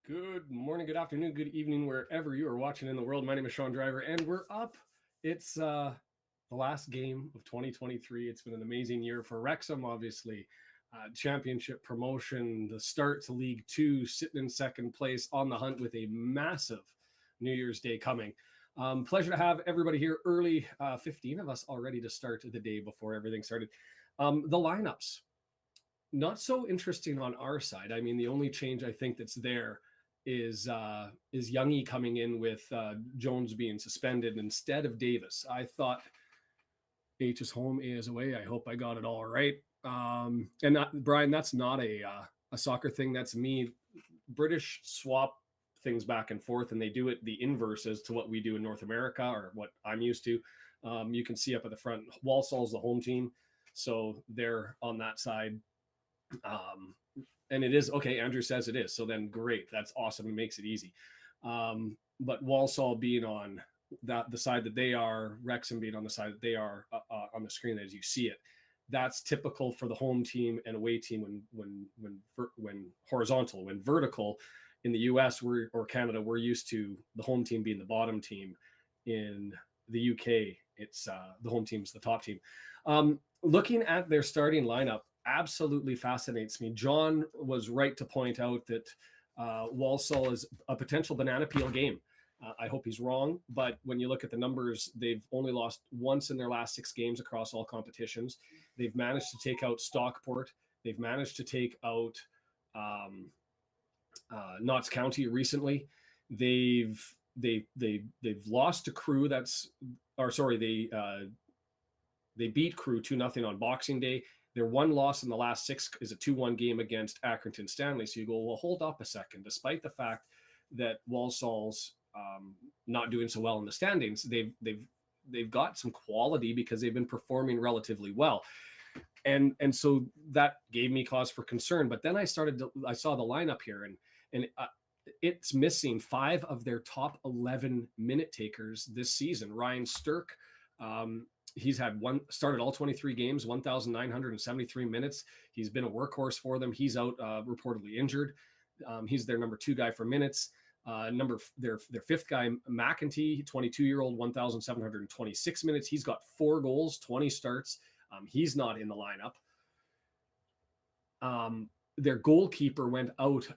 Good morning, good afternoon, good evening, wherever you are watching in the world. My name is Sean Driver, and we're up. It's the last game of 2023. It's been an amazing year for Wrexham, obviously. Championship promotion, the start to League Two, sitting in second place on the hunt with a massive New Year's Day coming. Pleasure to have everybody here early, 15 of us already to start the day before everything started. The lineups, not so interesting on our side. I mean, the only change I think that's there is Youngie coming in with Jones being suspended instead of Davis. I thought H is home, A is away. I hope I got it all right. Brian, that's not a soccer thing. That's me. British swap things back and forth, and they do it the inverse as to what we do in North America or what I'm used to. You can see up at the front, Walsall's the home team, so they're on that side. And it is okay. Andrew says it is. So then great. That's awesome. It makes it easy. But Walsall being on the side that they are, Wrexham being on the side that they are on the screen as you see it. That's typical for the home team and away team when horizontal. When vertical in the US or Canada, we're used to the home team being the bottom team. In the UK, it's the home team's the top team. Looking at their starting lineup, absolutely fascinates me. John was right to point out that Walsall is a potential banana peel game. I hope he's wrong, but when you look at the numbers, they've only lost once in their last 6 games across all competitions. They've managed to take out Stockport. They've managed to take out Notts County recently. They've lost to Crewe. They beat Crewe 2-0 on Boxing Day. Their one loss in the last 6 is a 2-1 game against Accrington Stanley. So you go, well, hold up a second. Despite the fact that Walsall's not doing so well in the standings, they've got some quality because they've been performing relatively well, and so that gave me cause for concern. But then I saw the lineup here, and it's missing 5 of their top 11 minute takers this season. Ryan Stirk. He's started all 23 games, 1,973 minutes. He's been a workhorse for them. He's out reportedly injured. He's their number 2 guy for minutes. Their 5th guy, McEntee, 22-year-old, 1,726 minutes. He's got 4 goals, 20 starts. He's not in the lineup. Their goalkeeper went out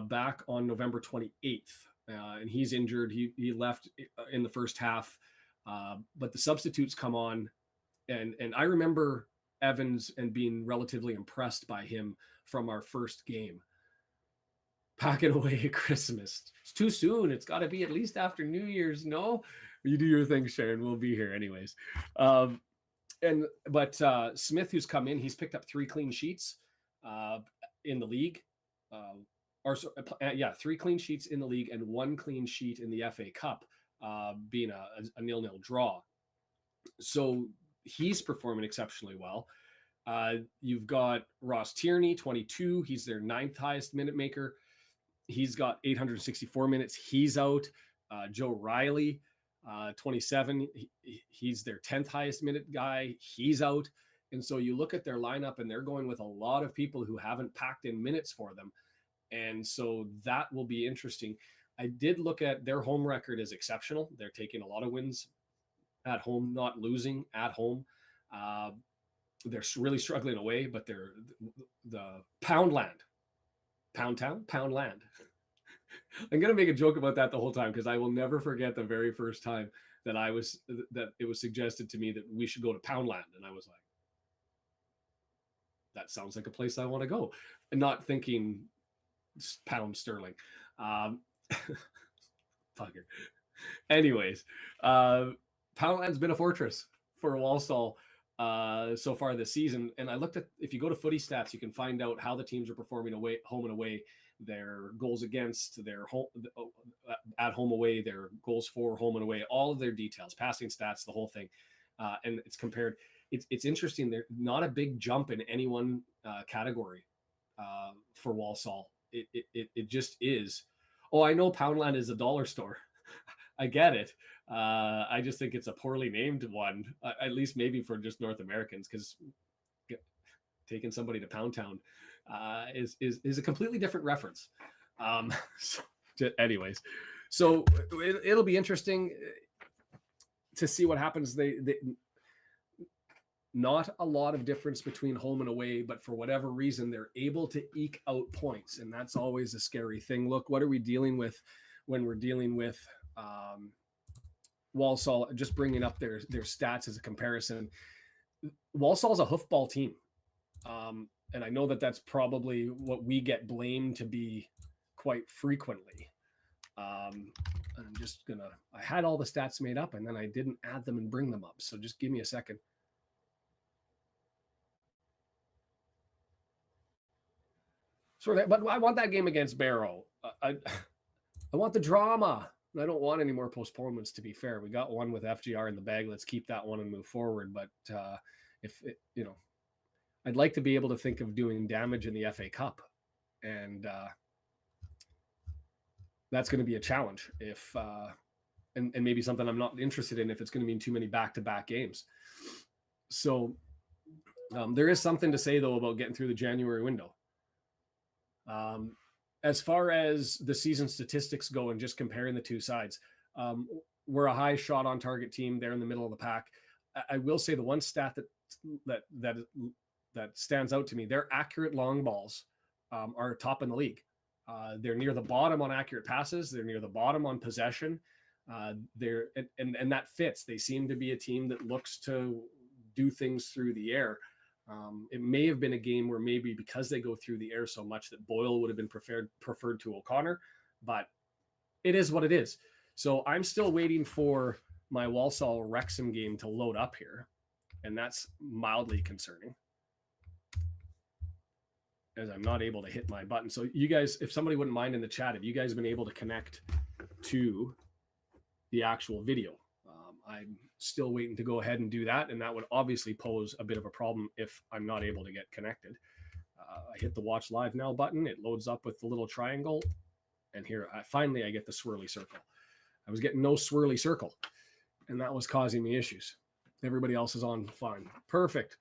back on November 28th, and he's injured. He left in the first half. But the substitutes come on, and I remember Evans and being relatively impressed by him from our first game. Packing away at Christmas. It's too soon. It's got to be at least after New Year's. No, you do your thing, Sharon. We'll be here anyways. But Smith, who's come in, he's picked up 3 clean sheets in the league. 3 clean sheets in the league and 1 clean sheet in the FA Cup. Being a 0-0 draw. So he's performing exceptionally well. You've got Ross Tierney, 22. He's their 9th highest minute maker. He's got 864 minutes. He's out. Joe Riley, 27. He's their 10th highest minute guy. He's out. And so you look at their lineup, and they're going with a lot of people who haven't packed in minutes for them. And so that will be interesting. I did look at their home record is exceptional. They're taking a lot of wins at home, not losing at home. They're really struggling away, but they're the Poundland. Poundland. I'm going to make a joke about that the whole time because I will never forget the very first time that it was suggested to me that we should go to Poundland. And I was like, that sounds like a place I want to go. And not thinking pound sterling. Fucker. Anyways, Poundland's been a fortress for Walsall so far this season. And I looked at, if you go to Footy Stats, you can find out how the teams are performing away, home and away, their goals against, their home at home away, their goals for home and away, all of their details, passing stats, the whole thing. And it's compared. It's interesting. There's not a big jump in any one category for Walsall. It just is. Oh, I know Poundland is a dollar store. I get it. I just think it's a poorly named one, at least maybe for just North Americans, because taking somebody to Pound Town is a completely different reference. Anyways, so it'll be interesting to see what happens. They not a lot of difference between home and away, but for whatever reason, they're able to eke out points. And that's always a scary thing. Look, what are we dealing with when we're dealing with Walsall? Just bringing up their stats as a comparison. Walsall's a hoofball team. And I know that that's probably what we get blamed to be quite frequently. I'm just I had all the stats made up and then I didn't add them and bring them up. So just give me a second. But I want that game against Barrow. I want the drama. I don't want any more postponements, to be fair. We got one with FGR in the bag. Let's keep that one and move forward. But I'd like to be able to think of doing damage in the FA Cup. And that's going to be a challenge and maybe something I'm not interested in if it's going to mean too many back-to-back games. So there is something to say, though, about getting through the January window. As far as the season statistics go and just comparing the two sides, we're a high shot on target team there in the middle of the pack. I will say the one stat that stands out to me, their accurate long balls are top in the league. They're near the bottom on accurate passes. They're near the bottom on possession. And that fits. They seem to be a team that looks to do things through the air. It may have been a game where maybe because they go through the air so much that Boyle would have been preferred to O'Connor, but it is what it is. So I'm still waiting for my Walsall Wrexham game to load up here, and that's mildly concerning as I'm not able to hit my button. So you guys, if somebody wouldn't mind in the chat, have you guys been able to connect to the actual video? I'm still waiting to go ahead and do that, and that would obviously pose a bit of a problem if I'm not able to get connected. I hit the watch live now button. It loads up with the little triangle, and here finally I get the swirly circle. I was getting no swirly circle, and that was causing me issues. Everybody else is on fine. Perfect.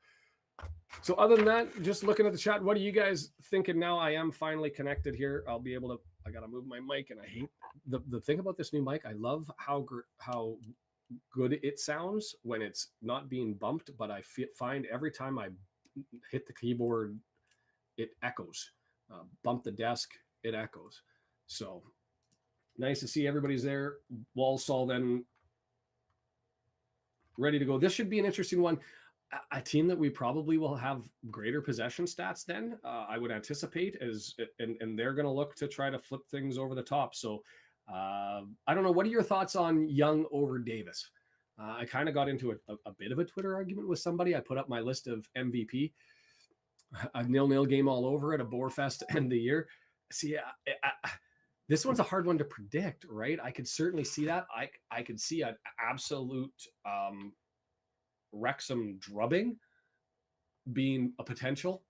So other than that, just looking at the chat, what are you guys thinking now? I am finally connected here. I'll be able to, I got to move my mic, and I hate the thing about this new mic. I love how good it sounds when it's not being bumped, but I find every time I hit the keyboard, it echoes. Bump the desk, it echoes. So nice to see everybody's there. Walsall then ready to go. This should be an interesting one. A team that we probably will have greater possession stats than I would anticipate and they're going to look to try to flip things over the top. So I don't know. What are your thoughts on Young over Davis? I kind of got into a bit of a Twitter argument with somebody. I put up my list of MVP, a 0-0 game all over at a Boarfest to end the year. See, this one's a hard one to predict, right? I could certainly see that. I could see an absolute Wrexham drubbing being a potential.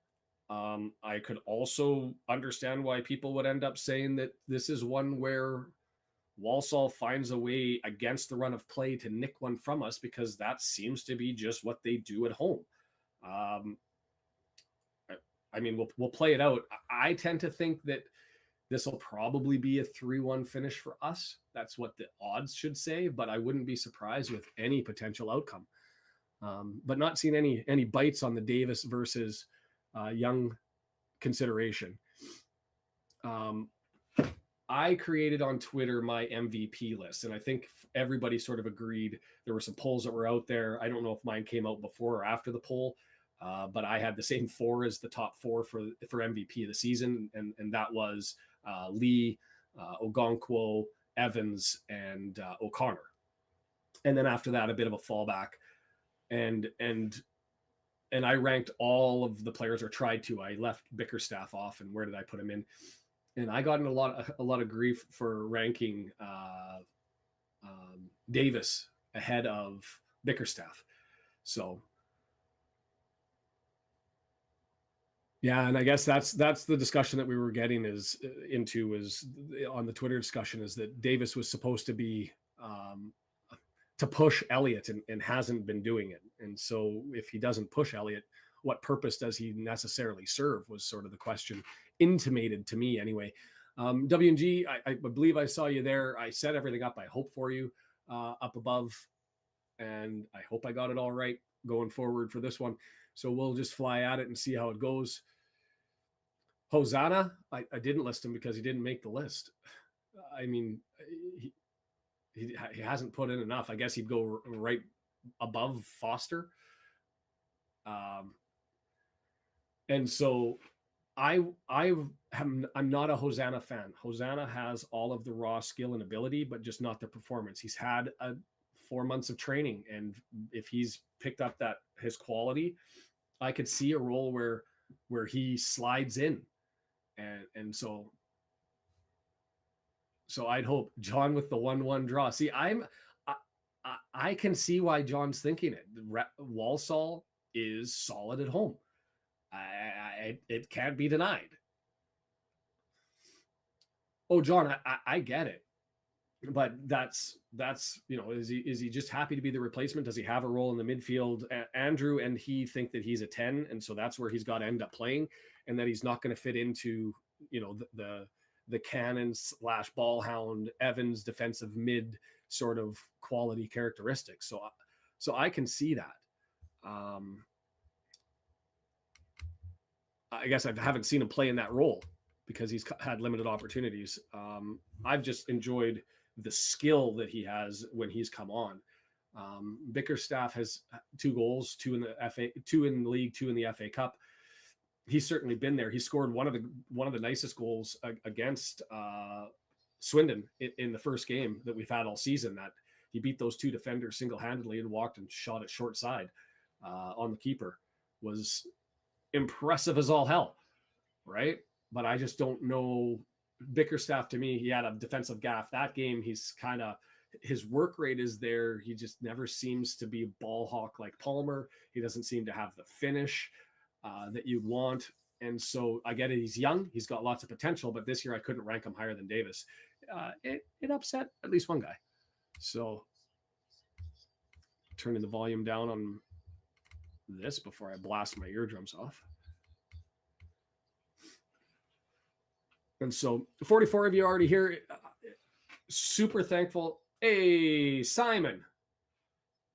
I could also understand why people would end up saying that this is one where Walsall finds a way against the run of play to nick one from us, because that seems to be just what they do at home. I mean, we'll play it out. I tend to think that this will probably be a 3-1 finish for us. That's what the odds should say, but I wouldn't be surprised with any potential outcome. But not seeing any bites on the Davis versus Young consideration. I created on Twitter my MVP list, and I think everybody sort of agreed. There were some polls that were out there. I don't know if mine came out before or after the poll, but I had the same 4 as the top 4 for MVP of the season, and that was Lee, Ogonkwo, Evans, and O'Connor. And then after that, a bit of a fallback. And I ranked all of the players, or tried to. I left Bickerstaff off, and where did I put him in? And I got in a lot of grief for ranking Davis ahead of Bickerstaff. So yeah, and I guess that's the discussion that we were getting into on the Twitter discussion, is that Davis was supposed to be to push Elliott and hasn't been doing it. And so if he doesn't push Elliott, what purpose does he necessarily serve, was sort of the question intimated to me anyway. W&G, I believe I saw you there. I set everything up, I hope, for you up above. And I hope I got it all right going forward for this one. So we'll just fly at it and see how it goes. Hosanna, I didn't list him because he didn't make the list. I mean, he hasn't put in enough. I guess he'd go right above Foster. And so I'm not a Hosanna fan. Hosanna has all of the raw skill and ability, but just not the performance. He's had 4 months of training, and if he's picked up his quality, I could see a role where he slides in, and so I'd hope John with the 1-1 draw. See, I can see why John's thinking it. Walsall is solid at home. It can't be denied. Oh, John, I get it, but that's is he just happy to be the replacement? Does he have a role in the midfield? Andrew and he think that he's a 10, and so that's where he's got to end up playing, and that he's not going to fit into the cannon / ball hound Evans defensive mid sort of quality characteristics. So I can see that. I guess I haven't seen him play in that role because he's had limited opportunities. I've just enjoyed the skill that he has when he's come on. Bickerstaff has 2 goals, 2 in the FA, 2 in the league, 2 in the FA Cup. He's certainly been there. He scored one of the nicest goals against Swindon in the first game that we've had all season. That he beat those 2 defenders single-handedly and walked and shot it short side on the keeper. Was impressive as all hell, right? But I just don't know. Bickerstaff, to me, he had a defensive gaff that game. He's kind of, his work rate is there. He just never seems to be a ball hawk like Palmer. He doesn't seem to have the finish that you'd want. And so I get it. He's young. He's got lots of potential, but this year I couldn't rank him higher than Davis. It upset at least one guy. So turning the volume down on this before I blast my eardrums off. And so 44 of you already here. Super thankful. Hey, Simon.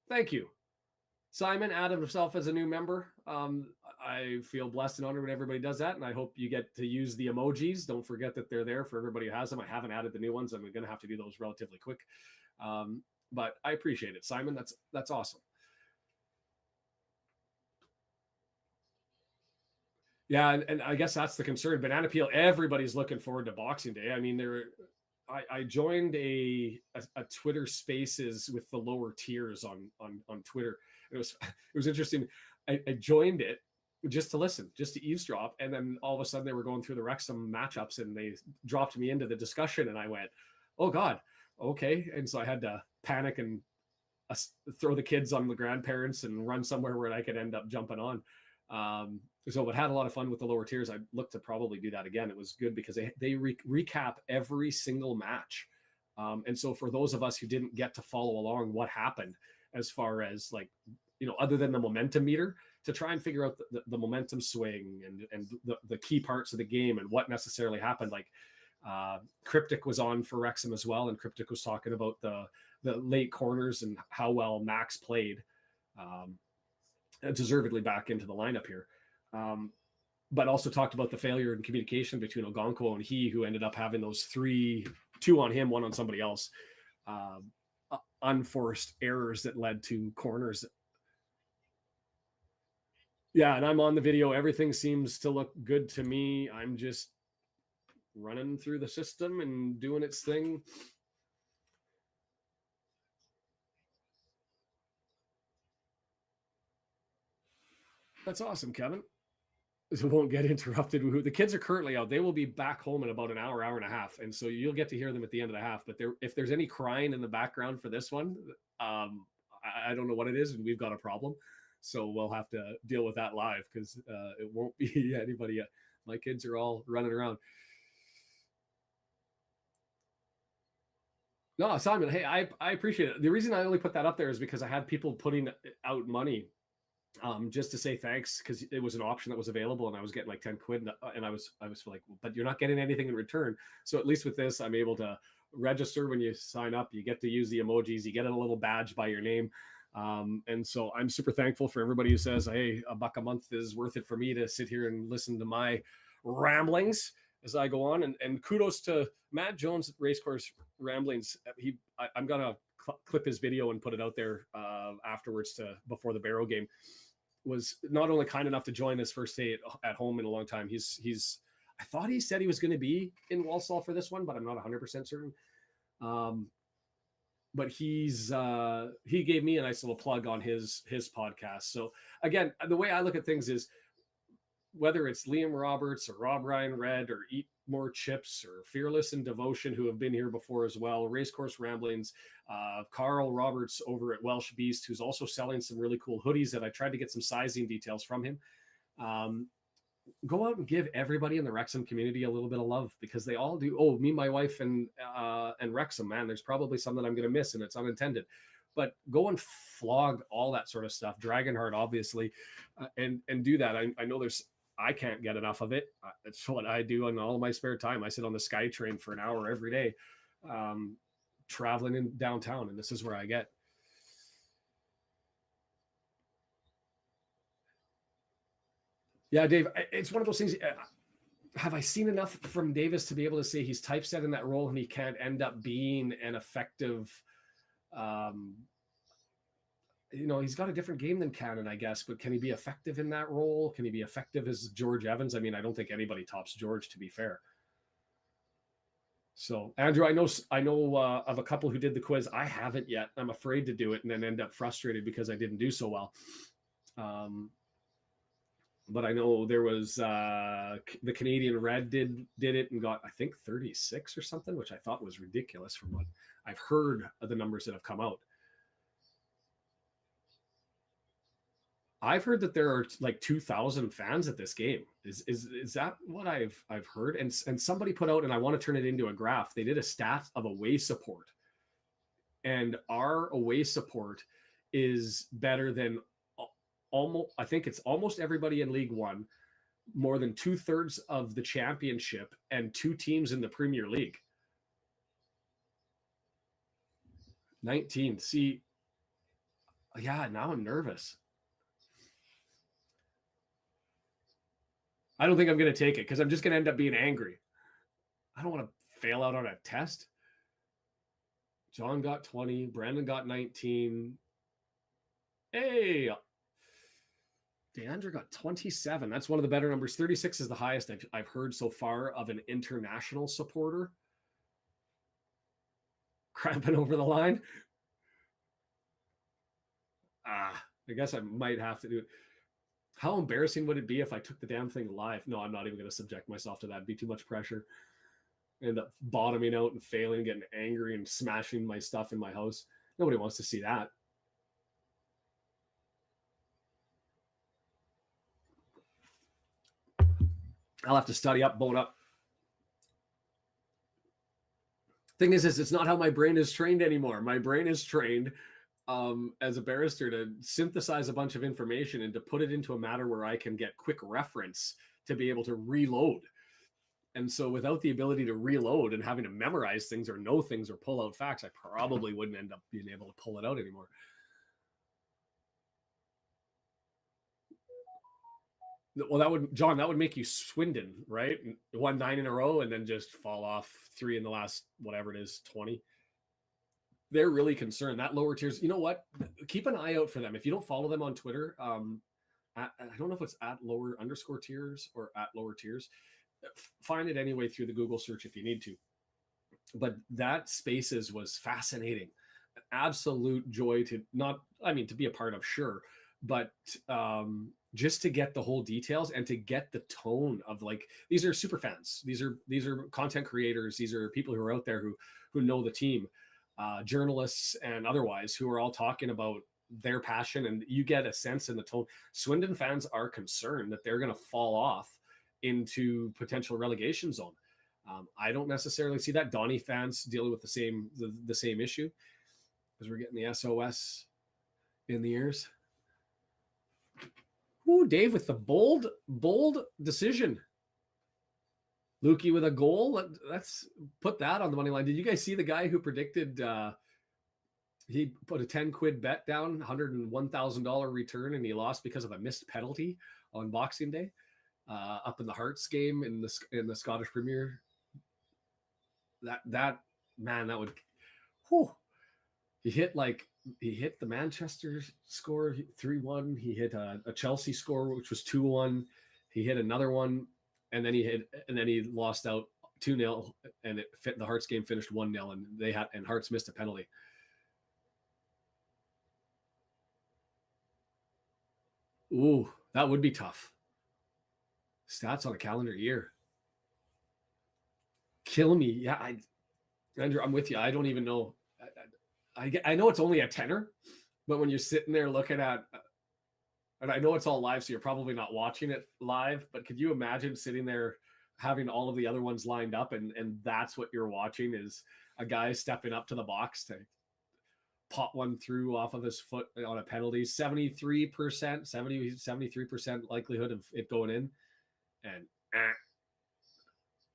Thank you. Simon added himself as a new member. I feel blessed and honored when everybody does that, and I hope you get to use the emojis. Don't forget that they're there for everybody who has them. I haven't added the new ones. I'm going to have to do those relatively quick. But I appreciate it, Simon. That's awesome. Yeah, and I guess that's the concern. Banana Peel, everybody's looking forward to Boxing Day. I mean, I joined a Twitter Spaces with the lower tiers on Twitter. It was interesting. I joined it just to listen, just to eavesdrop, and then all of a sudden they were going through the Wrexham matchups, and they dropped me into the discussion, and I went, "Oh God, okay." And so I had to panic and throw the kids on the grandparents and run somewhere where I could end up jumping on. So it had a lot of fun with the lower tiers. I'd look to probably do that again. It was good because they recap every single match. And so for those of us who didn't get to follow along what happened as far as other than the momentum meter, to try and figure out the momentum swing and the key parts of the game and what necessarily happened. Like Cryptic was on for Wrexham as well. And Cryptic was talking about the late corners and how well Max played. Deservedly back into the lineup here. But also talked about the failure in communication between Ogonko and he, who ended up having those 2 on him, 1 on somebody else, unforced errors that led to corners. Yeah, and I'm on the video. Everything seems to look good to me. I'm just running through the system and doing its thing. That's awesome, Kevin. So won't get interrupted. The kids are currently out. They will be back home in about an hour and a half. And so you'll get to hear them at the end of the half. But if there's any crying in the background for this one, I don't know what it is, and we've got a problem. So we'll have to deal with that live because it won't be anybody. My kids are all running around. No, Simon, hey, I appreciate it. The reason I only put that up there is because I had people putting out money just to say thanks, because it was an option that was available and I was getting like 10 quid, and I was like, but you're not getting anything in return. So at least with this, I'm able to register. When you sign up, you get to use the emojis, you get a little badge by your name. And so I'm super thankful for everybody who says, hey, $1 a month is worth it for me to sit here and listen to my ramblings as I go on. And kudos to Matt Jones at Racecourse Ramblings. I'm going to clip his video and put it out there afterwards before the Barrow game. Was not only kind enough to join his first day at home in a long time. I thought he said he was going to be in Walsall for this one, but I'm not 100% certain. But he gave me a nice little plug on his podcast. So again, the way I look at things is, whether it's Liam Roberts or Rob Ryan Red or Eat More Chips or Fearless and Devotion, who have been here before as well, Racecourse Ramblings, Carl Roberts over at Welsh Beast, who's also selling some really cool hoodies that I tried to get some sizing details from him. Go out and give everybody in the Wrexham community a little bit of love, because they all do. Oh, me, my wife, and Wrexham, man, there's probably some that I'm going to miss, and it's unintended. But go and flog all that sort of stuff. Dragonheart, obviously, and do that. I know I can't get enough of it. It's what I do in all of my spare time. I sit on the SkyTrain for an hour every day, traveling in downtown, and this is where I get. Yeah, Dave, it's one of those things. Have I seen enough from Davis to be able to say he's typeset in that role and he can't end up being an effective, he's got a different game than Cannon, I guess, but can he be effective in that role? Can he be effective as George Evans? I mean, I don't think anybody tops George, to be fair. So, Andrew, I know of a couple who did the quiz. I haven't yet. I'm afraid to do it and then end up frustrated because I didn't do so well. But I know there was the Canadian Red did it and got, I think, 36 or something, which I thought was ridiculous from what I've heard of the numbers that have come out. I've heard that there are like 2,000 fans at this game. Is that what I've heard? And somebody put out, and I want to turn it into a graph. They did a stat of away support, and our away support is better than I think it's almost everybody in League One, more than 2/3 of the championship, and 2 teams in the Premier League. 19. See, yeah, now I'm nervous. I don't think I'm going to take it because I'm just going to end up being angry. I don't want to fail out on a test. John got 20. Brandon got 19. Hey, DeAndre got 27. That's one of the better numbers. 36 is the highest I've heard so far of an international supporter. Cramping over the line. I guess I might have to do it. How embarrassing would it be if I took the damn thing live? No, I'm not even going to subject myself to that. It'd be too much pressure. End up bottoming out and failing, getting angry and smashing my stuff in my house. Nobody wants to see that. I'll have to study up, bone up. Thing is, it's not how my brain is trained anymore. My brain is trained as a barrister to synthesize a bunch of information and to put it into a matter where I can get quick reference to be able to reload. And so without the ability to reload and having to memorize things or know things or pull out facts, I probably wouldn't end up being able to pull it out anymore. Well, that would make you Swindon, right? Won 9 in a row and then just fall off 3 in the last, whatever it is, 20. They're really concerned. That lower tiers, you know what? Keep an eye out for them. If you don't follow them on Twitter, I don't know if it's at _tiers or at lower tiers. Find it anyway through the Google search if you need to. But that Spaces was fascinating. An absolute joy to be a part of, sure. But just to get the whole details and to get the tone of, like, these are super fans. These are content creators. These are people who are out there who know the team. Journalists and otherwise, who are all talking about their passion, and you get a sense in the tone. Swindon fans are concerned that they're going to fall off into potential relegation zone. I don't necessarily see that. Donny fans dealing with the same issue, because we're getting the SOS in the ears. Ooh, Dave with the bold decision. Lukey with a goal. Let's put that on the money line. Did you guys see the guy who predicted he put a 10 quid bet down, $101,000 return, and he lost because of a missed penalty on Boxing Day up in the Hearts game in the Scottish Premier? That man, that would. Whew. He hit the Manchester score 3-1. He hit a Chelsea score, which was 2-1. He hit another one, and then he lost out 2-0, and the Hearts game finished 1-0, and Hearts missed a penalty. Ooh, that would be tough. Stats on a calendar year. Kill me. Yeah, Andrew, I'm with you. I don't even know. I know it's only a tenner, but when you're sitting there looking at, and I know it's all live, so you're probably not watching it live, but could you imagine sitting there having all of the other ones lined up, and that's what you're watching is a guy stepping up to the box to pop one through off of his foot on a penalty, 73% likelihood of it going in, and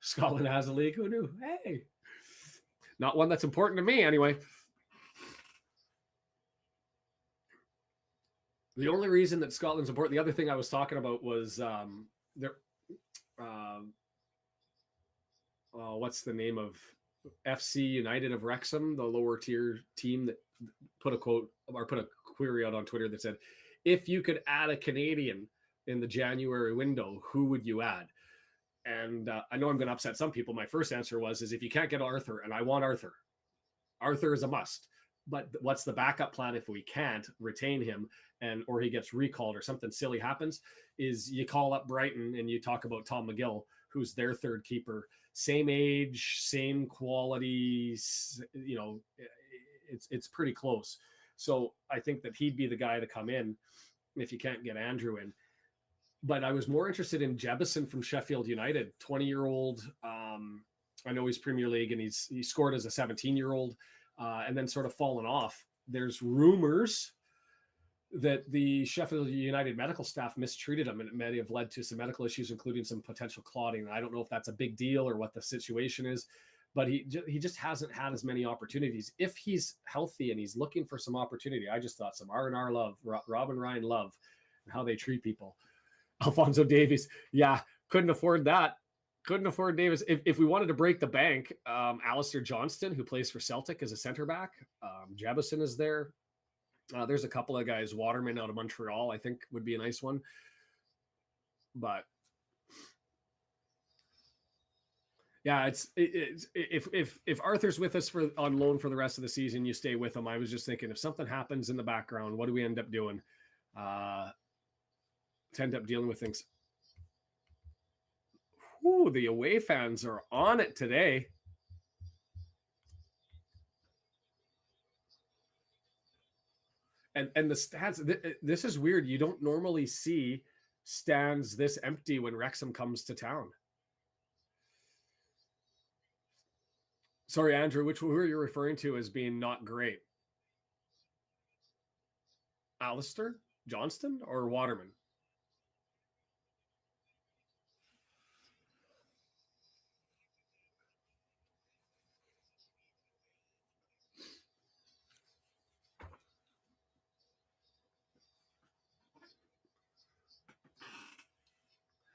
Scotland has a league. Who knew? Hey, not one that's important to me anyway. The only reason that Scotland's important, the other thing I was talking about was what's the name of FC United of Wrexham, the lower tier team that put a query out on Twitter that said, if you could add a Canadian in the January window, who would you add? And I know I'm going to upset some people. My first answer was if you can't get Arthur, and I want Arthur. Arthur is a must. But what's the backup plan if we can't retain him or he gets recalled or something silly happens, is you call up Brighton and you talk about Tom McGill, who's their third keeper, same age, same quality, it's pretty close. So I think that he'd be the guy to come in if you can't get Andrew in. But I was more interested in Jebison from Sheffield United, 20-year-old. I know he's Premier League and he scored as a 17-year-old. And then sort of fallen off. There's rumors that the Sheffield United medical staff mistreated him, and it may have led to some medical issues, including some potential clotting. I don't know if that's a big deal or what the situation is, but he just hasn't had as many opportunities. If he's healthy and he's looking for some opportunity, I just thought some R&R love, Rob and Ryan love, and how they treat people. Alfonso Davies, yeah, couldn't afford that. Couldn't afford Davis. If we wanted to break the bank, Alistair Johnston, who plays for Celtic, is a center back. Jebison is there. There's a couple of guys. Waterman out of Montreal, I think, would be a nice one. But yeah, if Arthur's with us on loan for the rest of the season, you stay with him. I was just thinking if something happens in the background, what do we end up doing? End up dealing with things. Ooh, the away fans are on it today. And the stands, this is weird. You don't normally see stands this empty when Wrexham comes to town. Sorry, Andrew, who are you referring to as being not great? Alistair Johnston or Waterman?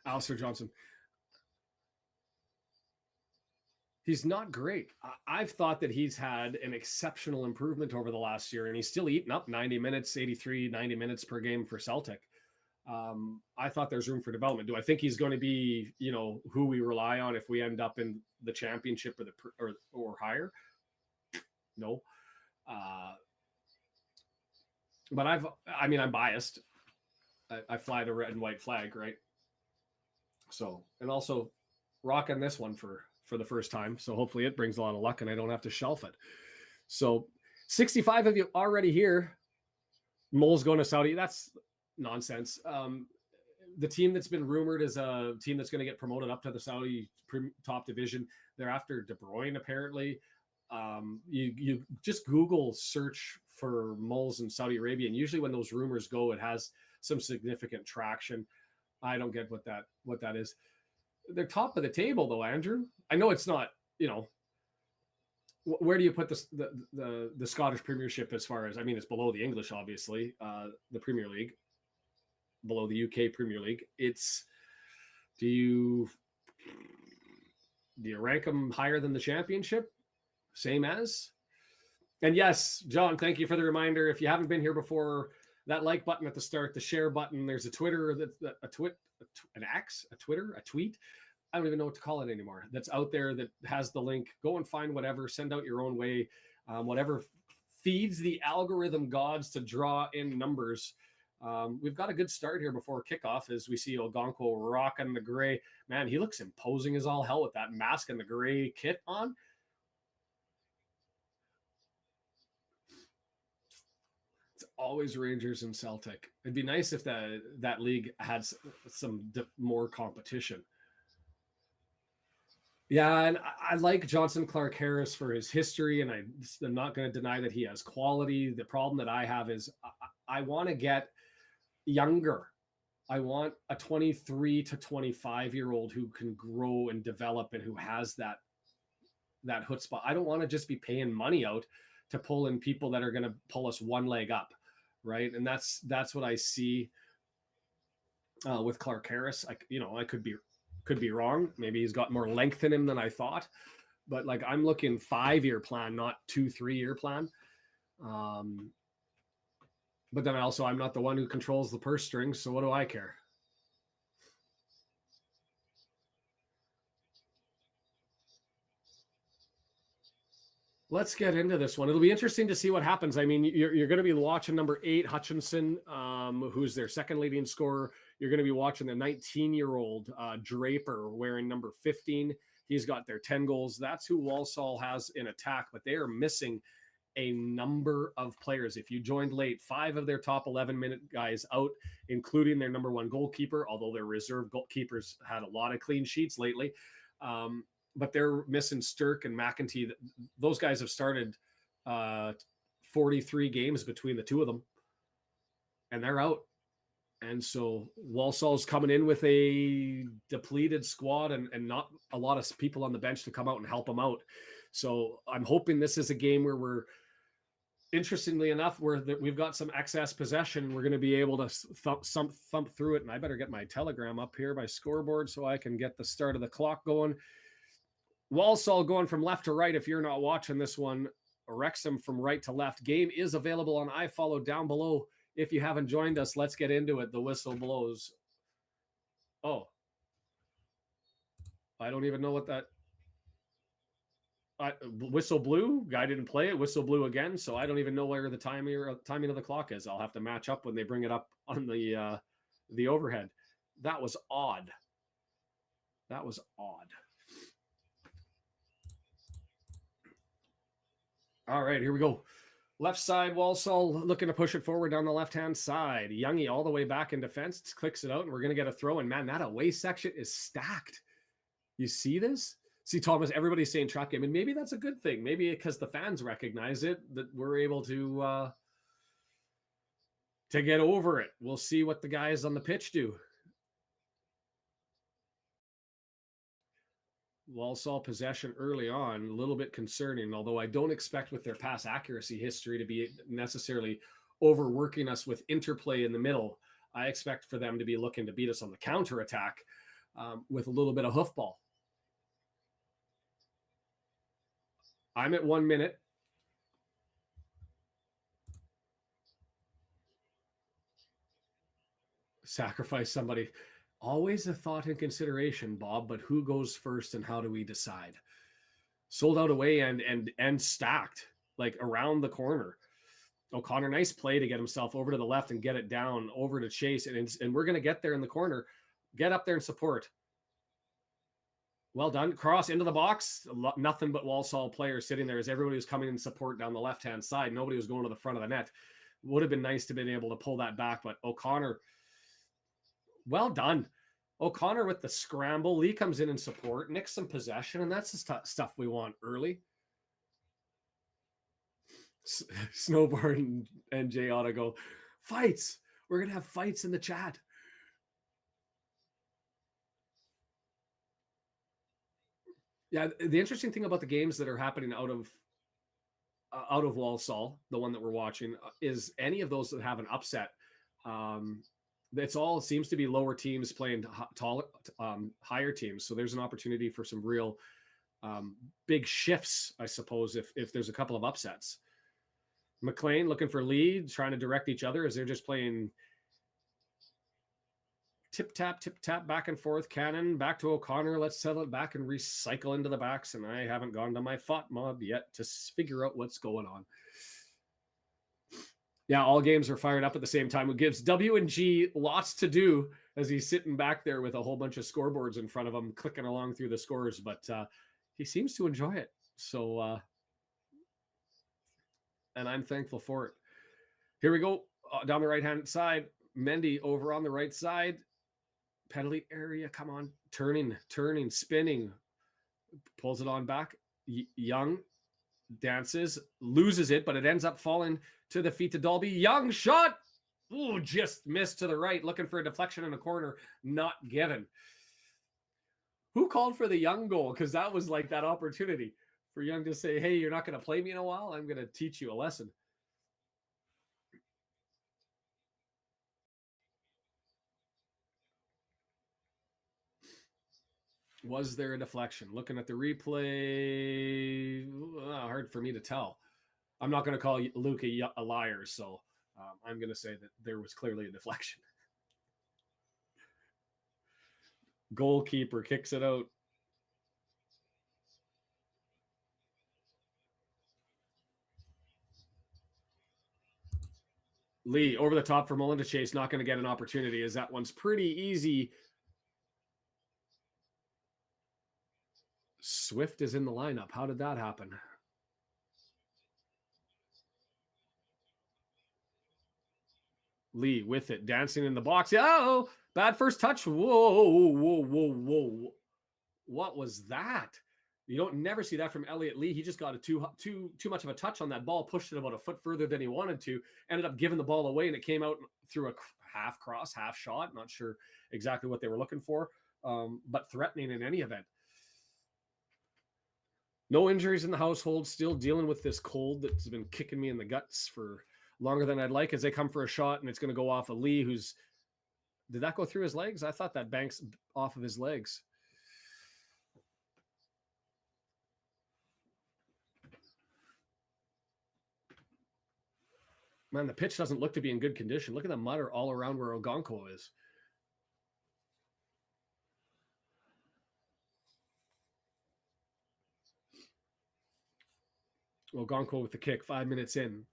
Alistair Johnson. He's not great. I've thought that he's had an exceptional improvement over the last year, and he's still eating up 90 minutes, 83, 90 minutes per game for Celtic. I thought there's room for development. Do I think he's going to be, who we rely on if we end up in the championship or higher? No. But I'm biased. I fly the red and white flag, right? So, and also rocking this one for the first time. So hopefully it brings a lot of luck and I don't have to shelf it. So 65 of you already here. Mole's going to Saudi. That's nonsense. The team that's been rumored is a team that's going to get promoted up to the Saudi top division. They're after De Bruyne, apparently. You just Google search for Moles in Saudi Arabia. And usually when those rumors go, it has some significant traction. I don't get what that is. They're top of the table though, Andrew. I know it's not, where do you put the Scottish Premiership as far as, I mean, it's below the English, obviously, the Premier League, below the UK Premier League. Do you rank them higher than the Championship? Same as? And yes, John, thank you for the reminder. If you haven't been here before, that like button at the start, the share button, there's a Twitter, a tweet. I don't even know what to call it anymore. That's out there that has the link. Go and find whatever, send out your own way, whatever feeds the algorithm gods to draw in numbers. We've got a good start here before kickoff as we see Ogonko rocking the gray. Man, he looks imposing as all hell with that mask and the gray kit on. It's always Rangers and Celtic. It'd be nice if that league had some more competition. Yeah, and I like Johnson Clark Harris for his history, and I'm not going to deny that he has quality. The problem that I have is I want to get younger. I want a 23 to 25-year-old who can grow and develop and who has that chutzpah. I don't want to just be paying money out to pull in people that are going to pull us one leg up, right? And that's what I see with Clark Harris. I could be wrong. Maybe he's got more length in him than I thought, but like I'm looking 5-year plan, not 2-3-year plan. But then I'm not the one who controls the purse strings, so what do I care? Let's get into this one. It'll be interesting to see what happens. I mean, you're going to be watching number 8, Hutchinson, who's their second leading scorer. You're going to be watching the 19-year-old Draper wearing number 15. He's got their 10 goals. That's who Walsall has in attack, but they are missing a number of players. If you joined late, 5 of their top 11-minute guys out, including their number 1 goalkeeper, although their reserve goalkeepers had a lot of clean sheets lately. But they're missing Sturck and McEntee. Those guys have started 43 games between the two of them, and they're out. And so Walsall's coming in with a depleted squad and not a lot of people on the bench to come out and help them out. So I'm hoping this is a game where interestingly enough, we've got some excess possession and we're going to be able to thump through it. And I better get my telegram up here, my scoreboard, so I can get the start of the clock going. Walsall going from left to right. If you're not watching this one, Wrexham from right to left. Game is available on iFollow down below. If you haven't joined us, let's get into it. The whistle blows. Oh, I don't even know what that whistle blew. Guy didn't play it. Whistle blew again. So I don't even know where the timing of the clock is. I'll have to match up when they bring it up on the overhead. That was odd. All right, here we go. Left side, Walsall looking to push it forward down the left-hand side. Youngie all the way back in defense, clicks it out, and we're going to get a throw. And, man, that away section is stacked. You see this? See, Thomas, everybody's saying trap game, and maybe that's a good thing. Maybe because the fans recognize it, that we're able to get over it. We'll see what the guys on the pitch do. Walsall possession early on, a little bit concerning, although I don't expect with their pass accuracy history to be necessarily overworking us with interplay in the middle. I expect for them to be looking to beat us on the counterattack with a little bit of hoofball. I'm at 1 minute. Sacrifice somebody. Always a thought and consideration, Bob, but who goes first and how do we decide? Sold out away and stacked, like around the corner. O'Connor, nice play to get himself over to the left and get it down over to Chase. And we're going to get there in the corner. Get up there and support. Well done. Cross into the box. Nothing but Walsall players sitting there as everybody was coming in support down the left-hand side. Nobody was going to the front of the net. Would have been nice to have been able to pull that back, but O'Connor... Well done. O'Connor with the scramble. Lee comes in support, nicks some possession, and that's the stuff we want early. Snowboard and Jay ought to go, fights. We're going to have fights in the chat. Yeah, the interesting thing about the games that are happening out of Walsall, the one that we're watching, is any of those that have an upset. It's all seems to be lower teams playing higher teams. So there's an opportunity for some real big shifts, I suppose, if there's a couple of upsets. McLean looking for lead, trying to direct each other as they're just playing tip tap, back and forth. Cannon back to O'Connor. Let's settle it back and recycle into the backs. And I haven't gone to my FOT mod yet to figure out what's going on. Yeah, all games are fired up at the same time. It gives W&G lots to do as he's sitting back there with a whole bunch of scoreboards in front of him, clicking along through the scores. But he seems to enjoy it. So, and I'm thankful for it. Here we go. Down the right-hand side. Mendy over on the right side. Penalty area. Come on. Turning, spinning. Pulls it on back. Young dances, loses it, but it ends up falling to the feet to Dalby. Young shot. Ooh, just missed to the right. Looking for a deflection in a corner. Not given. Who called for the Young goal? Because that was like that opportunity for Young to say, hey, you're not going to play me in a while. I'm going to teach you a lesson. Was there a deflection? Looking at the replay, hard for me to tell. I'm not going to call Luke a liar, so I'm going to say that there was clearly a deflection. Goalkeeper kicks it out. Lee over the top for Mullen to chase, not going to get an opportunity as that one's pretty easy. Swift is in the lineup. How did that happen? Lee with it, dancing in the box. Oh, bad first touch. Whoa. What was that? You don't never see that from Elliot Lee. He just got too much of a touch on that ball, pushed it about a foot further than he wanted to, ended up giving the ball away, and it came out through a half cross, half shot. Not sure exactly what they were looking for, but threatening in any event. No injuries in the household, still dealing with this cold that's been kicking me in the guts for longer than I'd like as they come for a shot, and it's going to go off of Lee, who's... Did that go through his legs? I thought that banks off of his legs. Man, the pitch doesn't look to be in good condition. Look at the mutter all around where Ogonko is. Ogonko with the kick, 5 minutes in.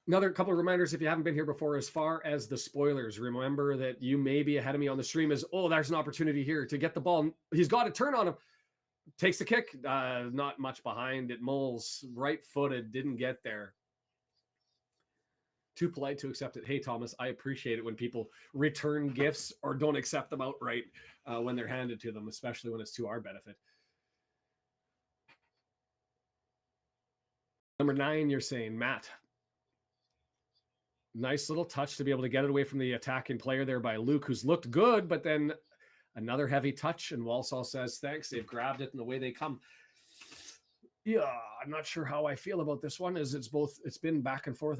Another couple of reminders if you haven't been here before, as far as the spoilers, remember that you may be ahead of me on the stream is, there's an opportunity here to get the ball. He's got to turn on him. Takes the kick, not much behind it. Moles, right-footed, didn't get there. Too polite to accept it. Hey, Thomas, I appreciate it when people return gifts or don't accept them outright when they're handed to them, especially when it's to our benefit. Number 9, you're saying, Matt. Nice little touch to be able to get it away from the attacking player there by Luke, who's looked good, but then another heavy touch, and Walsall says, thanks. They've grabbed it, and away they come. Yeah, I'm not sure how I feel about this one. It's been back and forth.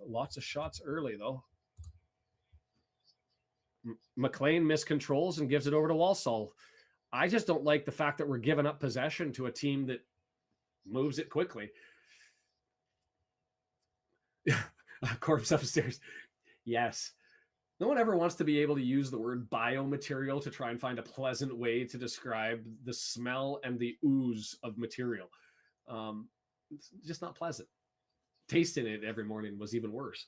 Lots of shots early, though. McLean miscontrols and gives it over to Walsall. I just don't like the fact that we're giving up possession to a team that moves it quickly. Corpse upstairs. Yes. No one ever wants to be able to use the word biomaterial to try and find a pleasant way to describe the smell and the ooze of material. It's just not pleasant. Tasting it every morning was even worse.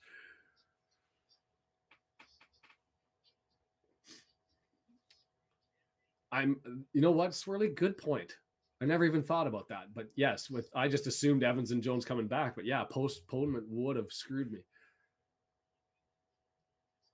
You know what, Swirly? Good point. I never even thought about that. But yes, I just assumed Evans and Jones coming back. But yeah, postponement would have screwed me.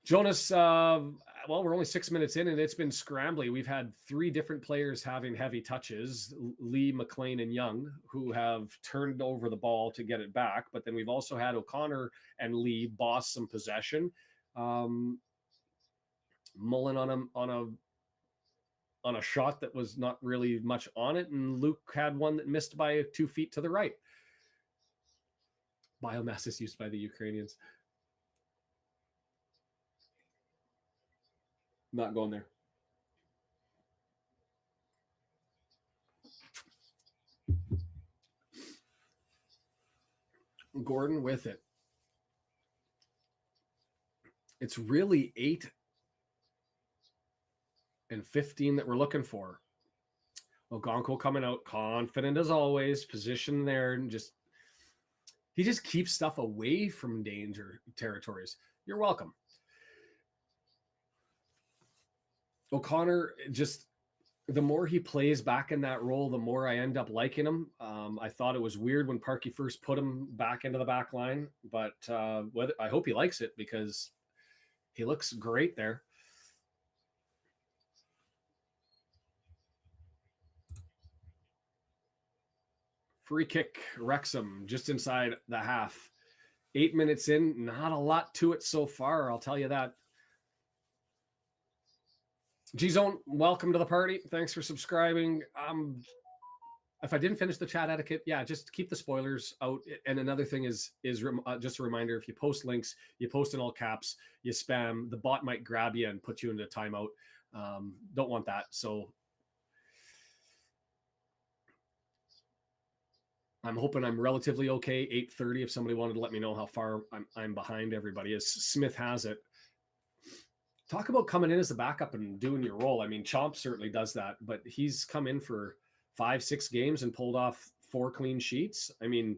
Jonas, we're only 6 minutes in, and it's been scrambly. We've had 3 different players having heavy touches, Lee, McLean, and Young, who have turned over the ball to get it back. But then we've also had O'Connor and Lee boss some possession. Mullen on a shot that was not really much on it, and Luke had one that missed by 2 feet to the right. Biomass is used by the Ukrainians. Not going there. Gordon with it. It's really 8 and 15 that we're looking for. Ogonko coming out confident as always, position there, and he just keeps stuff away from danger territories. You're welcome. O'Connor, just the more he plays back in that role, the more I end up liking him. I thought it was weird when Parkey first put him back into the back line, but I hope he likes it because he looks great there. Free kick, Wrexham, just inside the half. 8 minutes in, not a lot to it so far, I'll tell you that. G-Zone, welcome to the party. Thanks for subscribing. If I didn't finish the chat etiquette, yeah, just keep the spoilers out. And another thing is just a reminder, if you post links, you post in all caps, you spam, the bot might grab you and put you into timeout. Don't want that. So I'm hoping I'm relatively okay. 8:30. If somebody wanted to let me know how far I'm behind everybody, as Smith has it. Talk about coming in as a backup and doing your role. I mean, Chomp certainly does that, but he's come in for 5-6 games and pulled off 4 clean sheets. I mean,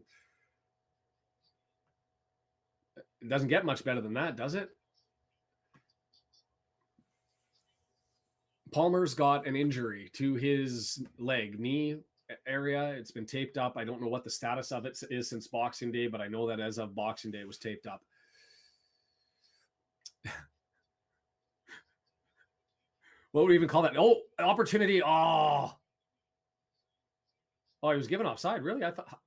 it doesn't get much better than that, does it? Palmer's got an injury to his knee area. It's been taped up. I don't know what the status of it is since Boxing Day, but I know that as of Boxing Day, it was taped up. What would we even call that? Oh, opportunity. Oh, he was given offside. Really? I thought.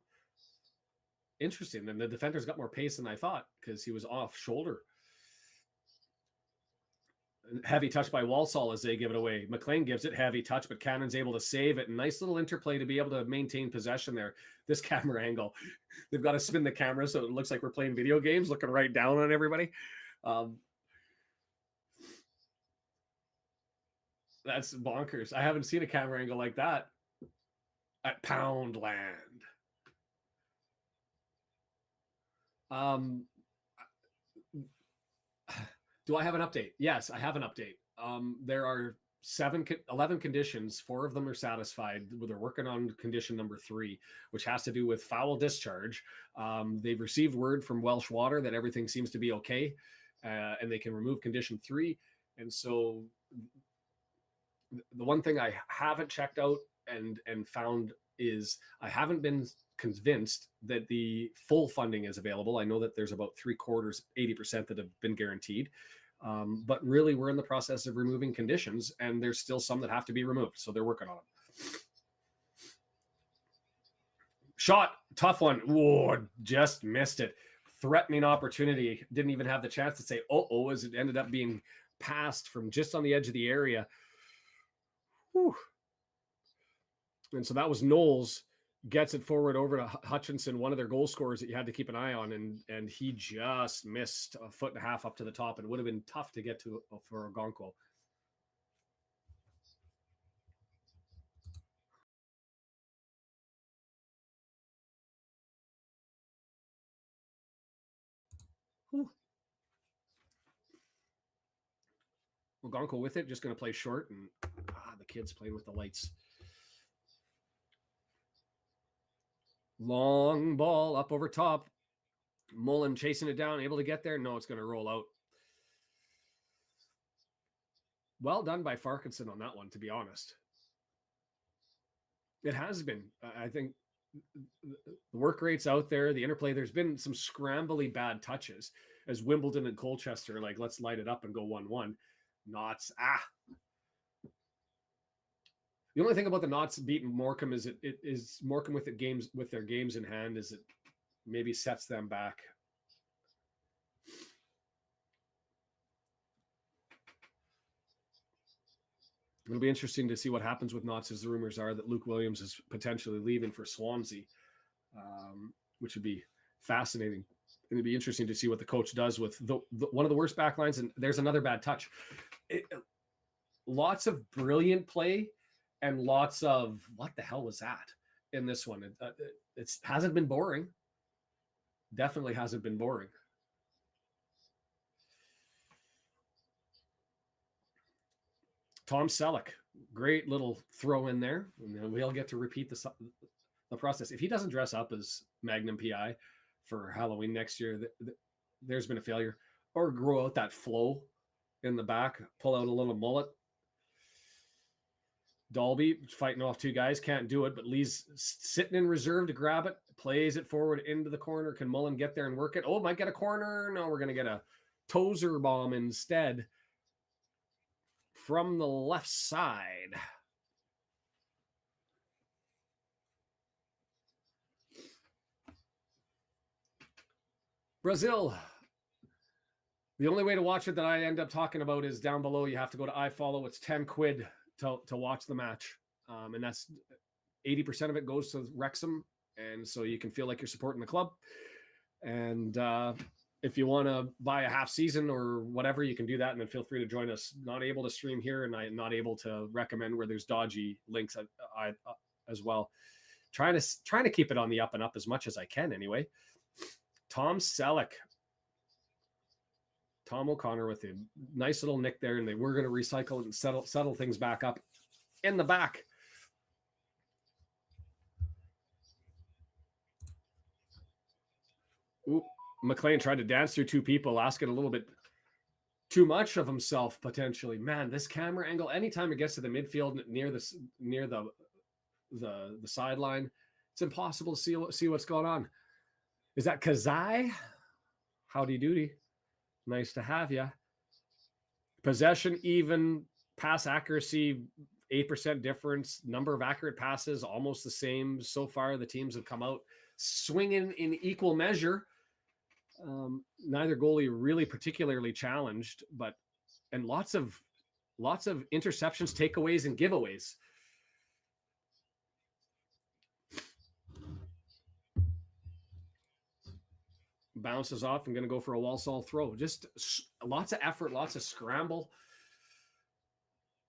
Interesting. And the defender's got more pace than I thought because he was off shoulder. Heavy touch by Walsall as they give it away. McLean gives it heavy touch, but Cannon's able to save it. Nice little interplay to be able to maintain possession there. This camera angle, they've got to spin the camera so it looks like we're playing video games, looking right down on everybody. That's bonkers. I haven't seen a camera angle like that at Poundland. Do I have an update? Yes, I have an update. There are 11 conditions. 4 of them are satisfied. They're working on condition number 3, which has to do with foul discharge. They've received word from Welsh Water that everything seems to be okay, and they can remove condition 3. And so the one thing I haven't checked out and found is I haven't been convinced that the full funding is available. I know that there's about 3/4, 80% that have been guaranteed. But really, we're in the process of removing conditions, and there's still some that have to be removed. So they're working on them. Shot, tough one. Whoa, just missed it. Threatening opportunity. Didn't even have the chance to say, as it ended up being passed from just on the edge of the area. Whew. And so that was Knowles. Gets it forward over to Hutchinson, one of their goal scorers that you had to keep an eye on, and he just missed a 1.5 feet up to the top. It would have been tough to get to for Ogonko. Ogonko with it, just going to play short, and the kid's playing with the lights. Long ball up over top. Mullen chasing it down, able to get there. No, it's going to roll out. Well done by Farkinson on that one, to be honest. It has been. I think the work rate's out there, the interplay. There's been some scrambly bad touches as Wimbledon and Colchester, like, let's light it up and go 1-1. Knots. The only thing about the Knots beating Morecambe is it is Morecambe with their games in hand is it maybe sets them back. It'll be interesting to see what happens with Notts, as the rumors are that Luke Williams is potentially leaving for Swansea, which would be fascinating. It'd be interesting to see what the coach does with one of the worst back lines. And there's another bad touch. Lots of brilliant play and lots of what the hell was that in this one. It hasn't been boring. Definitely hasn't been boring. Tom Selleck, great little throw in there. And then we'll get to repeat the process. If he doesn't dress up as Magnum PI for Halloween next year, there's been a failure. Or grow out that flow in the back, pull out a little mullet. Dalby fighting off two guys, can't do it, but Lee's sitting in reserve to grab it, plays it forward into the corner. Can Mullen get there and work it? Oh, might get a corner. No, we're going to get a Tozer bomb instead from the left side. Brazil. The only way to watch it that I end up talking about is down below. You have to go to iFollow. It's 10 quid to watch the match. And that's 80% of it goes to Wrexham. And so you can feel like you're supporting the club. And if you want to buy a half season or whatever, you can do that. And then feel free to join us. Not able to stream here, and I'm not able to recommend where there's dodgy links as well. Trying to keep it on the up and up as much as I can anyway. Tom Selleck. Tom O'Connor with a nice little nick there, and they were going to recycle it and settle things back up in the back. Ooh, McLean tried to dance through two people, asking a little bit too much of himself potentially. Man, this camera angle, anytime it gets to the midfield near the sideline, it's impossible to see what's going on. Is that Kazai? Howdy doody. Nice to have you. Possession even, pass accuracy 8% difference, number of accurate passes almost the same. So far, the teams have come out swinging in equal measure. Neither goalie really particularly challenged, and lots of interceptions, takeaways, and giveaways. Bounces off. I'm going to go for a Walsall throw. Just lots of effort, lots of scramble.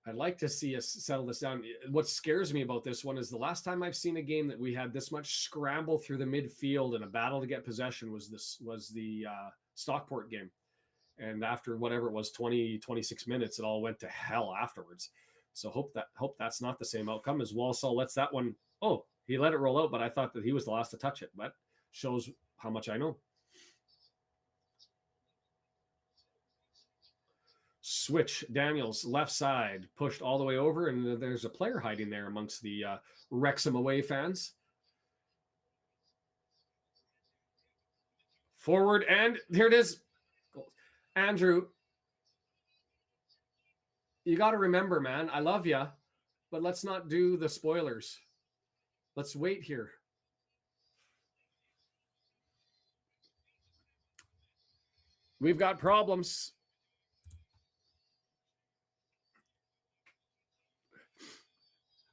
I'd like to see us settle this down. What scares me about this one is the last time I've seen a game that we had this much scramble through the midfield and a battle to get possession was the Stockport game. And after whatever it was, 26 minutes, it all went to hell afterwards. So hope that's not the same outcome as Walsall lets that one. Oh, he let it roll out, but I thought that he was the last to touch it. But shows how much I know. Switch, Daniels, left side, pushed all the way over, and there's a player hiding there amongst the Wrexham away fans. Forward, and here it is. Andrew, you got to remember, man, I love you, but let's not do the spoilers. Let's wait here. We've got problems.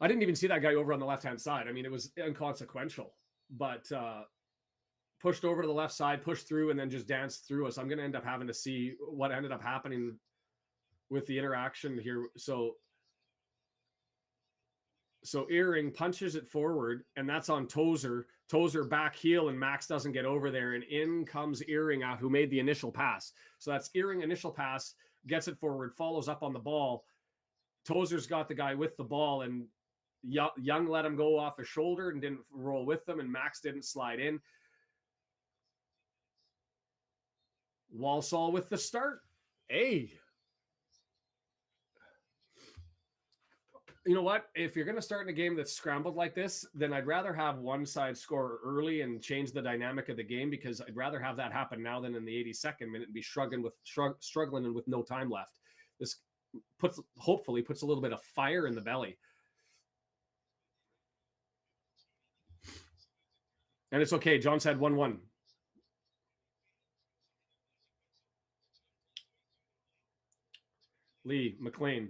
I didn't even see that guy over on the left-hand side. I mean, it was inconsequential, but pushed over to the left side, pushed through, and then just danced through us. I'm going to end up having to see what ended up happening with the interaction here. So Earring punches it forward, and that's on Tozer. Tozer back heel, and Max doesn't get over there, and in comes Earring out, who made the initial pass. So that's Earring initial pass, gets it forward, follows up on the ball. Tozer's got the guy with the ball, and Young let him go off his shoulder and didn't roll with them, and Max didn't slide in. Walsall with the start. Hey. You know what? If you're going to start in a game that's scrambled like this, then I'd rather have one side score early and change the dynamic of the game, because I'd rather have that happen now than in the 82nd minute and be struggling and with no time left. This hopefully puts a little bit of fire in the belly. And it's okay. John said 1-1. Lee, McLean.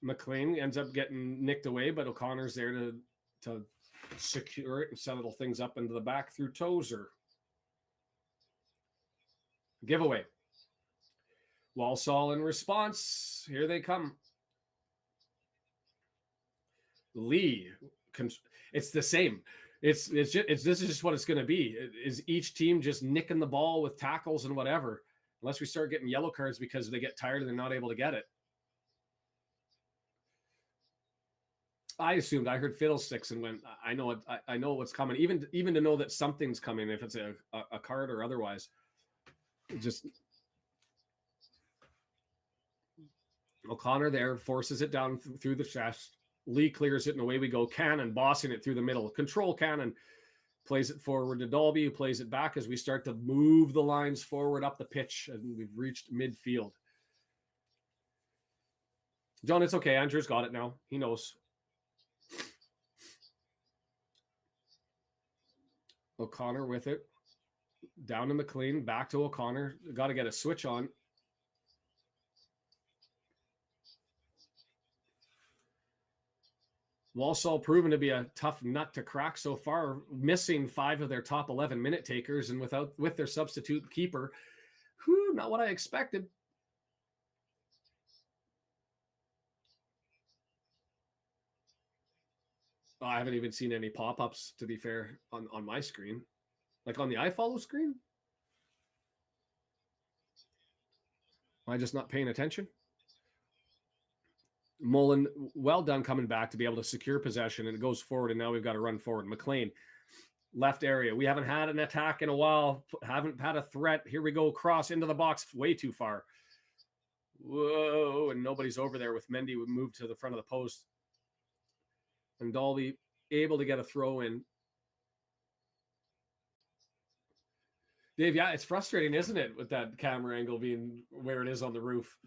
McLean ends up getting nicked away, but O'Connor's there to secure it and settle things up into the back through Tozer. Giveaway. Walsall in response. Here they come. Lee. It's the same. This is just what it's going to be. Is each team just nicking the ball with tackles and whatever, unless we start getting yellow cards because they get tired and they're not able to get it. I assumed, I heard fiddlesticks and went, I know what's coming. Even to know that something's coming, if it's a card or otherwise. Just O'Connor there forces it down through the chest. Lee clears it and away we go. Cannon bossing it through the middle. Control Cannon plays it forward to Dalby, who plays it back as we start to move the lines forward up the pitch, and we've reached midfield. John, it's okay. Andrew's got it now. He knows. O'Connor with it. Down to McLean. Back to O'Connor. Got to get a switch on. Walsall proven to be a tough nut to crack so far, missing 5 of their top 11 minute takers, and with their substitute keeper. Not what I expected. I haven't even seen any pop-ups, to be fair, on my screen. Like on the iFollow screen? Am I just not paying attention? Mullen, well done coming back to be able to secure possession, and it goes forward, and now we've got to run forward. McLean, left area. We haven't had an attack in a while. Haven't had a threat. Here we go. Cross into the box. Way too far. Whoa, and nobody's over there with Mendy. We moved to the front of the post. And Dalby able to get a throw in. Dave, yeah, it's frustrating, isn't it, with that camera angle being where it is on the roof?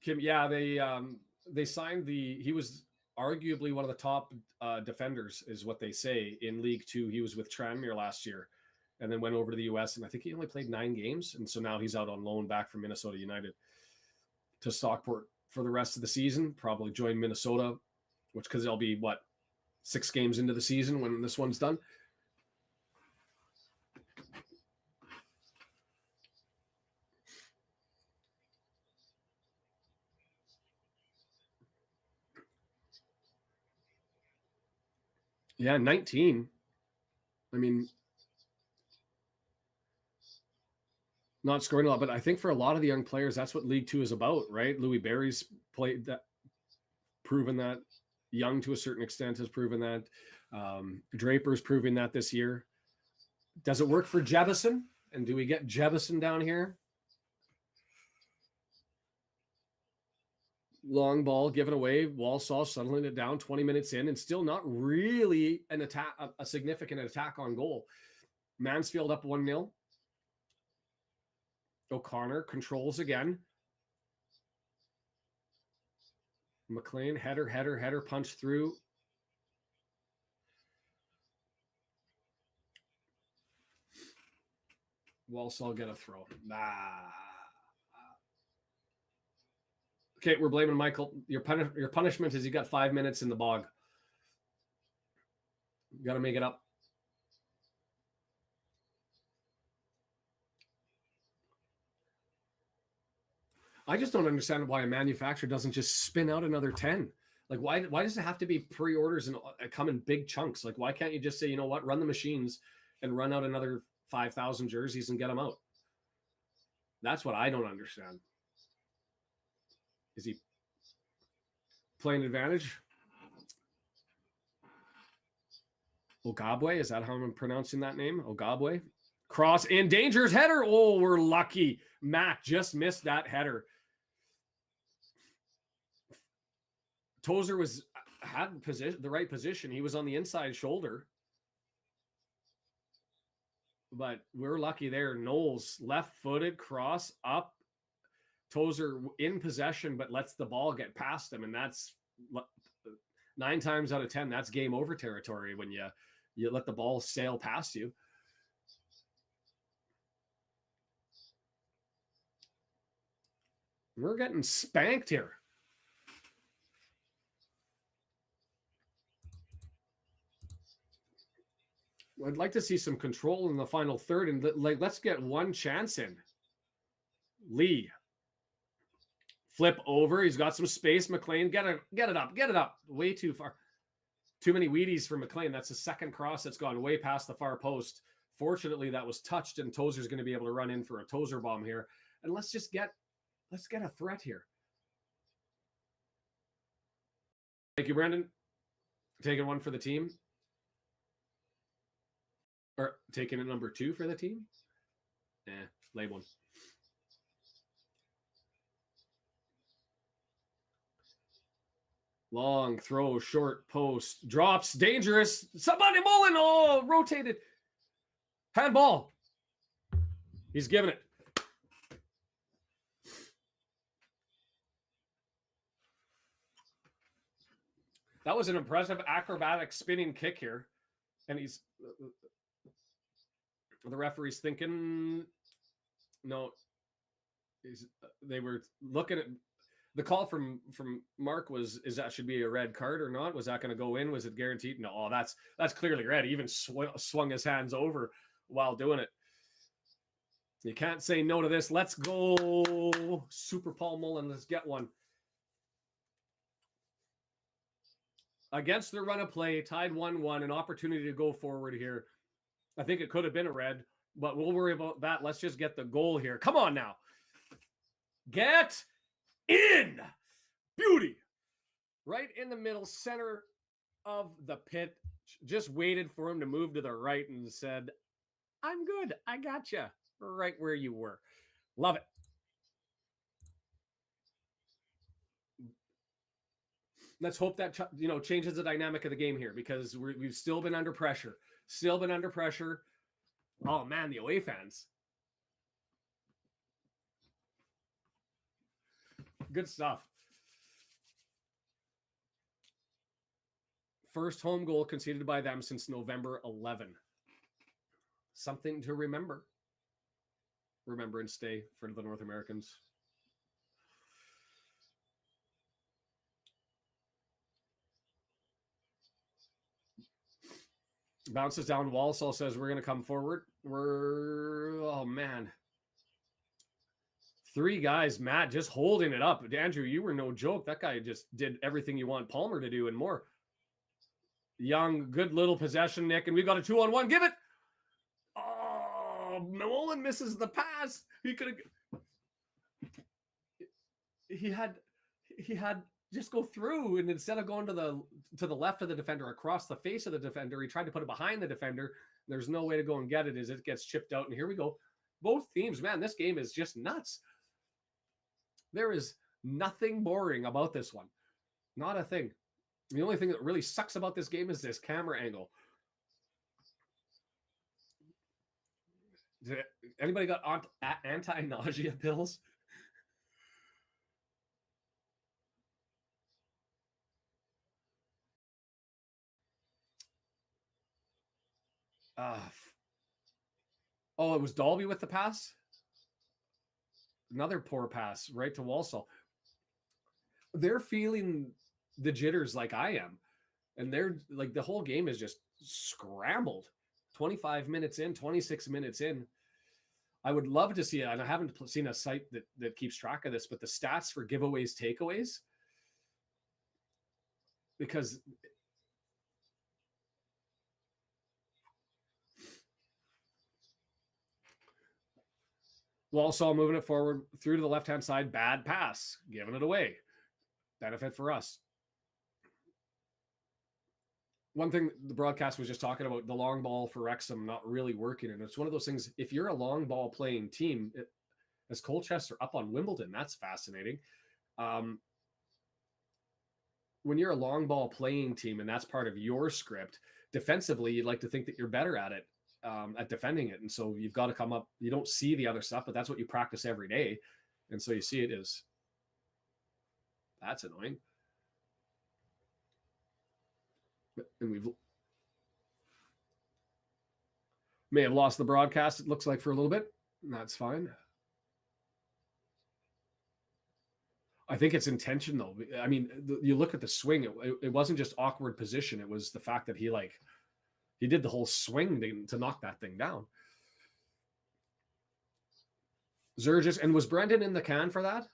Kim, yeah, they signed he was arguably one of the top defenders, is what they say, in League Two. He was with Tranmere last year and then went over to the US, and I think he only played 9 games. And so now he's out on loan back from Minnesota United to Stockport for the rest of the season, probably join Minnesota, which because they'll be, 6 games into the season when this one's done. Yeah, 19. I mean, not scoring a lot, but I think for a lot of the young players, that's what League Two is about, right? Louis Barry's played that, proven that. Young, to a certain extent, has proven that. Draper's proving that this year. Does it work for Jebison? And do we get Jebison down here? Long ball given away. Walsall settling it down 20 minutes in, and still not really an attack, a significant attack on goal. Mansfield up 1-0. O'Connor controls again. McLean, header, punch through. Walsall get a throw. Okay, we're blaming Michael. Your punishment is you got 5 minutes in the bog. You got to make it up. I just don't understand why a manufacturer doesn't just spin out another 10. Like, why does it have to be pre-orders and come in big chunks? Like, why can't you just say, you know what, run the machines and run out another 5,000 jerseys and get them out? That's what I don't understand. Is he playing advantage? Ogabwe, is that how I'm pronouncing that name? Ogabwe. Cross in, dangerous header. Oh, we're lucky. Matt just missed that header. Tozer had the right position. He was on the inside shoulder. But we're lucky there. Knowles, left-footed, cross, up. Tozer in possession, but lets the ball get past him. And that's 9 times out of 10, that's game over territory when you let the ball sail past you. We're getting spanked here. I'd like to see some control in the final third, and let's get one chance in. Lee. Flip over. He's got some space. McLean, get it up. Way too far. Too many Wheaties for McLean. That's the second cross that's gone way past the far post. Fortunately, that was touched, and Tozer's going to be able to run in for a Tozer bomb here. And let's get a threat here. Thank you, Brandon. Taking one for the team. Or taking a number 2 for the team. Lay one. Long throw, short post, drops, dangerous. Somebody Mullen, rotated. Handball. He's giving it. That was an impressive acrobatic spinning kick here. And the referee's thinking, no, they were looking at, the call from Mark was, is that should be a red card or not? Was that going to go in? Was it guaranteed? No, that's clearly red. He even swung his hands over while doing it. You can't say no to this. Let's go, Super Paul Mullen. Let's get one. Against the run of play, tied 1-1, an opportunity to go forward here. I think it could have been a red, but we'll worry about that. Let's just get the goal here. Come on now. Get in. Beauty. Right in the middle, center of the pit. Just waited for him to move to the right and said, I'm good. I got you. Right where you were. Love it. Let's hope that changes the dynamic of the game here, because we've still been under pressure. Oh man, the away fans. Good stuff. First home goal conceded by them since November 11. Something to remember. Remembrance Day for the North Americans. Bounces down. Walsall says we're going to come forward. Oh man. 3 guys, Matt, just holding it up. Andrew, you were no joke. That guy just did everything you want Palmer to do and more. Young, good little possession, Nick, and we've got a 2-on-1. Give it. Oh, Mullen misses the pass. He could have. He had just go through, and instead of going to the left of the defender, across the face of the defender, he tried to put it behind the defender. There's no way to go and get it as it gets chipped out. And here we go. Both teams, man, this game is just nuts. There is nothing boring about this one. Not a thing. The only thing that really sucks about this game is this camera angle. Anybody got anti-nausea pills? Oh, it was Dalby with the pass? Another poor pass right to Walsall. They're feeling the jitters like I am. And they're like, the whole game is just scrambled. 25 minutes in, 26 minutes in. I would love to see it. And I haven't seen a site that keeps track of this, but the stats for giveaways, takeaways. Because Walsall moving it forward through to the left-hand side. Bad pass. Giving it away. Benefit for us. One thing the broadcast was just talking about, the long ball for Wrexham not really working. And it's one of those things, if you're a long ball playing team, as Colchester up on Wimbledon, that's fascinating. When you're a long ball playing team and that's part of your script, defensively, you'd like to think that you're better at it, at defending it. And so you've got to come up, you don't see the other stuff, but that's what you practice every day. And so you see it as, that's annoying. And we've may have lost the broadcast, it looks like, for a little bit. That's fine. I think it's intention though. I mean, you look at the swing; it wasn't just awkward position. It was the fact that he did the whole swing to knock that thing down. Zurgis, and was Brendan in the can for that?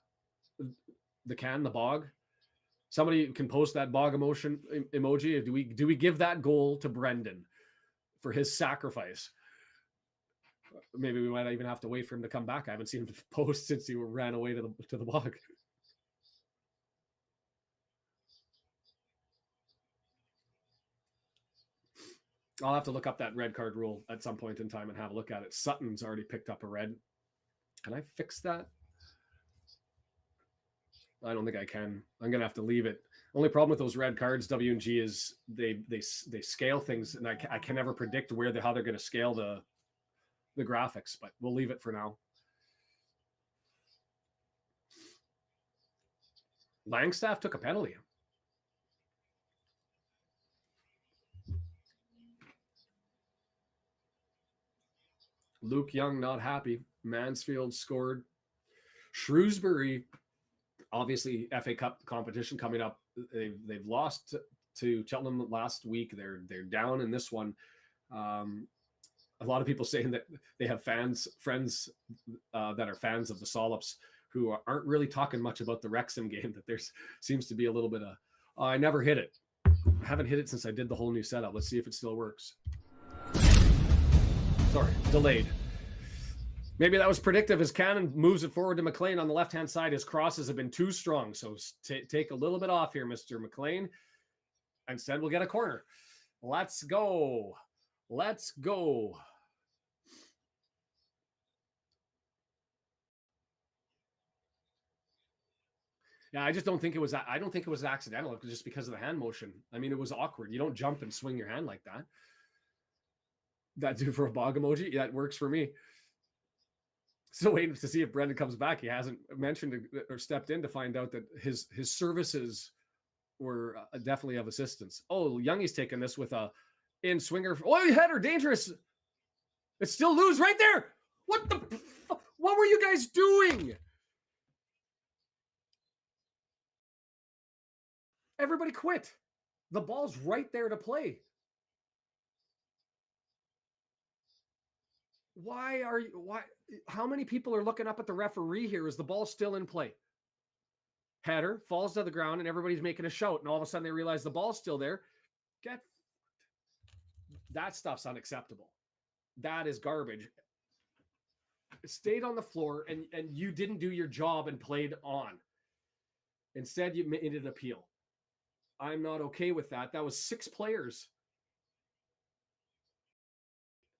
The bog. Somebody can post that bog emoji. Do we give that goal to Brendan for his sacrifice? Maybe we might even have to wait for him to come back. I haven't seen him post since he ran away to the bog. I'll have to look up that red card rule at some point in time and have a look at it. Sutton's already picked up a red. Can I fix that? I don't think I can. I'm gonna have to leave it. Only problem with those red cards, W&G, is they scale things, and I can never predict how they're going to scale the graphics. But we'll leave it for now. Langstaff took a penalty. Luke Young not happy. Mansfield scored. Shrewsbury, obviously FA Cup competition coming up. They've lost to Cheltenham last week. They're down in this one. A lot of people saying that they have friends that are fans of the Sollops who aren't really talking much about the Wrexham game. That there seems to be a little bit of, I never hit it. I haven't hit it since I did the whole new setup. Let's see if it still works. Sorry, delayed. Maybe that was predictive as Cannon moves it forward to McLean on the left-hand side. His crosses have been too strong. So take a little bit off here, Mr. McLean. Instead, we'll get a corner. Let's go. Let's go. Yeah, I just don't think it was. I don't think it was accidental, just because of the hand motion. I mean, it was awkward. You don't jump and swing your hand like that. That do for a bog emoji. Yeah, it works for me. Still waiting to see if Brendan comes back. He hasn't mentioned or stepped in to find out that his services were definitely of assistance. Oh, Youngie's taking this with a in swinger. Oh, header, dangerous. It's still loose right there. What were you guys doing? Everybody quit. The ball's right there to play. Why? How many people are looking up at the referee here? Is the ball still in play? Header falls to the ground and everybody's making a shout, and all of a sudden they realize the ball's still there. That stuff's unacceptable. That is garbage. It stayed on the floor, and you didn't do your job and played on. Instead, you made an appeal. I'm not okay with that. That was 6 players.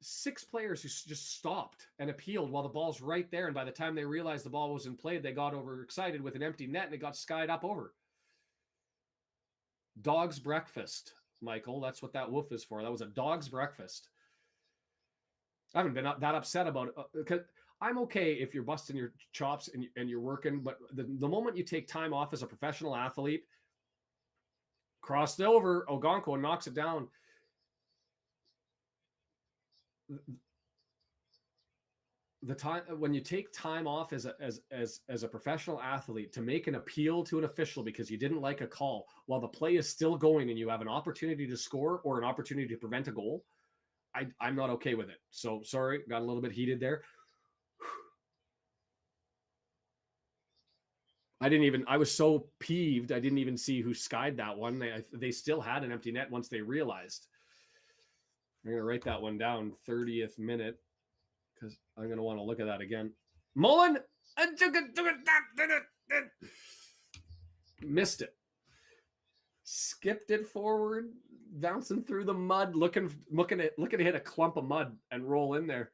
6 players who just stopped and appealed while the ball's right there. And by the time they realized the ball wasn't played, they got overexcited with an empty net and it got skied up over. Dog's breakfast, Michael. That's what that woof is for. That was a dog's breakfast. I haven't been that upset about it because I'm okay if you're busting your chops and you're working. But the moment you take time off as a professional athlete, crossed over, Ogonko knocks it down. The time when you take time off as a professional athlete to make an appeal to an official because you didn't like a call while the play is still going and you have an opportunity to score or an opportunity to prevent a goal, I'm not okay with it. So sorry, got a little bit heated there. I was so peeved. I didn't even see who skied that one. They still had an empty net once they realized. I'm going to write that one down, 30th minute, because I'm going to want to look at that again. Mullen missed it. Skipped it forward, bouncing through the mud, looking to hit a clump of mud and roll in there.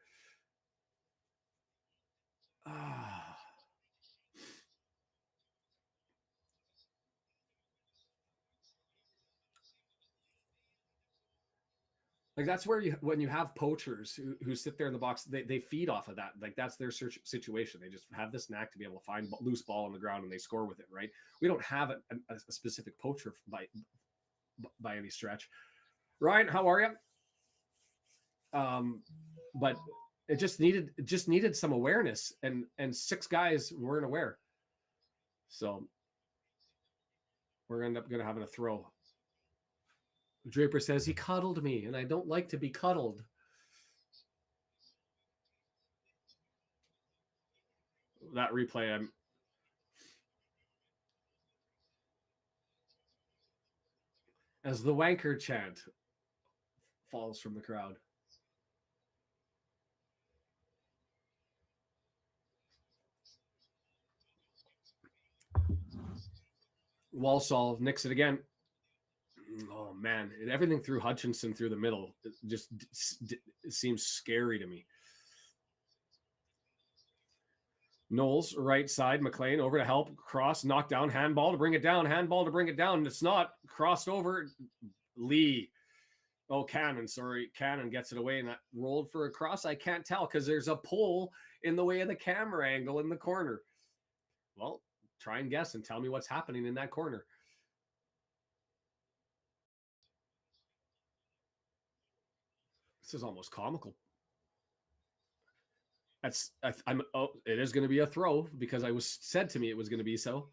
Like that's where when you have poachers who sit there in the box, they feed off of that. Like that's their situation. They just have this knack to be able to find loose ball on the ground and they score with it, right? We don't have a specific poacher by any stretch. Ryan, how are you? But it just needed some awareness, and 6 guys weren't aware. So We're end up going to have a throw. Draper says he cuddled me, and I don't like to be cuddled. That replay, as the wanker chant falls from the crowd. Walsall nicks it again. Oh, man. Everything through Hutchinson through the middle just seems scary to me. Knowles, right side, McLean over to help, cross, knock down, handball to bring it down, handball to bring it down. It's not crossed over. Lee. Oh, Cannon, sorry. Cannon gets it away and that rolled for a cross. I can't tell because there's a pole in the way of the camera angle in the corner. Well, try and guess and tell me what's happening in that corner. This is almost comical. It is going to be a throw because I was said to me it was going to be so.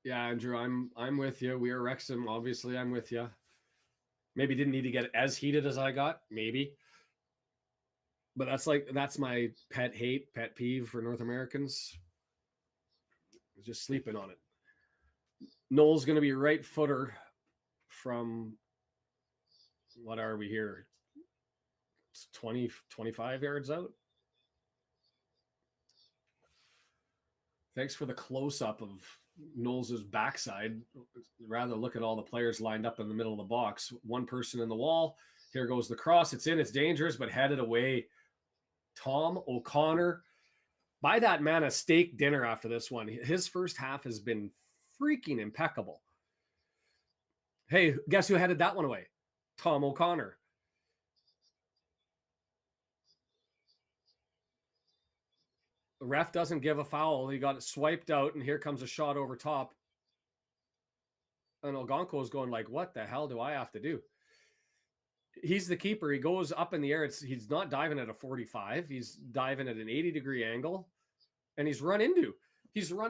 Yeah, Andrew, I'm with you. We are Wrexham. Obviously, I'm with you. Maybe didn't need to get as heated as I got. Maybe. But that's my pet peeve for North Americans. Just sleeping on it. Noel's going to be right footer from, what are we here? It's 20, 25 yards out. Thanks for the close-up of Knowles' backside. Rather look at all the players lined up in the middle of the box. One person in the wall. Here goes the cross. It's in. It's dangerous, but headed away. Tom O'Connor. Buy that man a steak dinner after this one. His first half has been freaking impeccable. Hey, guess who headed that one away? Tom O'Connor. The ref doesn't give a foul. He got it swiped out, and here comes a shot over top. And Ogonko is going like, what the hell do I have to do? He's the keeper. He goes up in the air. He's not diving at a 45. He's diving at an 80-degree angle, and he's run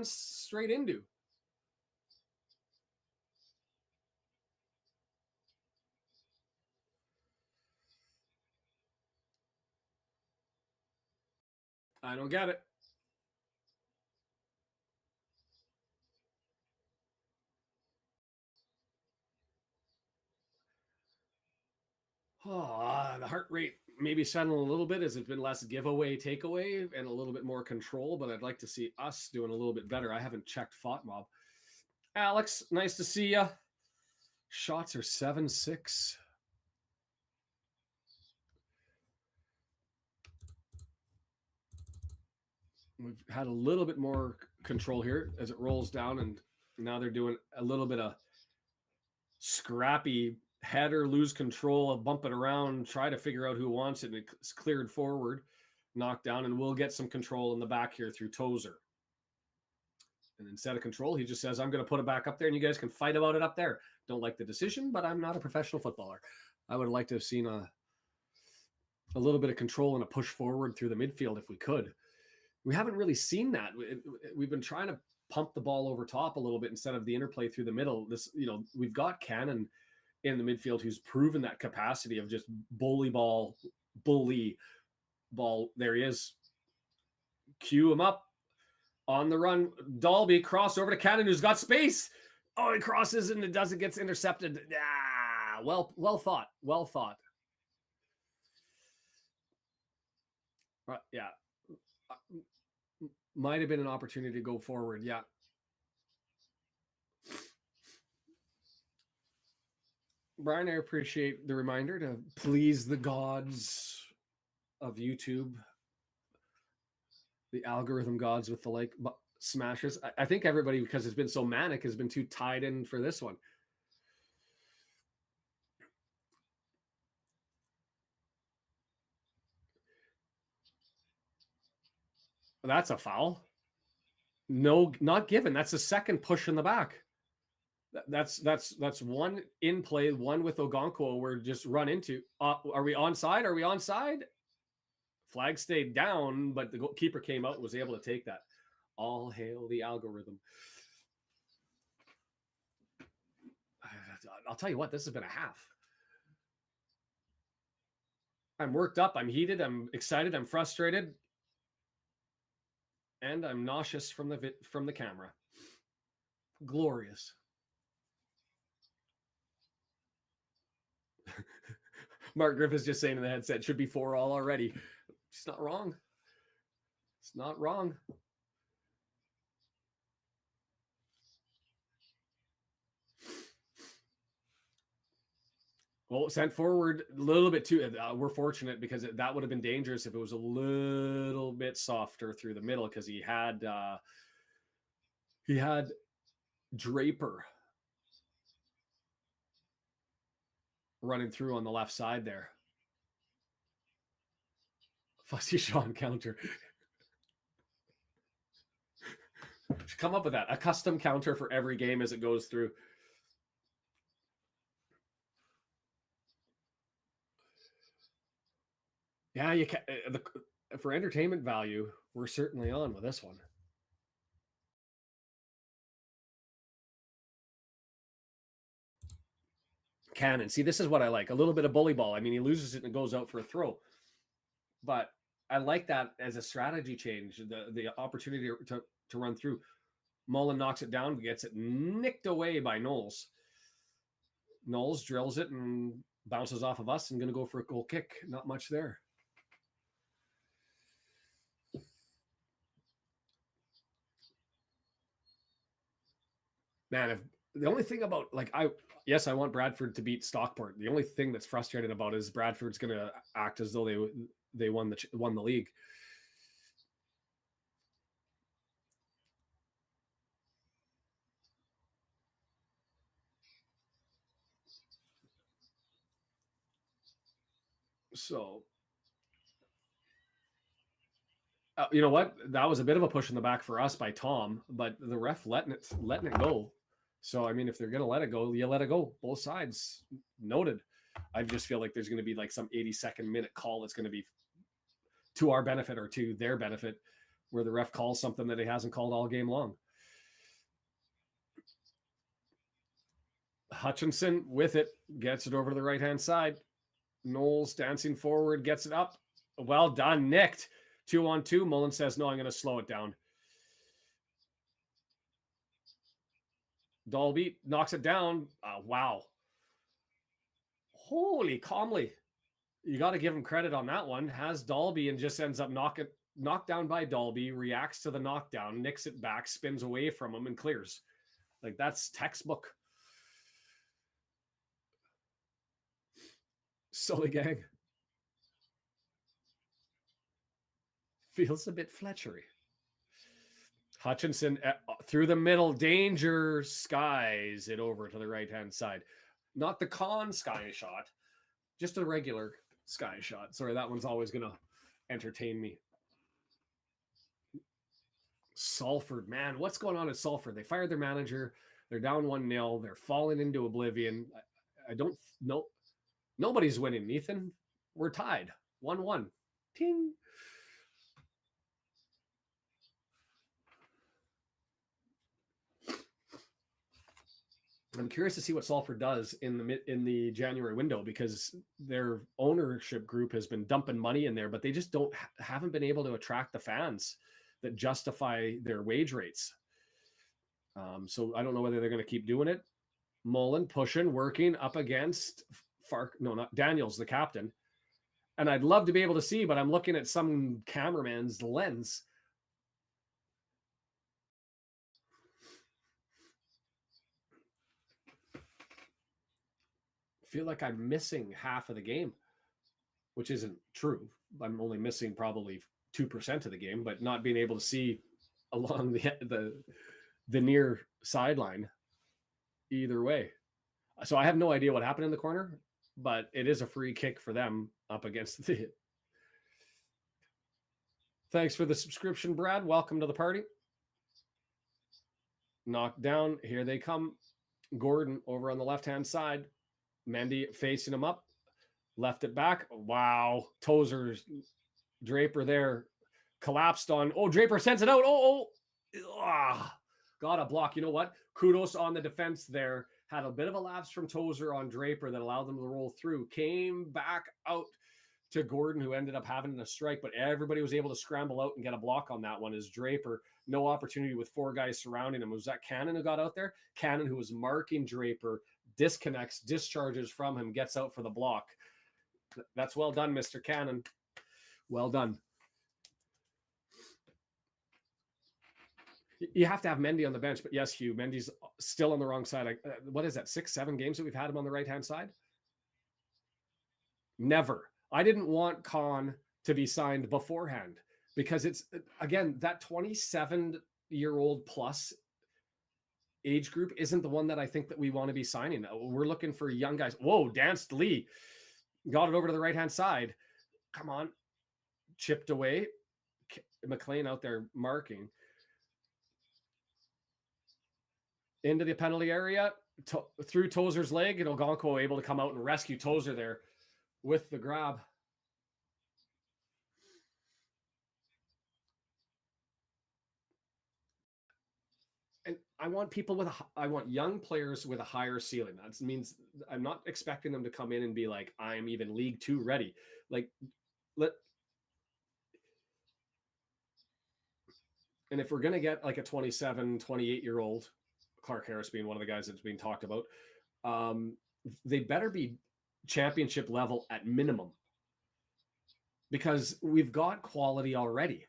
straight into. I don't get it. Oh, the heart rate maybe settling a little bit as it's been less giveaway, takeaway, and a little bit more control, but I'd like to see us doing a little bit better. I haven't checked FOTMob. Alex, nice to see you. Shots are 7-6. We've had a little bit more control here as it rolls down, and now they're doing a little bit of scrappy header, lose control, bump it around, try to figure out who wants it, and it's cleared forward, knocked down, and we'll get some control in the back here through Tozer. And instead of control, he just says, I'm going to put it back up there, and you guys can fight about it up there. Don't like the decision, but I'm not a professional footballer. I would like to have seen a little bit of control and a push forward through the midfield if we could. We haven't really seen that. We've been trying to pump the ball over top a little bit instead of the interplay through the middle. We've got Cannon in the midfield who's proven that capacity of just bully ball. There he is. Cue him up on the run. Dalby cross over to Cannon, who's got space. Oh, he crosses and it gets intercepted. Well thought. Yeah. Might have been an opportunity to go forward. Yeah. Brian, I appreciate the reminder to please the gods of YouTube, the algorithm gods with the like smashes. I think everybody, because it's been so manic, has been too tied in for this one. That's a foul. No, not given. That's the second push in the back. That's one in play, one with Ogonkwo. We're just run into. Are we onside? Are we onside? Flag stayed down, but the keeper came out and was able to take that. All hail the algorithm. I'll tell you what, this has been a half. I'm worked up. I'm heated. I'm excited. I'm frustrated. And I'm nauseous from the camera. Glorious. Mark Griffith's just saying in the headset, should be 4-4 already. It's not wrong. It's not wrong. Well, sent forward a little bit too. We're fortunate because that would have been dangerous if it was a little bit softer through the middle, because he had Draper running through on the left side there. Fussy Sean counter. Come up with that. A custom counter for every game as it goes through. Yeah, you can. For entertainment value, we're certainly on with this one. Cannon. See, this is what I like. A little bit of bully ball. I mean, he loses it and goes out for a throw. But I like that as a strategy change, the opportunity to run through. Mullen knocks it down, gets it nicked away by Knowles. Knowles drills it and bounces off of us and going to go for a goal kick. Not much there. Man, if the only thing about, like, I want Bradford to beat Stockport. The only thing that's frustrating about it is Bradford's going to act as though they won the league. So, you know what? That was a bit of a push in the back for us by Tom, but the ref letting it go. So, I mean, if they're going to let it go, you let it go. Both sides. Noted. I just feel like there's going to be like some 82nd minute call that's going to be to our benefit or to their benefit, where the ref calls something that he hasn't called all game long. Hutchinson with it, gets it over to the right-hand side. Knowles dancing forward, gets it up. Well done, nicked. 2-on-2. Mullen says, no, I'm going to slow it down. Dalby knocks it down. Wow. Holy calmly. You got to give him credit on that one. Has Dalby and just ends up knocked down by Dalby, reacts to the knockdown, nicks it back, spins away from him, and clears. Like, that's textbook. Sully gang. Feels a bit Fletchery. Hutchinson through the middle, danger, skies it over to the right-hand side. Not the con sky shot, just a regular sky shot. Sorry, that one's always going to entertain me. Salford, man, what's going on at Salford? They fired their manager. They're down 1-0. They're falling into oblivion. I don't know. Nobody's winning, Ethan. We're tied. 1-1. Ting. I'm curious to see what Salford does in the January window, because their ownership group has been dumping money in there, but they just haven't been able to attract the fans that justify their wage rates. So I don't know whether they're going to keep doing it. Mullen pushing, working up against not Daniels, the captain. And I'd love to be able to see, but I'm looking at some cameraman's lens. Feel like I'm missing half of the game, which isn't true. I'm only missing probably 2% of the game, but not being able to see along the near sideline either way. So I have no idea what happened in the corner, but it is a free kick for them up against the. Thanks for the subscription, Brad. Welcome to the party. Knocked down. Here they come. Gordon over on the left-hand side. Mendy facing him up. Left it back. Wow. Tozer's Draper there. Collapsed on. Oh, Draper sends it out. Got a block. You know what? Kudos on the defense there. Had a bit of a lapse from Tozer on Draper that allowed them to roll through. Came back out to Gordon, who ended up having a strike, but everybody was able to scramble out and get a block on that one. As Draper, no opportunity with 4 guys surrounding him. Was that Cannon who got out there? Cannon, who was marking Draper, disconnects, discharges from him, gets out for the block. That's well done, Mr. Cannon. Well done. You have to have Mendy on the bench, but yes, Hugh, Mendy's still on the wrong side. What is that, 6-7 games that we've had him on the right-hand side? Never. I didn't want Khan to be signed beforehand because it's, again, that 27-year-old plus age group isn't the one that I think that we want to be signing. We're looking for young guys. Whoa, danced Lee. Got it over to the right-hand side. Come on. Chipped away. McLean out there marking. Into the penalty area. Through Tozer's leg. And Ogonko able to come out and rescue Tozer there with the grab. And I want people I want young players with a higher ceiling. That means I'm not expecting them to come in and be like, I'm even League 2 ready. Like, and if we're going to get like a 27, 28-year-old, Clark Harris being one of the guys that's being talked about, they better be championship level at minimum, because we've got quality already.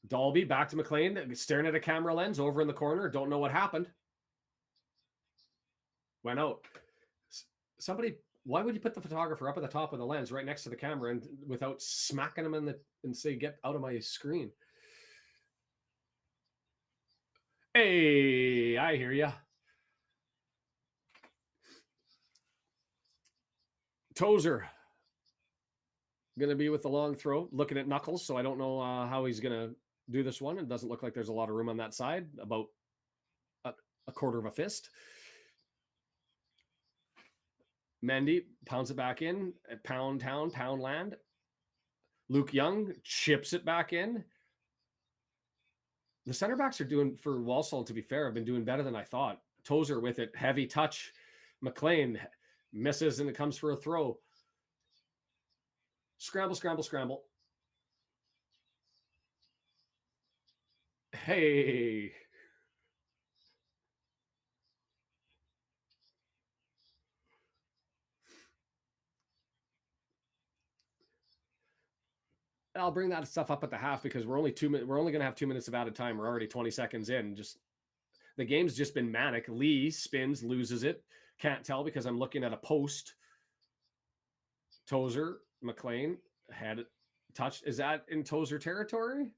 Dalby back to McLean, staring at a camera lens over in the corner. Don't know what happened. Went out. Somebody, why would you put the photographer up at the top of the lens right next to the camera and without smacking him and say, get out of my screen? Hey, I hear ya. Tozer going to be with the long throw, looking at Knuckles, so I don't know how he's going to do this one. It doesn't look like there's a lot of room on that side, about a quarter of a fist. Mendy pounds it back in at Poundland. Luke Young chips it back in. The center backs are doing, for Walsall, to be fair, have been doing better than I thought. Tozer with it, heavy touch. McLean misses and it comes for a throw. Scramble, scramble, scramble. Hey. I'll bring that stuff up at the half because we're only going to have 2 minutes of added time. We're already 20 seconds in. Just the game's just been manic. Lee spins, loses it. Can't tell because I'm looking at a post. Tozer, McLean had it touched. Is that in Tozer territory?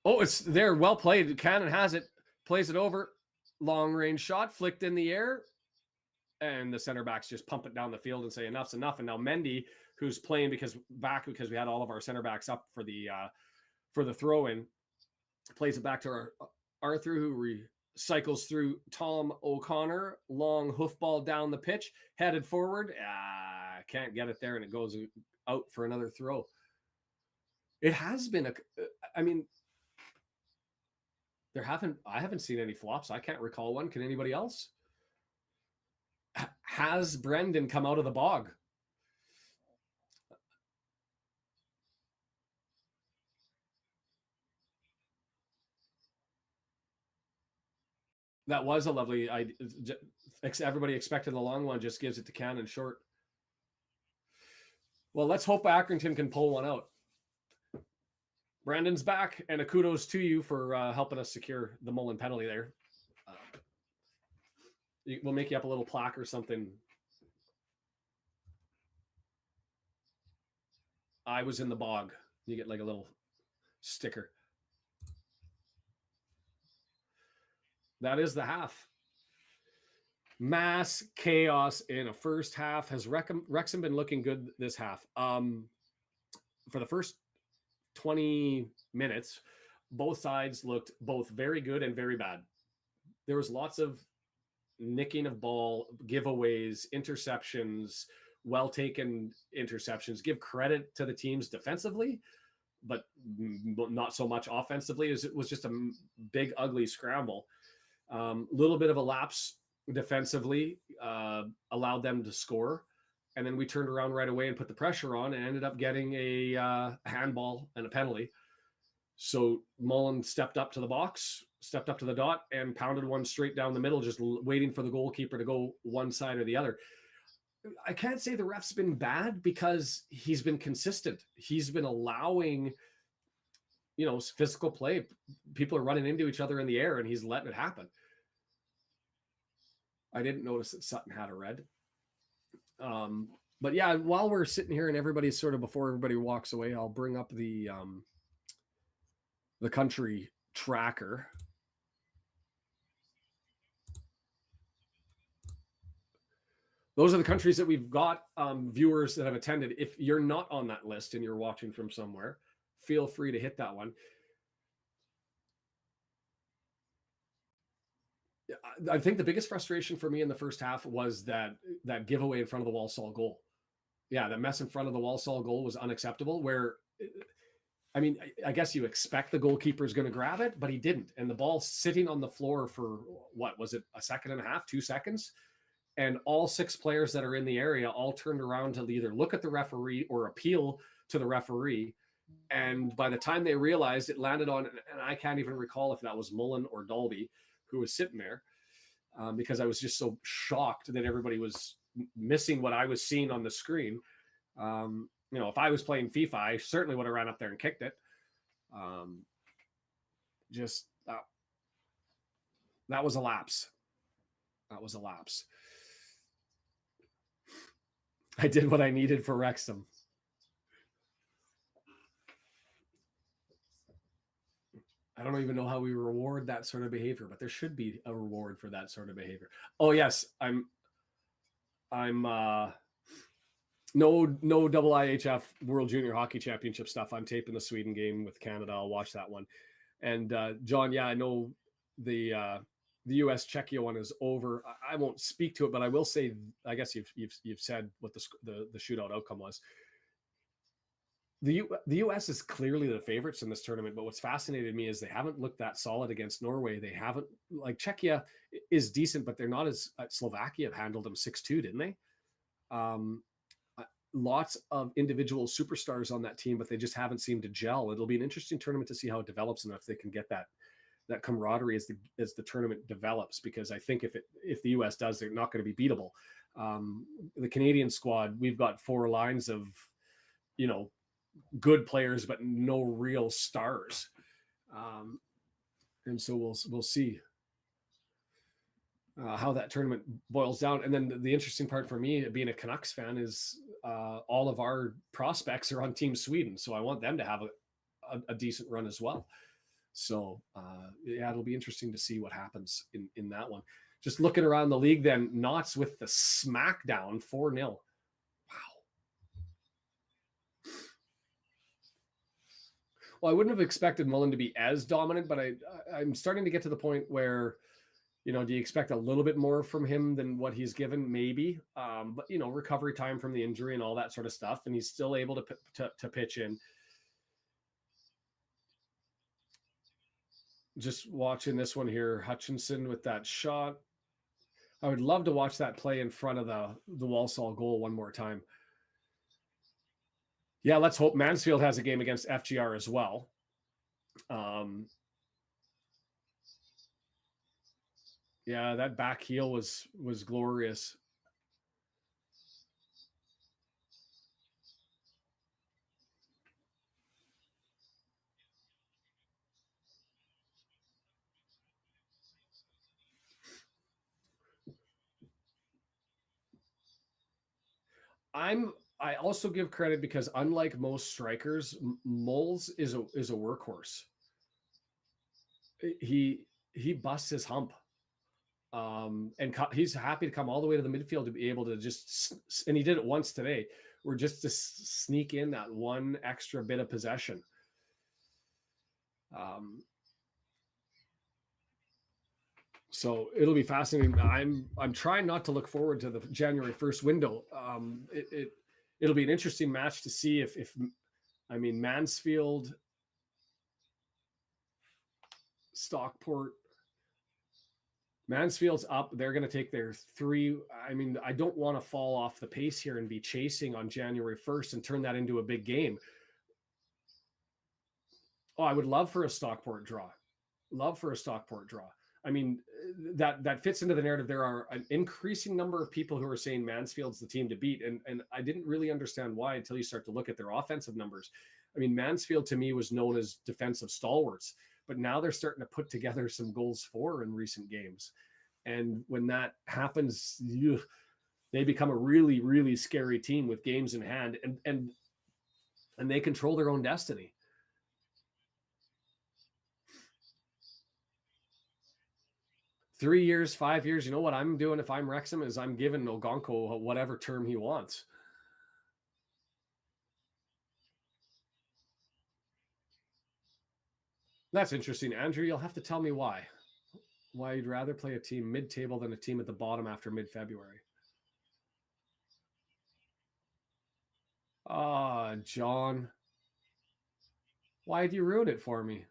Oh, it's there. Well played. Cannon has it. Plays it over. Long range shot. Flicked in the air. And the center backs just pump it down the field and say enough's enough. And now Mendy, who's playing because we had all of our center backs up for the throw in, plays it back to Arthur, who recycles through Tom O'Connor. Long hoof ball down the pitch, headed forward. Can't get it there, and it goes out for another throw. It has been I haven't seen any flops. I can't recall one. Can anybody else? Has Brendan come out of the bog? That was a lovely idea. Everybody expected the long one, just gives it to Cannon short. Well, let's hope Accrington can pull one out. Brandon's back, and a kudos to you for helping us secure the Mullen penalty there. We'll make you up a little plaque or something. I was in the bog. You get like a little sticker. That is the half. Mass chaos in a first half. Has Wrexham been looking good this half? For the first 20 minutes, both sides looked both very good and very bad. There was lots of nicking of ball, giveaways, interceptions, well taken interceptions. Give credit to the teams defensively, but not so much offensively. It was just a big, ugly scramble. Little bit of a lapse defensively allowed them to score. And then we turned around right away and put the pressure on and ended up getting a handball and a penalty. So Mullen stepped up to the box, stepped up to the dot, and pounded one straight down the middle, just waiting for the goalkeeper to go one side or the other. I can't say the ref's been bad because he's been consistent. He's been allowing, physical play. People are running into each other in the air, and he's letting it happen. I didn't notice that Sutton had a red. But yeah, while we're sitting here and everybody's sort of, before everybody walks away, I'll bring up the country tracker. Those are the countries that we've got viewers that have attended. If you're not on that list and you're watching from somewhere, feel free to hit that one. I think the biggest frustration for me in the first half was that giveaway in front of the Walsall goal. Yeah, that mess in front of the Walsall goal was unacceptable, where, I mean, I guess you expect the goalkeeper is going to grab it, but he didn't. And the ball sitting on the floor for, what was it, a second and a half, 2 seconds? And all 6 players that are in the area all turned around to either look at the referee or appeal to the referee. And by the time they realized, it landed on, and I can't even recall if that was Mullen or Dalby who was sitting there, because I was just so shocked that everybody was missing what I was seeing on the screen. If I was playing FIFA, I certainly would have ran up there and kicked it. That was a lapse. That was a lapse. I did what I needed for Wrexham. I don't even know how we reward that sort of behavior, but there should be a reward for that sort of behavior. Oh yes, I'm no IIHF World Junior Hockey Championship stuff. I'm taping the Sweden game with Canada. I'll watch that one. And John, yeah, I know the U.S. Czechia one is over. I won't speak to it, but I will say, I guess you've said what the shootout outcome was. The U.S. is clearly the favorites in this tournament, but what's fascinated me is they haven't looked that solid against Norway. They haven't, like, Czechia is decent, but they're not as Slovakia handled them 6-2, didn't they? Lots of individual superstars on that team, but they just haven't seemed to gel. It'll be an interesting tournament to see how it develops and if they can get that camaraderie as the tournament develops, because I think if the U.S. does, they're not going to be beatable. The Canadian squad, we've got 4 lines of, good players, but no real stars. And so we'll see how that tournament boils down. And then the interesting part for me, being a Canucks fan, is all of our prospects are on Team Sweden. So I want them to have a decent run as well. So yeah, it'll be interesting to see what happens in that one. Just looking around the league then, Knots with the smackdown 4-0. Wow. Well, I wouldn't have expected Mullen to be as dominant, but I'm starting to get to the point where, do you expect a little bit more from him than what he's given? Maybe. But, recovery time from the injury and all that sort of stuff. And he's still able to pitch in. Just watching this one here, Hutchinson with that shot. I would love to watch that play in front of the Walsall goal one more time. Yeah, let's hope Mansfield has a game against FGR as well. Yeah, that back heel was glorious. I also give credit because, unlike most strikers, Moles is a workhorse. He busts his hump. he's happy to come all the way to the midfield to be able to and he did it once today, or just to sneak in that one extra bit of possession. So it'll be fascinating. I'm trying not to look forward to the January 1st window. It'll be an interesting match to see if Mansfield, Stockport. Mansfield's up. They're going to take their 3. I don't want to fall off the pace here and be chasing on January 1st and turn that into a big game. Oh, I would love for a Stockport draw. That fits into the narrative. There are an increasing number of people who are saying Mansfield's the team to beat. And I didn't really understand why until you start to look at their offensive numbers. Mansfield to me was known as defensive stalwarts, but now they're starting to put together some goals for in recent games. And when that happens, they become a really, really scary team with games in hand, and they control their own destiny. Three years, 5 years, you know what I'm doing if I'm Wrexham is I'm giving Ogonko whatever term he wants. That's interesting. Andrew, you'll have to tell me why you'd rather play a team mid-table than a team at the bottom after mid-February. John, why'd you ruin it for me?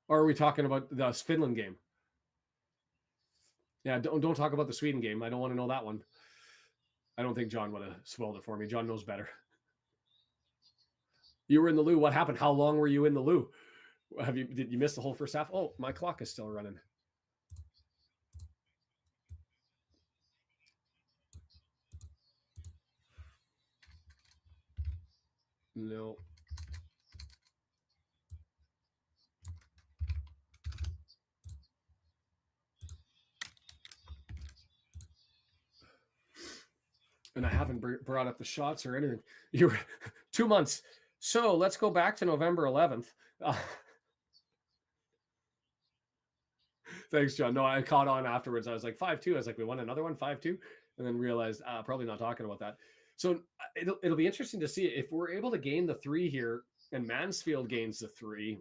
Or are we talking about the Finland game? Yeah, don't talk about the Sweden game. I don't want to know that one. I don't think John would have spoiled it for me. John knows better. You were in the loo. What happened? How long were you in the loo? Did you miss the whole first half? Oh, my clock is still running. No. And I haven't brought up the shots or anything. You're 2 months. So let's go back to November 11th. Thanks, John. No, I caught on afterwards. I was like 5-2. I was like, we won another one, 5-2, and then realized probably not talking about that. So it'll be interesting to see if we're able to gain the 3 here, and Mansfield gains the 3.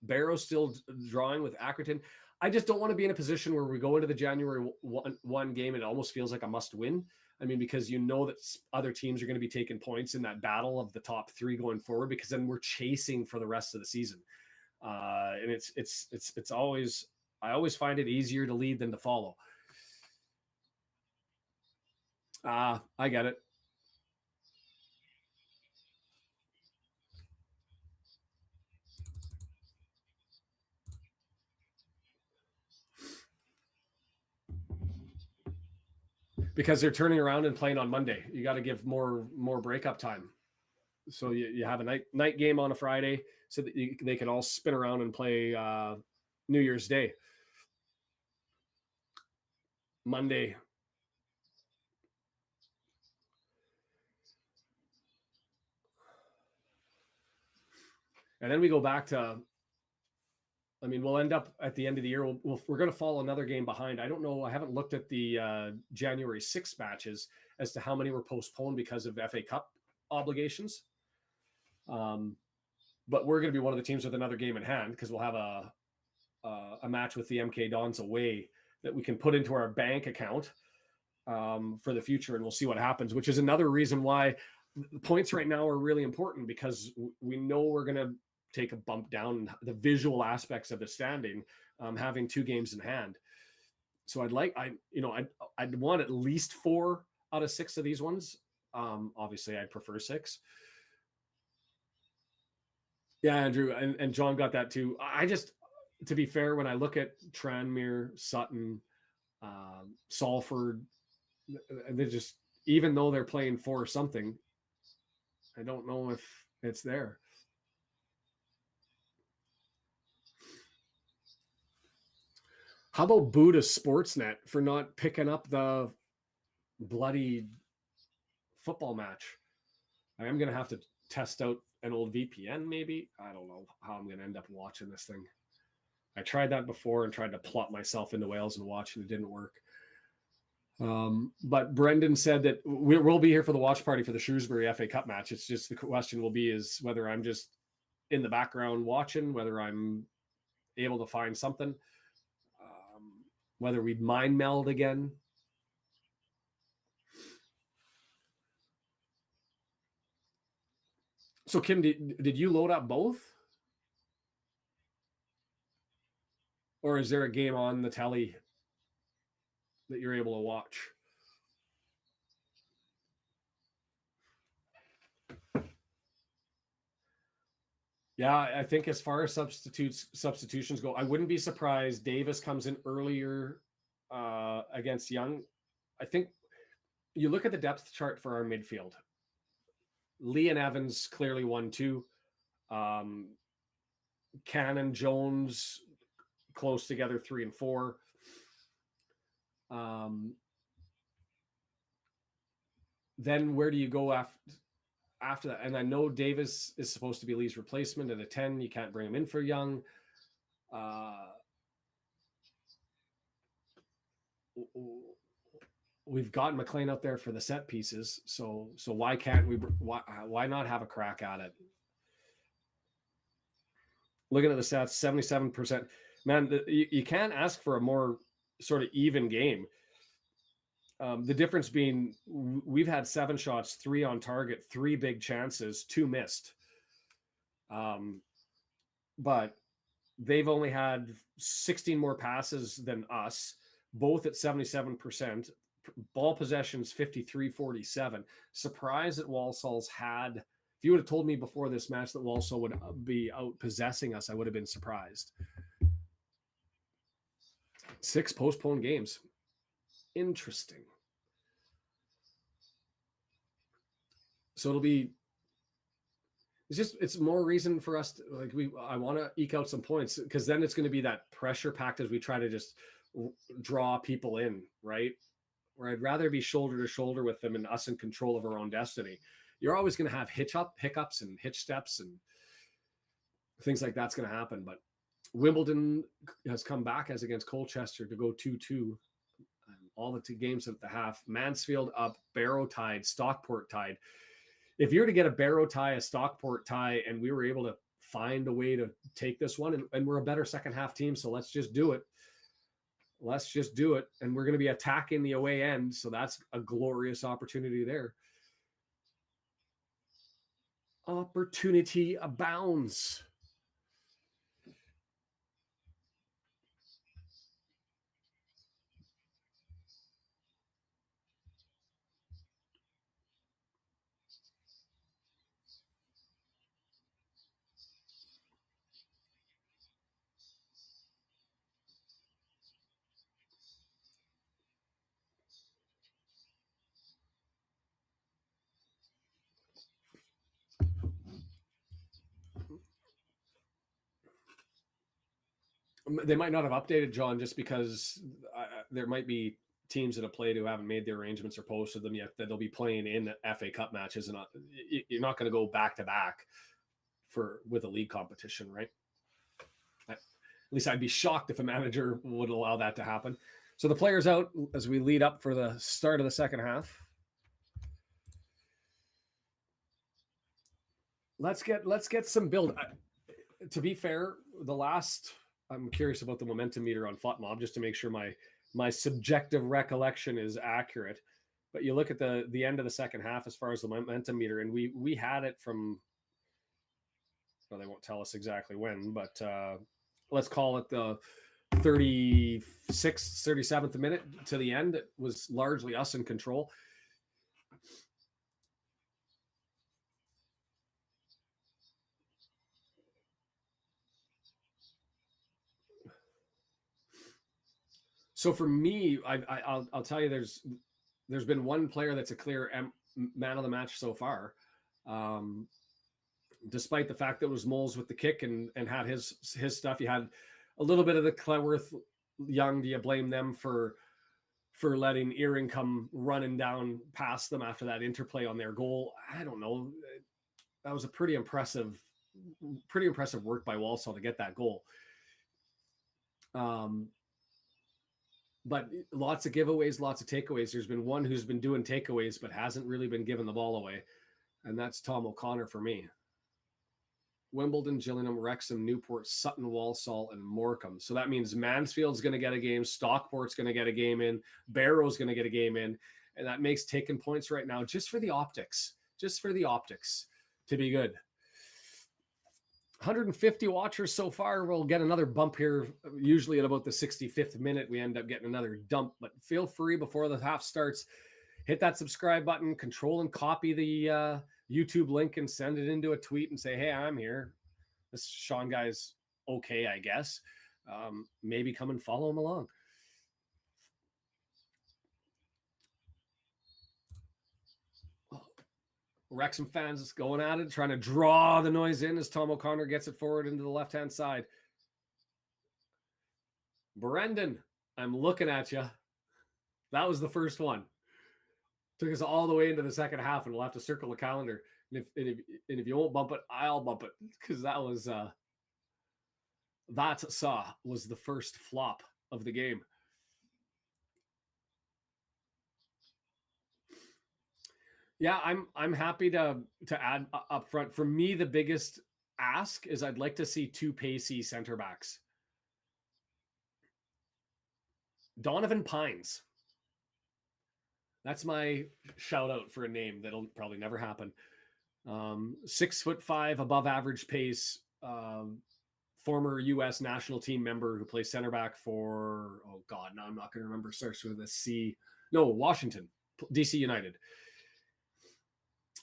Barrow's still drawing with Accrington. I just don't want to be in a position where we go into the January 1 game and it almost feels like a must win. Because you know that other teams are going to be taking points in that battle of the top 3 going forward, because then we're chasing for the rest of the season. And it's always, I always find it easier to lead than to follow. I get it. Because they're turning around and playing on Monday. You got to give more breakup time. So you have a night game on a Friday so that they can all spin around and play New Year's Day. Monday. And then we go back to, we'll end up at the end of the year. We're going to fall another game behind. I don't know. I haven't looked at the January 6th matches as to how many were postponed because of FA Cup obligations. But we're going to be one of the teams with another game in hand, because we'll have a match with the MK Dons away that we can put into our bank account for the future, and we'll see what happens, which is another reason why the points right now are really important, because we know we're going to take a bump down in the visual aspects of the standing, having 2 games in hand. So I'd want at least 4 out of 6 of these ones. Obviously I'd prefer 6. Yeah, Andrew, and John got that too. To be fair, when I look at Tranmere, Sutton, Salford, they're just, even though they're playing for something, I don't know if it's there. How about Buddha Sportsnet for not picking up the bloody football match? I am going to have to test out an old VPN, maybe. I don't know how I'm going to end up watching this thing. I tried that before and tried to plot myself into Wales and watch, and it didn't work. But Brendan said that we'll be here for the watch party for the Shrewsbury FA Cup match. It's just the question will be is whether I'm just in the background watching, whether I'm able to find something, whether we'd mind meld again. So Kim, did you load up both? Or is there a game on the telly that you're able to watch? Yeah, I think as far as substitutions go, I wouldn't be surprised Davis comes in earlier against Young. I think you look at the depth chart for our midfield. Lee and Evans clearly 1-2. Cannon, Jones close together 3 and 4. Then where do you go after that? And I know Davis is supposed to be Lee's replacement at a 10. You can't bring him in for Young. We've got McLean out there for the set pieces. So why can't we, why not have a crack at it? Looking at the stats, 77%. Man, you can't ask for a more sort of even game. The difference being we've had 7 shots, 3 on target, 3 big chances, 2 missed. But they've only had 16 more passes than us, both at 77%. Ball possessions 53-47. Surprised that Walsall's had. If you would have told me before this match that Walsall would be out possessing us, I would have been surprised. 6 postponed games. Interesting. So it's more reason for us to, I want to eke out some points, because then it's going to be that pressure packed as we try to just draw people in, right? Where I'd rather be shoulder to shoulder with them and us in control of our own destiny. You're always going to have hiccups and hitch steps and things like that's going to happen. But Wimbledon has come back as against Colchester to go 2-2. All the 2 games at the half. Mansfield up, Barrow tied, Stockport tied. If you're to get a Barrow tie, a Stockport tie, and we were able to find a way to take this one, and we're a better second half team, so let's just do it. Let's just do it. And we're going to be attacking the away end, so that's a glorious opportunity there. Opportunity abounds. They might not have updated, John, just because there might be teams that have played who haven't made the arrangements or posted them yet that they'll be playing in FA Cup matches, and you're not going to go back to back with a league competition, right? At least I'd be shocked if a manager would allow that to happen. So the players out as we lead up for the start of the second half. Let's get some build. To be fair, I'm curious about the momentum meter on FOTMob just to make sure my subjective recollection is accurate. But you look at the end of the second half as far as the momentum meter, and we had it from, well, they won't tell us exactly when, but let's call it the 36th, 37th minute to the end. It was largely us in control. So for me, I'll tell you, there's been one player that's a clear man of the match so far, despite the fact that it was Moles with the kick and had his stuff. You had a little bit of the Cleworth Young. Do you blame them for letting Earring come running down past them after that interplay on their goal? I don't know. that was a pretty impressive work by Walsall to get that goal. But lots of giveaways, lots of takeaways. There's been one who's been doing takeaways but hasn't really been giving the ball away, and that's Tom O'Connor for me. Wimbledon, Gillingham, Wrexham, Newport, Sutton, Walsall, and Morecambe. So that means Mansfield's going to get a game, Stockport's going to get a game in, Barrow's going to get a game in, and that makes taking points right now just for the optics to be good. 150 watchers so far. We'll get another bump here. Usually at about the 65th minute, we end up getting another dump, but feel free before the half starts, hit that subscribe button, control and copy the YouTube link and send it into a tweet and say, hey, I'm here. This Sean guy's okay, I guess. Maybe come and follow him along. Wrexham fans going at it, trying to draw the noise in as Tom O'Connor gets it forward into the left-hand side. Brendan, I'm looking at you. That was the first one. Took us all the way into the second half, and we'll have to circle the calendar. And if you won't bump it, I'll bump it, because that was was the first flop of the game. Yeah, I'm happy to add up front. For me, the biggest ask is I'd like to see two pacey center backs. Donovan Pines. That's my shout out for a name that'll probably never happen. 6'5", above average pace, former U.S. national team member who plays center back for, oh God, now I'm not going to remember, starts with a C. No, Washington, DC United.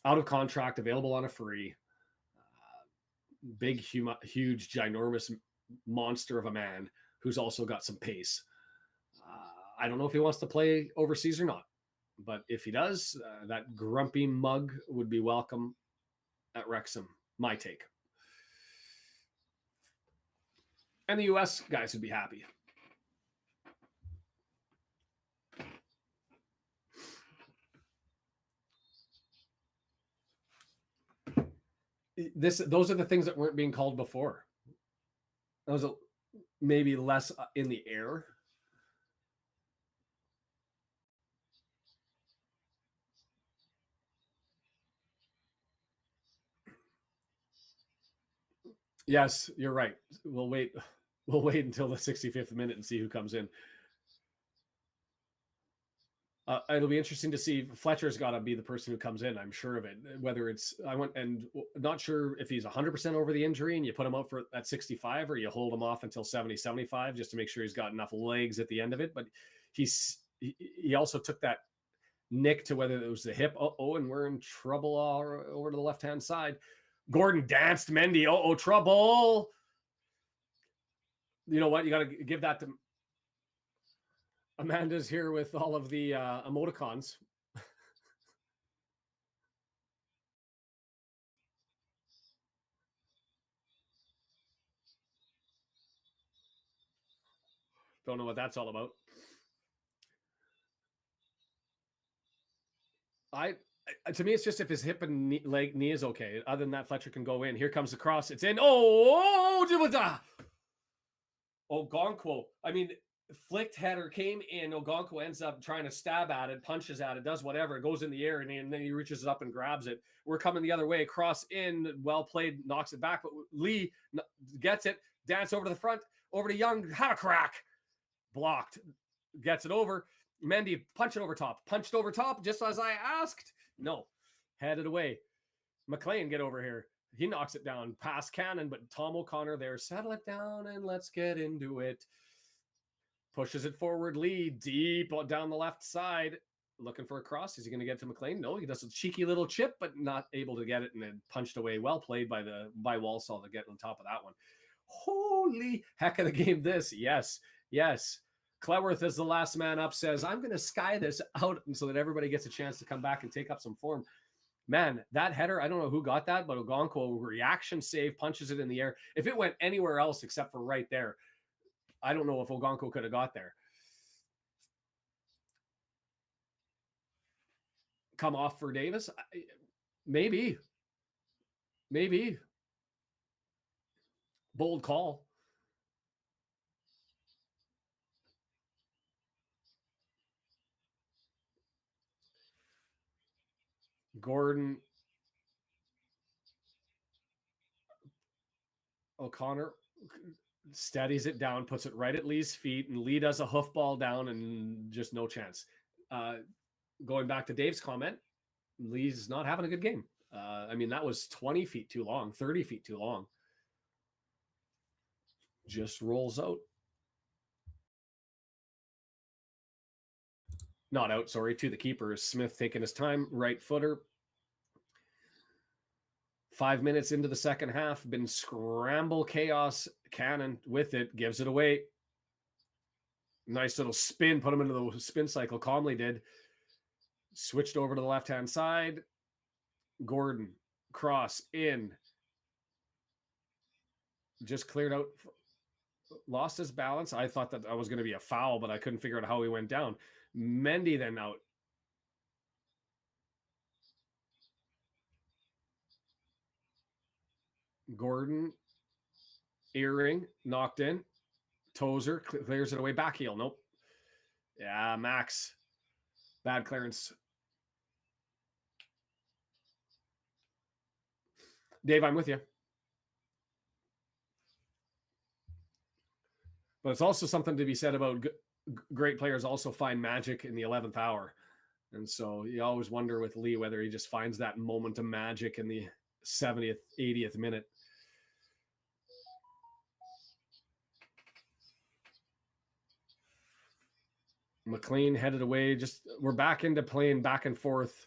Out of contract, available on a free. Big, huge, ginormous monster of a man who's also got some pace. I don't know if he wants to play overseas or not, but if he does, that grumpy mug would be welcome at Wrexham. My take. And the U.S. guys would be happy. Those are the things that weren't being called before. Those are maybe less in the air. Yes, you're right. We'll wait until the 65th minute and see who comes in. It'll be interesting to see. Fletcher's got to be the person who comes in. I'm sure of it. Whether it's not sure if he's 100% over the injury and you put him out for at 65, or you hold him off until 70, 75 just to make sure he's got enough legs at the end of it. But he also took that nick to whether it was the hip. And we're in trouble over to the left hand side. Gordon danced Mendy. Trouble. You know what? You got to give that to Amanda's here with all of the emoticons. Don't know what that's all about. To me, it's just if his hip and knee is okay. Other than that, Fletcher can go in. Here comes the cross. It's in. Ogonkwo. I mean, flicked header came in. Ogonkwo ends up trying to stab at it, punches at it, does whatever. It goes in the air, and then he reaches it up and grabs it. We're coming the other way. Cross in. Well played. Knocks it back. But Lee gets it. Dance over to the front. Over to Young. Had a crack. Blocked. Gets it over. Mendy punched over top, just as I asked. No, headed away. McLean, get over here. He knocks it down past Cannon, but Tom O'Connor there. Settle it down and let's get into it. Pushes it forward. Lee deep down the left side. Looking for a cross. Is he going to get to McLean? No, he does a cheeky little chip, but not able to get it, and then punched away. Well played by Walsall to get on top of that one. Holy heck of the game this. Yes. Cleworth, as the last man up, says, I'm going to sky this out so that everybody gets a chance to come back and take up some form. Man, that header, I don't know who got that, but Ogonkwo, reaction save, punches it in the air. If it went anywhere else except for right there, I don't know if Ogonkwo could have got there. Come off for Davis? Maybe. Maybe. Bold call. Gordon. O'Connor steadies it down, puts it right at Lee's feet, and Lee does a hoof ball down and just no chance. Going back to Dave's comment, Lee's not having a good game. I mean, that was 20 feet too long, 30 feet too long. Just rolls out. Not out, sorry, to the keeper. Smith taking his time, right footer. 5 minutes into the second half, been scramble chaos. Cannon with it, gives it away. Nice little spin, put him into the spin cycle. Calmly did. Switched over to the left-hand side. Gordon, cross, in. Just cleared out. Lost his balance. I thought that was going to be a foul, but I couldn't figure out how he went down. Mendy then out. Gordon, earring, knocked in. Tozer clears it away. Back heel. Nope. Yeah, Max. Bad clearance. Dave, I'm with you. But it's also something to be said about great players also find magic in the 11th hour. And so you always wonder with Lee whether he just finds that moment of magic in the 70th, 80th minute. McLean headed away. Just we're back into playing back and forth.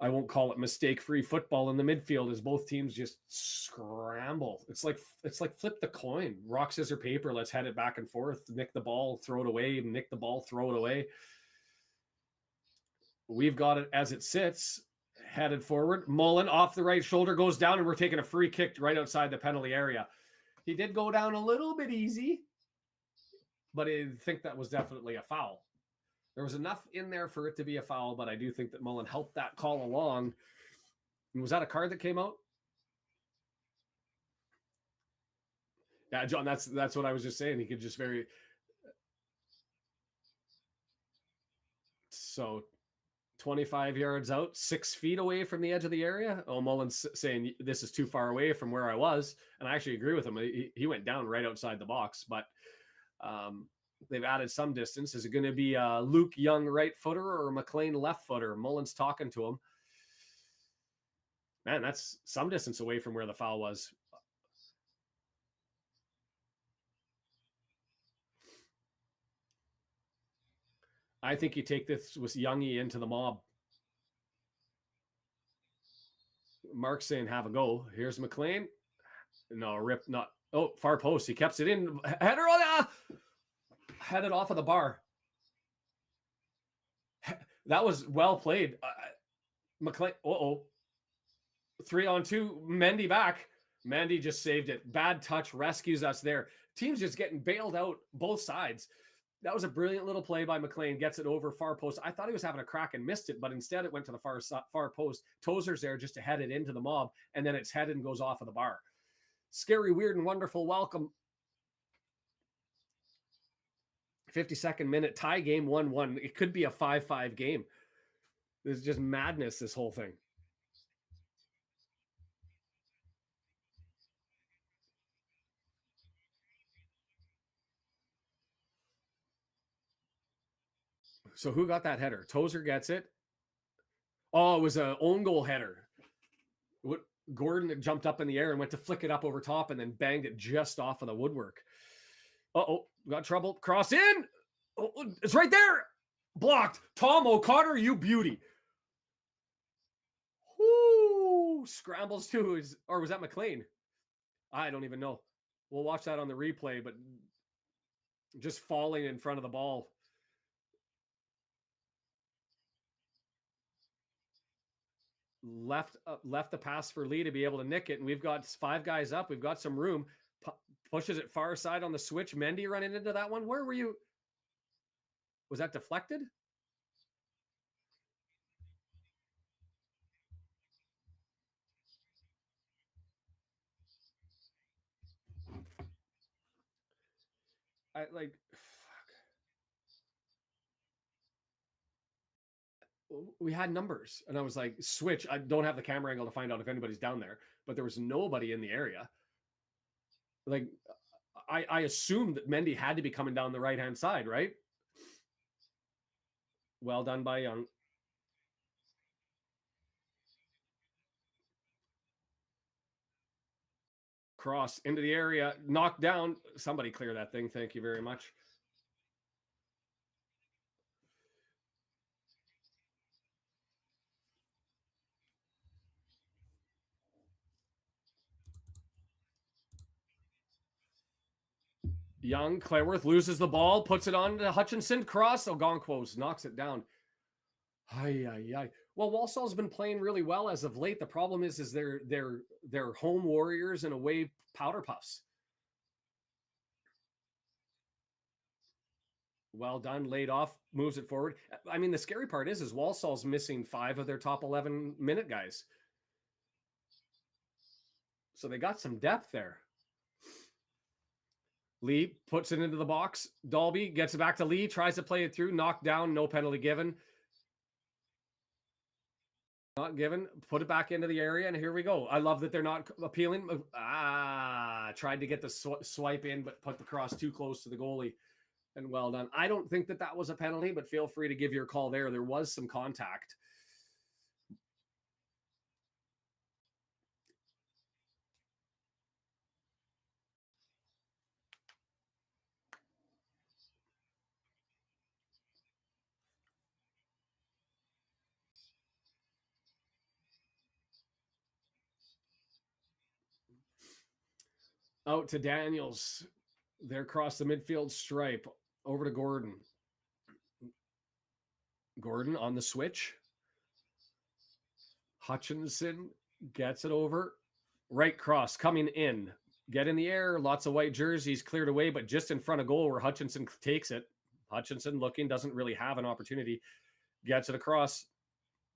I won't call it mistake-free football in the midfield as both teams just scramble. It's like flip the coin. Rock, scissors, paper. Let's head it back and forth. Nick the ball, throw it away. Nick the ball, throw it away. We've got it as it sits. Headed forward. Mullen off the right shoulder goes down, and we're taking a free kick right outside the penalty area. He did go down a little bit easy, but I think that was definitely a foul. There was enough in there for it to be a foul, but I do think that Mullen helped that call along. And was that a card that came out? Yeah, John, that's what I was just saying. He could just very... So 25 yards out, 6 feet away from the edge of the area. Oh, Mullen's saying this is too far away from where I was. And I actually agree with him. He went down right outside the box, but they've added some distance. Is it going to be Luke Young right footer or McLean left footer? Mullen's talking to him. Man, that's some distance away from where the foul was. I think you take this with Youngie into the mob. Mark's saying have a go. Here's McLean. No, rip, not. Oh, far post. He kept it in. Header on headed off of the bar. That was well played. McLean. 3-on-2. Mendy back. Mendy just saved it. Bad touch. Rescues us there. Team's just getting bailed out both sides. That was a brilliant little play by McLean. Gets it over far post. I thought he was having a crack and missed it, but instead it went to the far post. Tozer's there just to head it into the mob, and then it's headed and goes off of the bar. Scary, weird, and wonderful welcome. 52nd minute tie game, 1-1. It could be a 5-5 game. This is just madness, this whole thing. So who got that header? Tozer gets it. Oh, it was an own goal header. Gordon jumped up in the air and went to flick it up over top and then banged it just off of the woodwork. Got trouble. Cross in. Oh, it's right there. Blocked. Tom O'Connor, you beauty. Whoo! Scrambles too. Or was that McLean? I don't even know. We'll watch that on the replay, but just falling in front of the ball. Left the pass for Lee to be able to nick it, and we've got 5 guys up. We've got some room. Pushes it far side on the switch. Mendy running into that one. Where were you? Was that deflected? like, we had numbers, and I was like, switch. I don't have the camera angle to find out if anybody's down there, but there was nobody in the area. Like, I assumed that Mendy had to be coming down the right-hand side, right? Well done by Young. Cross into the area, knocked down. Somebody clear that thing. Thank you very much. Young, Clareworth loses the ball, puts it on to Hutchinson. Cross, Ogonkwo knocks it down. Well, Walsall's been playing really well as of late. The problem is they're home warriors and away powder puffs. Well done, laid off, moves it forward. I mean, the scary part is Walsall's missing 5 of their top 11 minute guys. So they got some depth there. Lee puts it into the box. Dalby gets it back to Lee, tries to play it through, knocked down, no penalty given. Not given. Put it back into the area, and here we go. I love that they're not appealing. Tried to get the swipe in, but put the cross too close to the goalie. And well done. I don't think that was a penalty, but feel free to give your call there. There was some contact. Out to Daniels. They're across the midfield stripe. Over to Gordon. Gordon on the switch. Hutchinson gets it over. Right cross coming in. Get in the air. Lots of white jerseys cleared away, but just in front of goal where Hutchinson takes it. Hutchinson looking, doesn't really have an opportunity. Gets it across.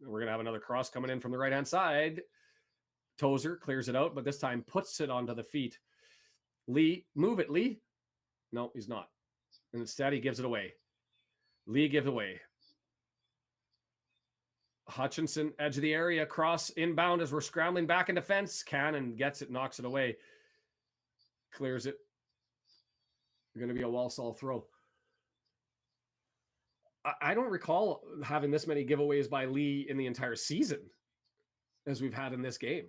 We're going to have another cross coming in from the right-hand side. Tozer clears it out, but this time puts it onto the feet. Lee, move it, Lee. No, he's not. And instead, he gives it away. Lee gives away. Hutchinson, edge of the area, cross inbound as we're scrambling back in defense. Cannon gets it, knocks it away. Clears it. Going to be a Walsall throw. I don't recall having this many giveaways by Lee in the entire season as we've had in this game.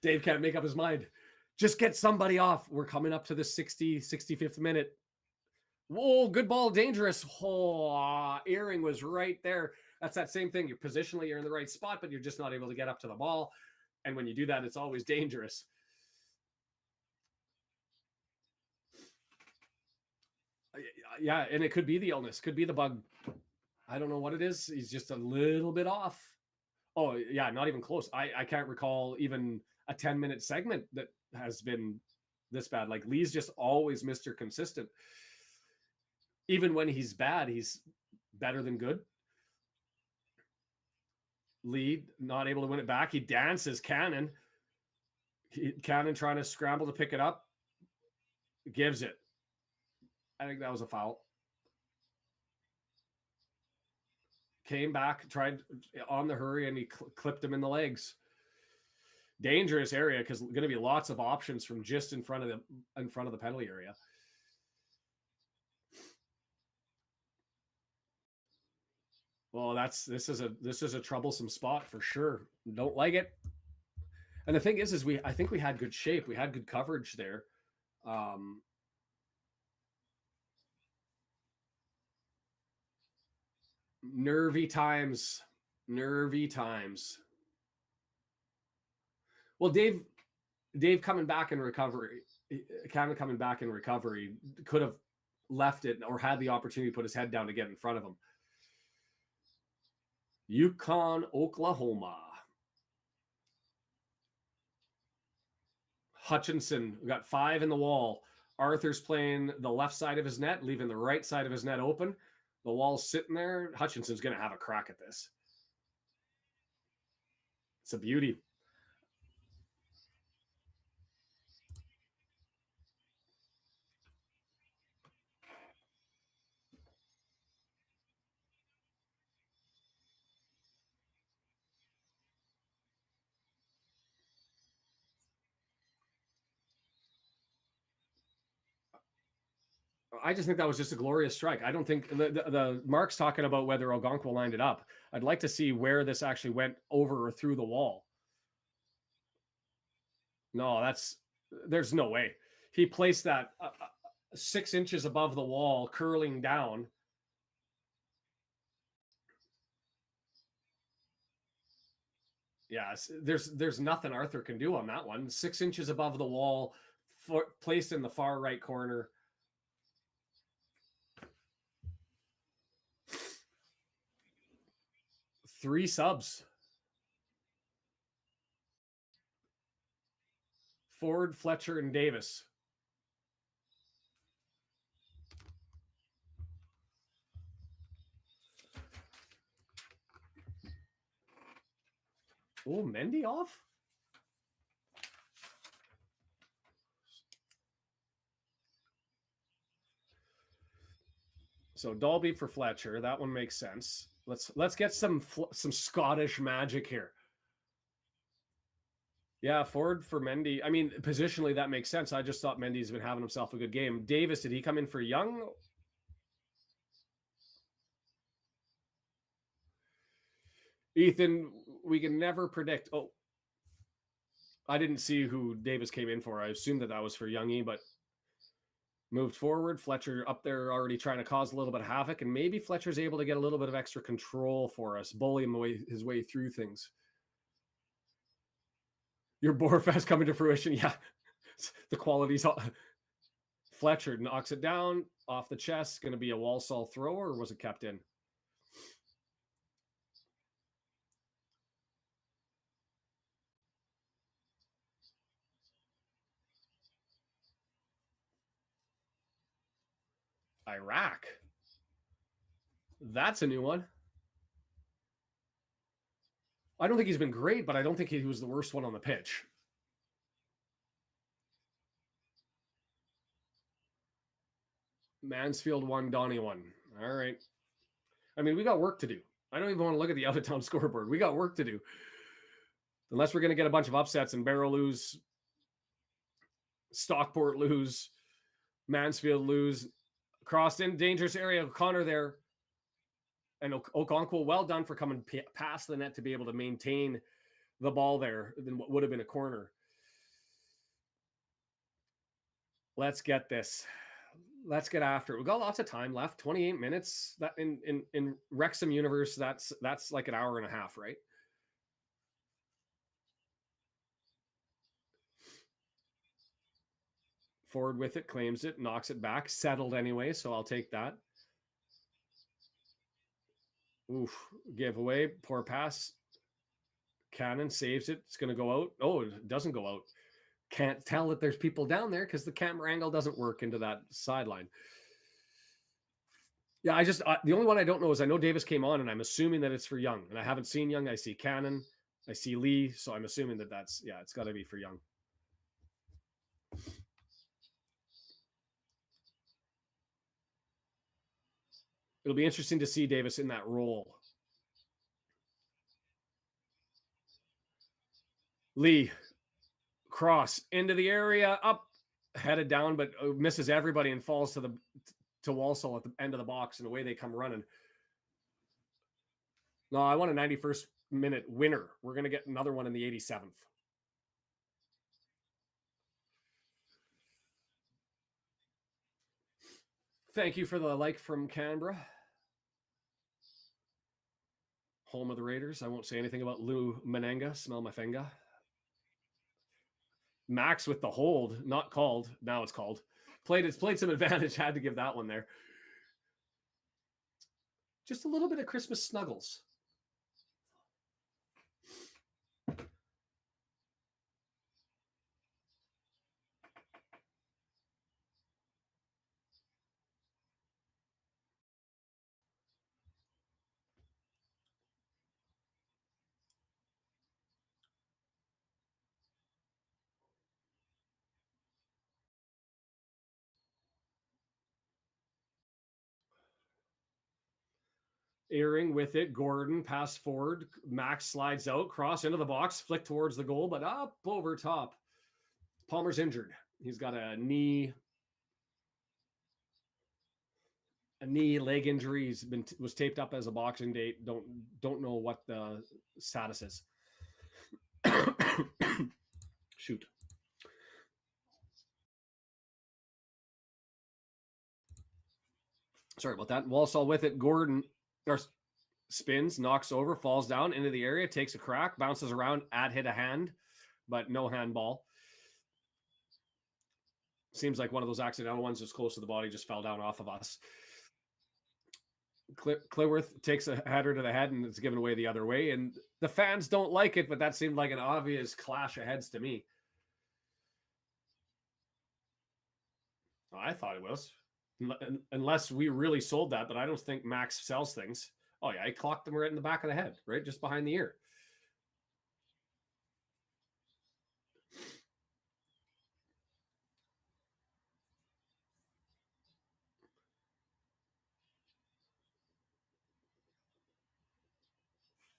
Dave can't make up his mind. Just get somebody off. We're coming up to the 65th minute. Whoa, good ball, dangerous. Oh, Earring was right there. That's that same thing. You're positionally, you're in the right spot, but you're just not able to get up to the ball. And when you do that, it's always dangerous. Yeah, and it could be the illness, could be the bug. I don't know what it is. He's just a little bit off. Oh, yeah, not even close. I can't recall even a 10-minute segment that has been this bad. Like, Lee's just always Mr. Consistent. Even when he's bad, he's better than good. Lee not able to win it back. He dances Cannon. Cannon trying to scramble to pick it up. Gives it. I think that was a foul. Came back, tried on the hurry, and he clipped him in the legs. Dangerous area because going to be lots of options from just in front of the penalty area. Well, this is a troublesome spot for sure. Don't like it. And the thing is I think we had good shape. We had good coverage there. Nervy times. Well, Dave coming back in recovery, could have left it or had the opportunity to put his head down to get in front of him. Yukon, Oklahoma. Hutchinson, we got 5 in the wall. Arthur's playing the left side of his net, leaving the right side of his net open. The wall's sitting there. Hutchinson's going to have a crack at this. It's a beauty. I just think that was just a glorious strike. I don't think the Mark's talking about whether Algonquin lined it up. I'd like to see where this actually went over or through the wall. No, there's no way. He placed that 6 inches above the wall, curling down. Yes, there's nothing Arthur can do on that one. 6 inches above the wall, placed in the far right corner. Three subs. Ford, Fletcher, and Davis. Oh, Mendy off? So Dalby for Fletcher. That one makes sense. Let's get some Scottish magic here. Yeah, Ford for Mendy. I mean, positionally, that makes sense. I just thought Mendy's been having himself a good game. Davis, did he come in for Young? Ethan, we can never predict. Oh, I didn't see who Davis came in for. I assumed that was for Youngie, but moved forward. Fletcher up there already trying to cause a little bit of havoc, and maybe Fletcher's able to get a little bit of extra control for us, bully him his way through things. Your Borefest coming to fruition. Yeah, the qualities. Fletcher knocks it down off the chest. Going to be a Walsall thrower, or was it kept in? Iraq. That's a new one. I don't think he's been great, but I don't think he was the worst one on the pitch. Mansfield 1, Donnie 1. All right. I mean, we got work to do. I don't even want to look at the out-of-town scoreboard. We got work to do. Unless we're going to get a bunch of upsets and Barrow lose, Stockport lose, Mansfield lose, crossed in dangerous area. O'Connor there. And Okonkwo, well done for coming past the net to be able to maintain the ball there than what would have been a corner. Let's get this. Let's get after it. We've got lots of time left. 28 minutes. That in Wrexham universe, that's like an hour and a half, right? Forward with it, claims it, knocks it back, settled anyway, so I'll take that. Oof, giveaway, poor pass. Cannon saves it. It's going to go out. Oh, it doesn't go out. Can't tell that there's people down there because the camera angle doesn't work into that sideline. Yeah, the only one I don't know is I know Davis came on, and I'm assuming that it's for Young. And I haven't seen Young. I see Cannon. I see Lee. So I'm assuming that it's got to be for Young. It'll be interesting to see Davis in that role. Lee, cross into the area, up, headed down, but misses everybody and falls to Walsall at the end of the box, and away they come running. No, I want a 91st minute winner. We're going to get another one in the 87th. Thank you for the like from Canberra. Home of the Raiders. I won't say anything about Lou Menenga. Smell my finger. Max with the hold, not called. Now it's called. Played some advantage. Had to give that one there. Just a little bit of Christmas snuggles. Airing with it. Gordon pass forward. Max slides out, cross into the box, flick towards the goal, but up over top. Palmer's injured. He's got a knee leg injury. Was taped up as a boxing date. Don't know what the status is. Shoot. Sorry about that. Walsall with it. Gordon spins, knocks over, falls down into the area, takes a crack, bounces around, hit a hand, but no handball. Seems like one of those accidental ones just close to the body, just fell down off of us. Clearworth takes a header to the head and it's given away the other way. And the fans don't like it, but that seemed like an obvious clash of heads to me. I thought it was. Unless we really sold that, but I don't think Max sells things. Oh, yeah, I clocked him right in the back of the head, right? Just behind the ear.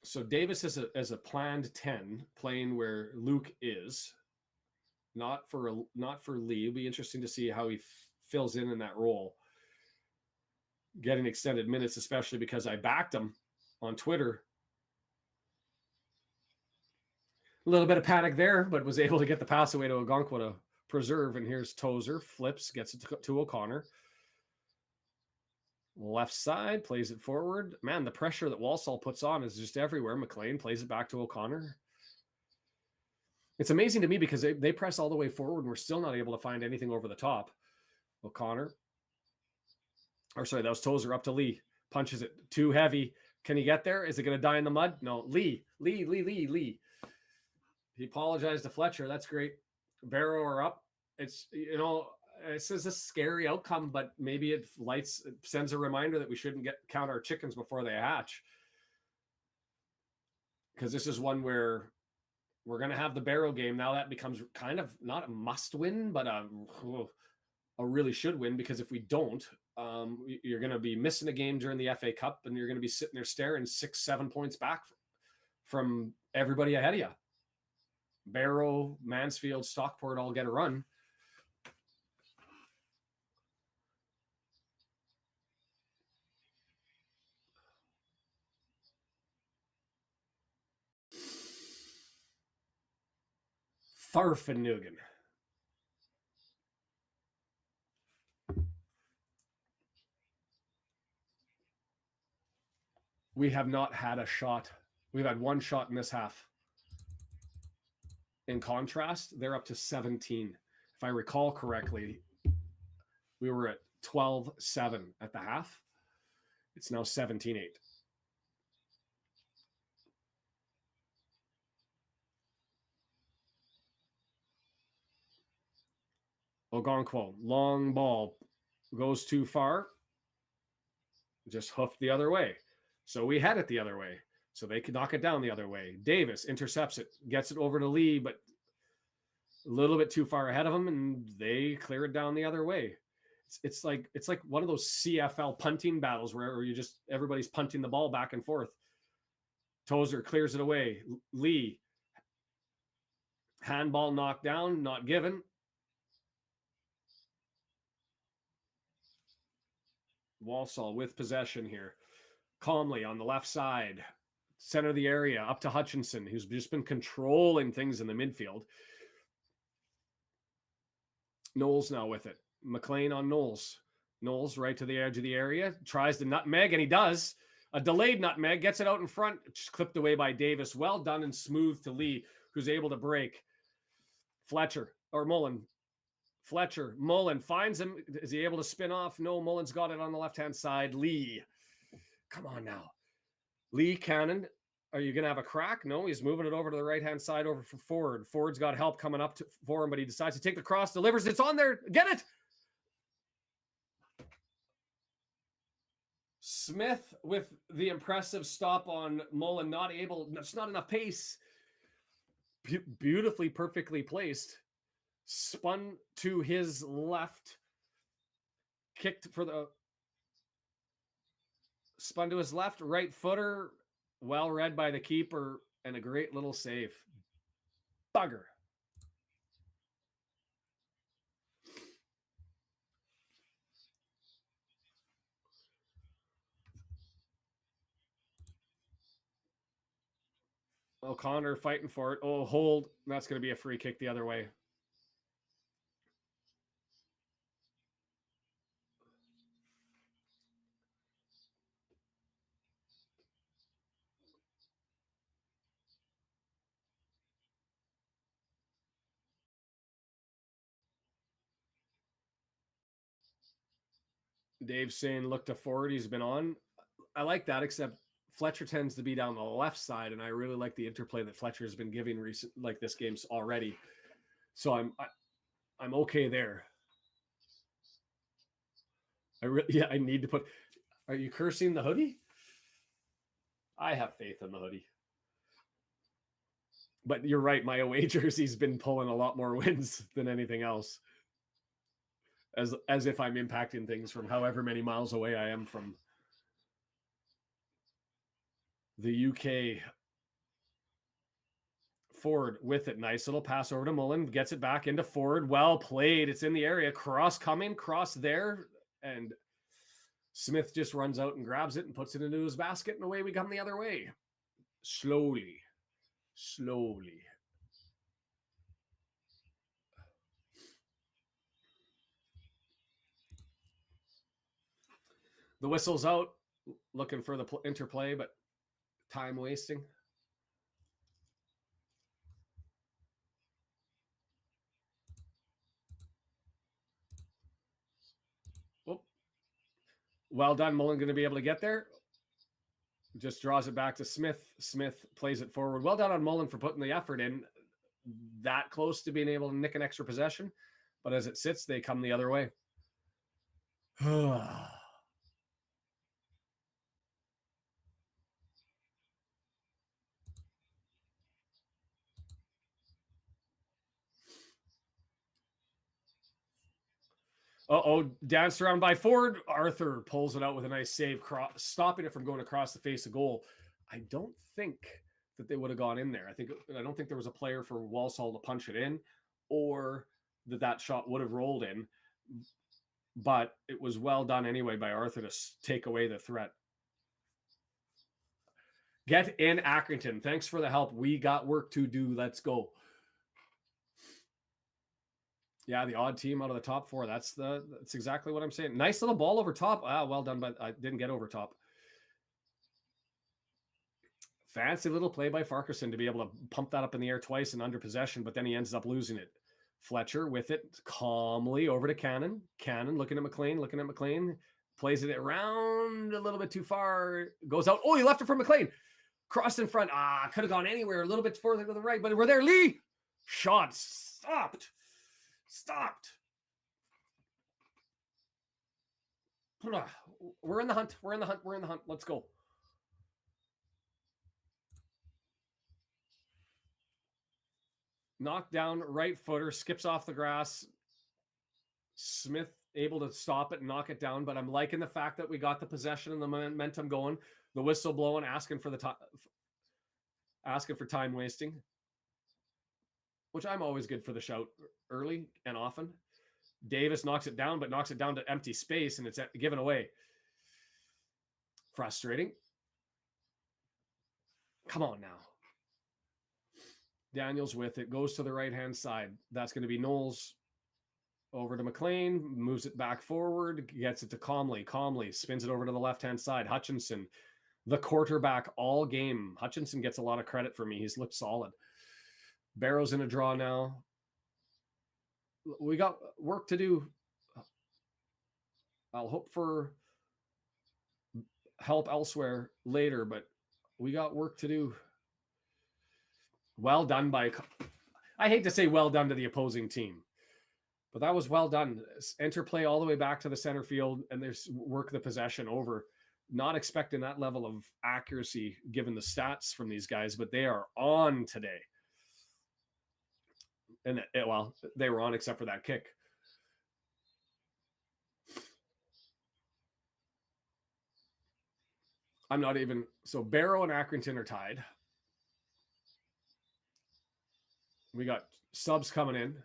So Davis is a planned 10, playing where Luke is. Not for Lee. It'll be interesting to see how he fills in that role. Getting extended minutes, especially because I backed him on Twitter. A little bit of panic there, but was able to get the pass away to Ogonkwo to preserve. And here's Tozer, flips, gets it to O'Connor. Left side, plays it forward. Man, the pressure that Walsall puts on is just everywhere. McLean plays it back to O'Connor. It's amazing to me because they press all the way forward and we're still not able to find anything over the top. O'Connor. That was Tozer up to Lee. Punches it too heavy. Can he get there? Is it going to die in the mud? No. Lee. He apologized to Fletcher. That's great. Barrow are up. It's, this is a scary outcome, but maybe it sends a reminder that we shouldn't count our chickens before they hatch. Because this is one where we're going to have the Barrow game. Now that becomes kind of not a must win, but a really should win, because if we don't, you're going to be missing a game during the FA Cup and you're going to be sitting there staring 6-7 points back from everybody ahead of you. Barrow, Mansfield, Stockport all get a run. Farfenuggen. We have not had a shot. We've had one shot in this half. In contrast, they're up to 17. If I recall correctly, we were at 12-7 at the half. It's now 17-8. Ogonkwo, long ball, goes too far. Just hoofed the other way. So we had it the other way. So they could knock it down the other way. Davis intercepts it, gets it over to Lee, but a little bit too far ahead of him, and they clear it down the other way. It's like one of those CFL punting battles where everybody's punting the ball back and forth. Tozer clears it away. Lee, handball knocked down, not given. Walsall with possession here. Calmly on the left side, center of the area, up to Hutchinson, who's just been controlling things in the midfield. Knowles now with it. McLean on Knowles. Knowles right to the edge of the area, tries to nutmeg, and he does. A delayed nutmeg, gets it out in front, just clipped away by Davis. Well done and smooth to Lee, who's able to break. Mullen finds him. Is he able to spin off? No, Mullen's got it on the left-hand side. Lee. Come on now. Lee Cannon. Are you going to have a crack? No, he's moving it over to the right-hand side over for Ford. Ford's got help coming up for him, but he decides to take the cross, delivers. It's on there. Get it. Smith with the impressive stop on Mullen. That's not enough pace. Beautifully, perfectly placed. Spun to his left, kicked for the Spun to his left, right footer, well read by the keeper, and a great little save. Bugger. O'Connor fighting for it. Oh, hold. That's going to be a free kick the other way. Dave's saying look to forward. He's been on. I like that, except Fletcher tends to be down the left side, and I really like the interplay that Fletcher's been giving recent, like this game's already. So I'm okay there. I need to put. Are you cursing the hoodie? I have faith in the hoodie. But you're right. My away jersey's been pulling a lot more wins than anything else. As if I'm impacting things from however many miles away I am from the UK. Ford with it. Nice little pass over to Mullen. Gets it back into Ford. Well played. It's in the area. Cross coming. Cross there. And Smith just runs out and grabs it and puts it into his basket. And away we come the other way. Slowly. The whistle's out. Looking for the interplay, but time wasting. Oh. Well done. Mullen going to be able to get there. Just draws it back to Smith. Smith plays it forward. Well done on Mullen for putting the effort in. That close to being able to nick an extra possession. But as it sits, they come the other way. Danced around by Ford. Arthur pulls it out with a nice save, stopping it from going across the face of goal. I don't think that they would have gone in there. I don't think there was a player for Walsall to punch it in, or that shot would have rolled in. But it was well done anyway by Arthur to take away the threat. Get in, Accrington. Thanks for the help. We got work to do. Let's go. Yeah, the odd team out of the top four. That's exactly what I'm saying. Nice little ball over top. Well done, but I didn't get over top. Fancy little play by Farquharson to be able to pump that up in the air twice and under possession, but then he ends up losing it. Fletcher with it calmly over to Cannon. Cannon looking at McLean. Plays it around a little bit too far. Goes out. Oh, he left it for McLean. Crossed in front. Could have gone anywhere. A little bit further to the right, but we're there. Lee. Shot stopped. We're in the hunt. Let's go. Knocked down, right footer, skips off the grass. Smith able to stop it and knock it down, but I'm liking the fact that we got the possession and the momentum going. The whistle blowing, asking for time wasting, which I'm always good for the shout early and often. Davis knocks it down, but knocks it down to empty space, and it's given away. Frustrating. Come on now. Daniels with it, goes to the right-hand side. That's going to be Knowles over to McLean, moves it back forward, gets it to Comley, spins it over to the left-hand side. Hutchinson, the quarterback all game. Hutchinson gets a lot of credit for me. He's looked solid. Barrow's in a draw now. We got work to do. I'll hope for help elsewhere later, but we got work to do. Well done by, I hate to say well done to the opposing team, but that was well done. Interplay all the way back to the center field, and there's work the possession over. Not expecting that level of accuracy given the stats from these guys, but they are on today. And they were on except for that kick. I'm not even. So Barrow and Accrington are tied. We got subs coming in.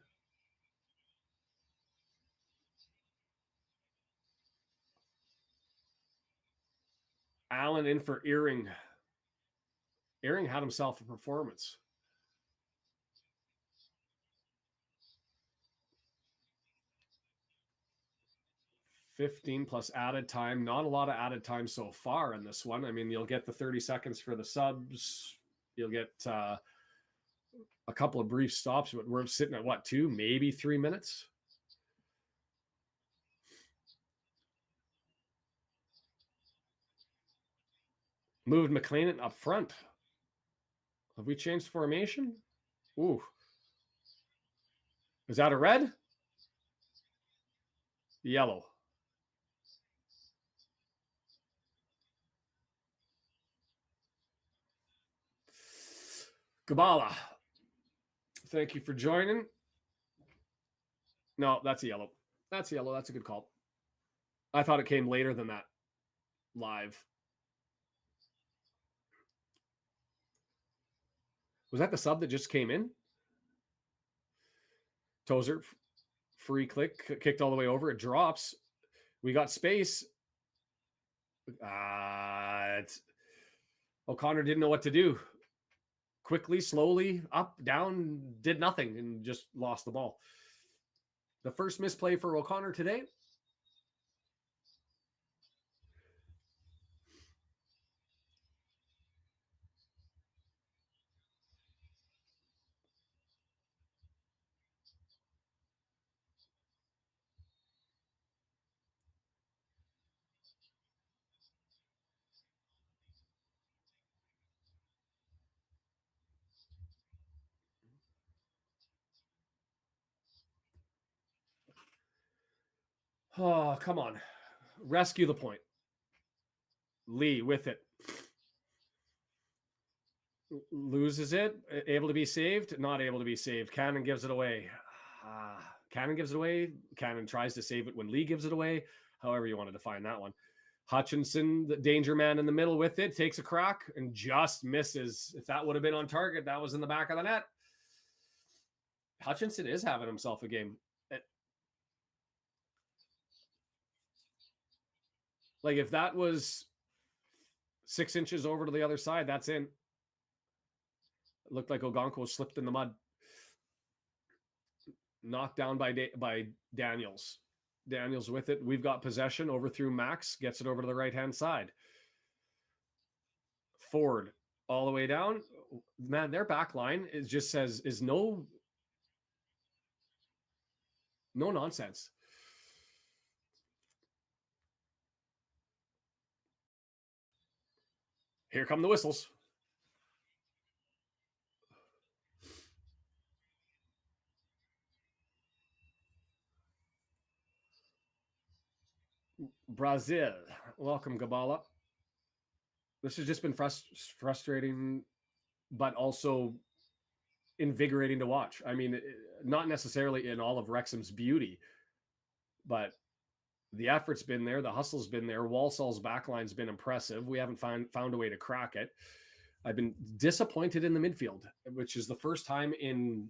Allen in for Earring. Earring had himself a performance. $15 plus added time. Not a lot of added time so far in this one. I mean, you'll get the 30 seconds for the subs. You'll get a couple of brief stops, but we're sitting at what, 2, maybe 3 minutes? Moved McLean up front. Have we changed formation? Ooh. Is that a red? Yellow. Gabala. Thank you for joining. No, that's a yellow. That's a yellow. That's a good call. I thought it came later than that live. Was that the sub that just came in? Tozer, free click, kicked all the way over. It drops. We got space. O'Connor didn't know what to do. Quickly, slowly, up, down, did nothing, and just lost the ball. The first misplay for O'Connor today. Oh, come on. Rescue the point. Lee with it. Loses it. Able to be saved. Not able to be saved. Cannon gives it away. Cannon gives it away. Cannon tries to save it when Lee gives it away. However you want to define that one. Hutchinson, the danger man in the middle with it, takes a crack and just misses. If that would have been on target, that was in the back of the net. Hutchinson is having himself a game. Like if that was 6 inches over to the other side, that's in. It looked like Ogonko slipped in the mud. Knocked down by Daniels. Daniels with it. We've got possession over through Max. Gets it over to the right-hand side. Ford all the way down. Man, their back line is no nonsense. Here come the whistles. Brazil. Welcome, Gabala. This has just been frustrating, but also invigorating to watch. I mean, not necessarily in all of Wrexham's beauty, but the effort's been there. The hustle's been there. Walsall's backline's been impressive. We haven't found a way to crack it. I've been disappointed in the midfield, which is the first time in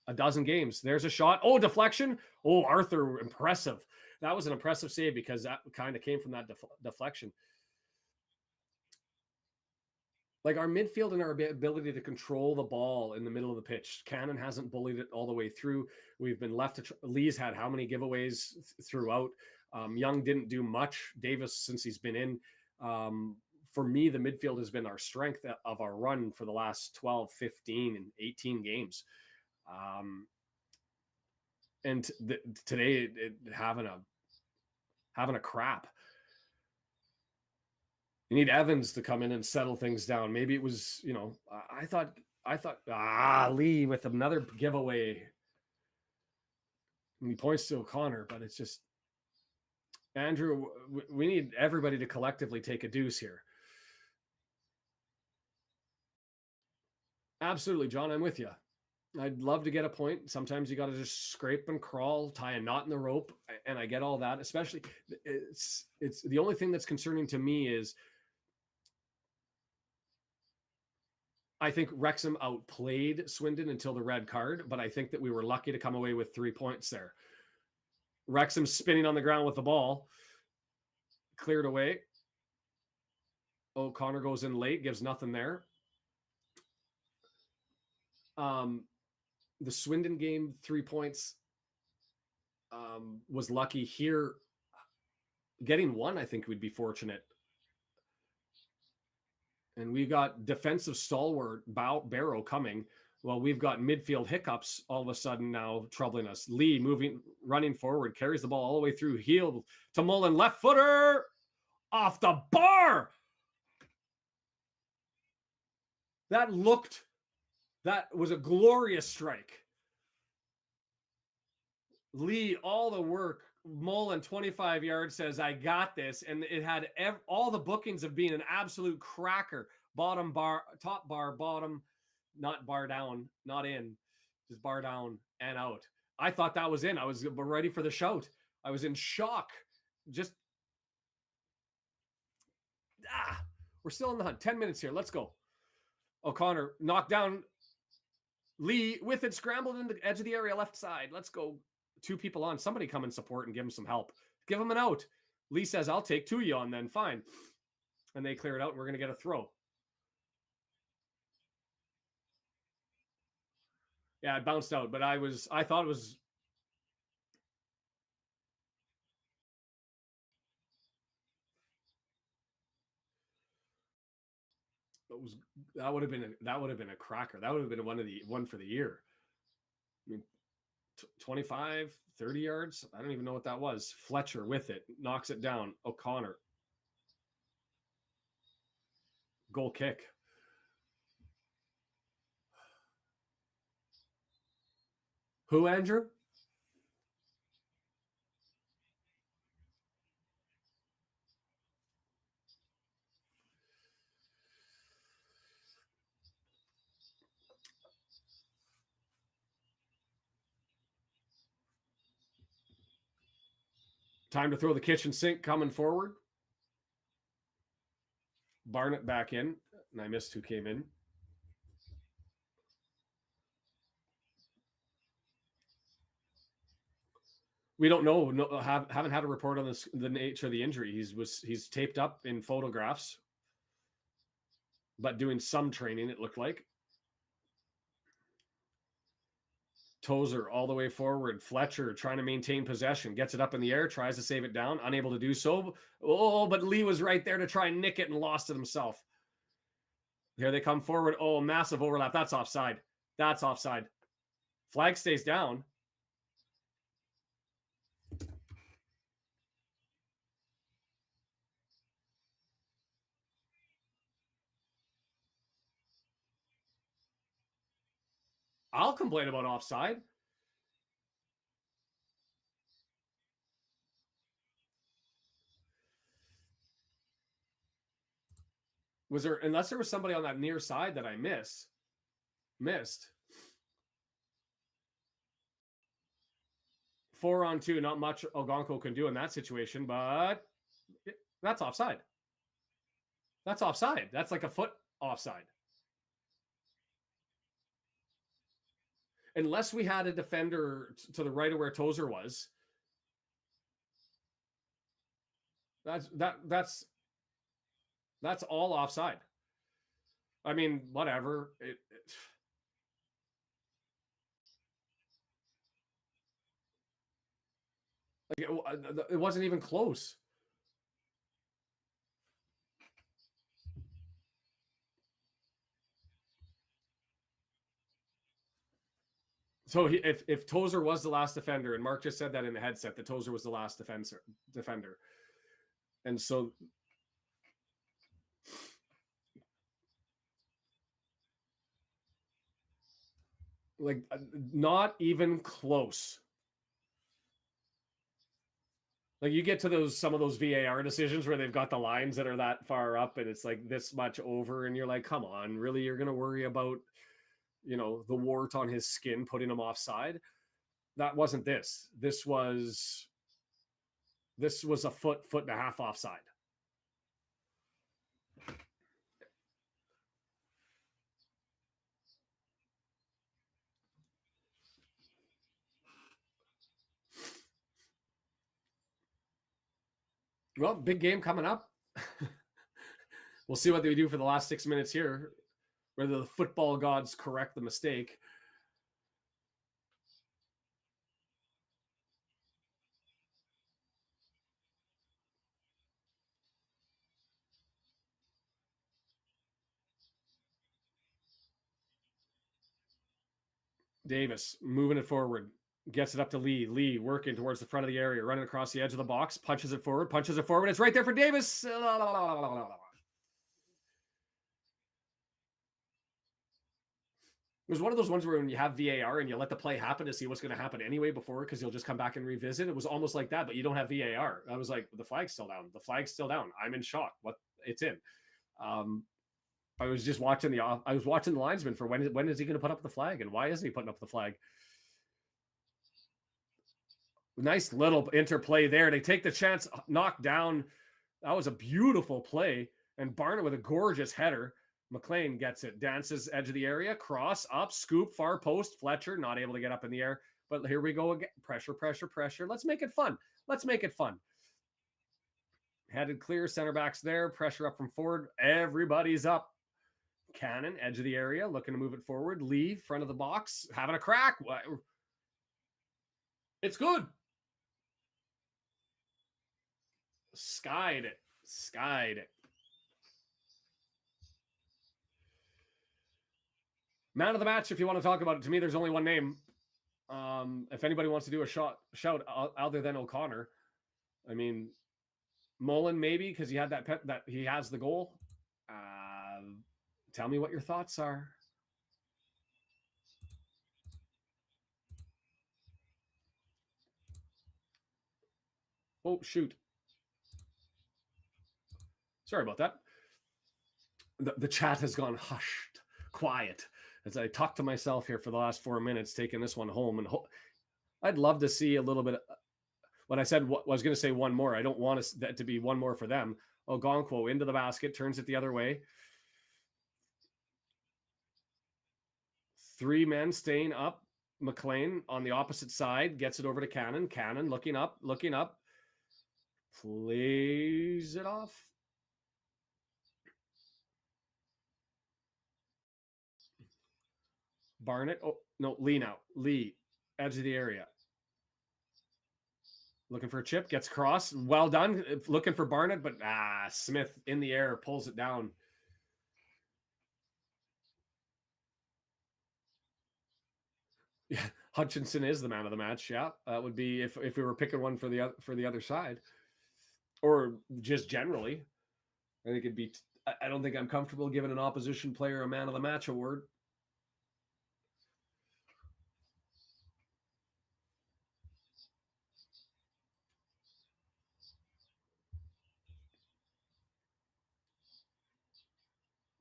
a dozen games. There's a shot. Oh, deflection. Oh, Arthur, impressive. That was an impressive save because that kind of came from that deflection. Like our midfield and our ability to control the ball in the middle of the pitch. Cannon hasn't bullied it all the way through. We've been left to Lee's had how many giveaways throughout. Young didn't do much. Davis, since he's been in, for me, the midfield has been our strength of our run for the last 12, 15, and 18 games. And today having a crap. You need Evans to come in and settle things down. Maybe it was, I thought Lee with another giveaway. And he points to O'Connor, but it's just, Andrew, we need everybody to collectively take a deuce here. Absolutely, John, I'm with you. I'd love to get a point. Sometimes you got to just scrape and crawl, tie a knot in the rope, and I get all that. Especially, it's the only thing that's concerning to me is I think Wrexham outplayed Swindon until the red card, but I think that we were lucky to come away with 3 points there. Wrexham spinning on the ground with the ball. Cleared away. O'Connor goes in late, gives nothing there. The Swindon game, 3 points. Was lucky here. Getting one, I think we'd be fortunate. And we got defensive stalwart Barrow coming. Well, we've got midfield hiccups all of a sudden now troubling us. Lee running forward, carries the ball all the way through, heel to Mullen, left footer, off the bar. That was a glorious strike. Lee, all the work. Mullen, 25 yards, says, I got this. And it had all the bookings of being an absolute cracker. Bottom bar, top bar, bottom, not bar down, not in, just bar down and out. I thought that was in. I was ready for the shout. I was in shock. We're still in the hunt. 10 minutes here. Let's go. O'Connor knocked down. Lee with it, scrambled in the edge of the area, left side. Let's go. 2 people on. Somebody come and support and give him some help. Give him an out. Lee says, I'll take 2 of you on then. Fine. And they clear it out, and we're going to get a throw. Yeah, it bounced out, but I thought it was. That would have been a cracker. That would have been one for the year. I mean, 25, 30 yards. I don't even know what that was. Fletcher with it, knocks it down. O'Connor. Goal kick. Who, Andrew? Time to throw the kitchen sink coming forward. Barnett back in, and I missed who came in. We don't know. Haven't had a report on the nature of the injury. He's taped up in photographs, but doing some training, it looked like. Tozer all the way forward. Fletcher trying to maintain possession. Gets it up in the air. Tries to save it down. Unable to do so. Oh, but Lee was right there to try and nick it and lost it himself. Here they come forward. Oh, massive overlap. That's offside. That's offside. Flag stays down. I'll complain about offside. Was there, unless there was somebody on that near side that I missed. 4-on-2, not much Ogonko can do in that situation, but that's offside. That's offside. That's like a foot offside. Unless we had a defender to the right of where Tozer was. That's all offside. I mean, whatever. It wasn't even close. So if Tozer was the last defender, and Mark just said that in the headset, that Tozer was the last defender. And so like not even close. Like you get to some of those VAR decisions where they've got the lines that are that far up and it's like this much over and you're like, come on, really? You're going to worry about, the wart on his skin, putting him offside? That wasn't this. This was a foot and a half offside. Well, big game coming up. We'll see what they do for the last 6 minutes here, whether the football gods correct the mistake. Davis moving it forward, gets it up to Lee. Lee working towards the front of the area, running across the edge of the box, punches it forward. It's right there for Davis. It was one of those ones where when you have VAR and you let the play happen to see what's going to happen anyway before, because you'll just come back and revisit. It was almost like that, but you don't have VAR. I was like, the flag's still down. The flag's still down. I'm in shock. What? It's in. I was just watching the linesman for when is he going to put up the flag, and why isn't he putting up the flag? Nice little interplay there. They take the chance, knock down. That was a beautiful play. And Barnett with a gorgeous header. McLean gets it, dances edge of the area, cross, up, scoop, far post. Fletcher not able to get up in the air. But here we go again. Pressure, pressure, pressure. Let's make it fun. Let's make it fun. Headed clear, center backs there. Pressure up from forward. Everybody's up. Cannon, edge of the area, looking to move it forward. Lee, front of the box, having a crack. It's good. Skied it. Man of the match, if you want to talk about it. To me, there's only one name. If anybody wants to do a shout other than O'Connor, I mean, Mullen maybe, because he had that he has the goal. Tell me what your thoughts are. Oh, shoot. Sorry about that. The chat has gone hushed, quiet, as I talk to myself here for the last 4 minutes, taking this one home. And I'd love to see a little bit. When I said I was going to say one more, I don't want that to be one more for them. Ogonkwo into the basket, turns it the other way. 3 men staying up. McLean on the opposite side gets it over to Cannon. Cannon looking up, plays it off. Barnett. Oh, no, Lee now. Lee, edge of the area. Looking for a chip, gets cross. Well done. Looking for Barnett, but Smith in the air pulls it down. Yeah, Hutchinson is the man of the match. Yeah, that would be if we were picking one for the other side, or just generally. I think it'd be. I don't think I'm comfortable giving an opposition player a man of the match award.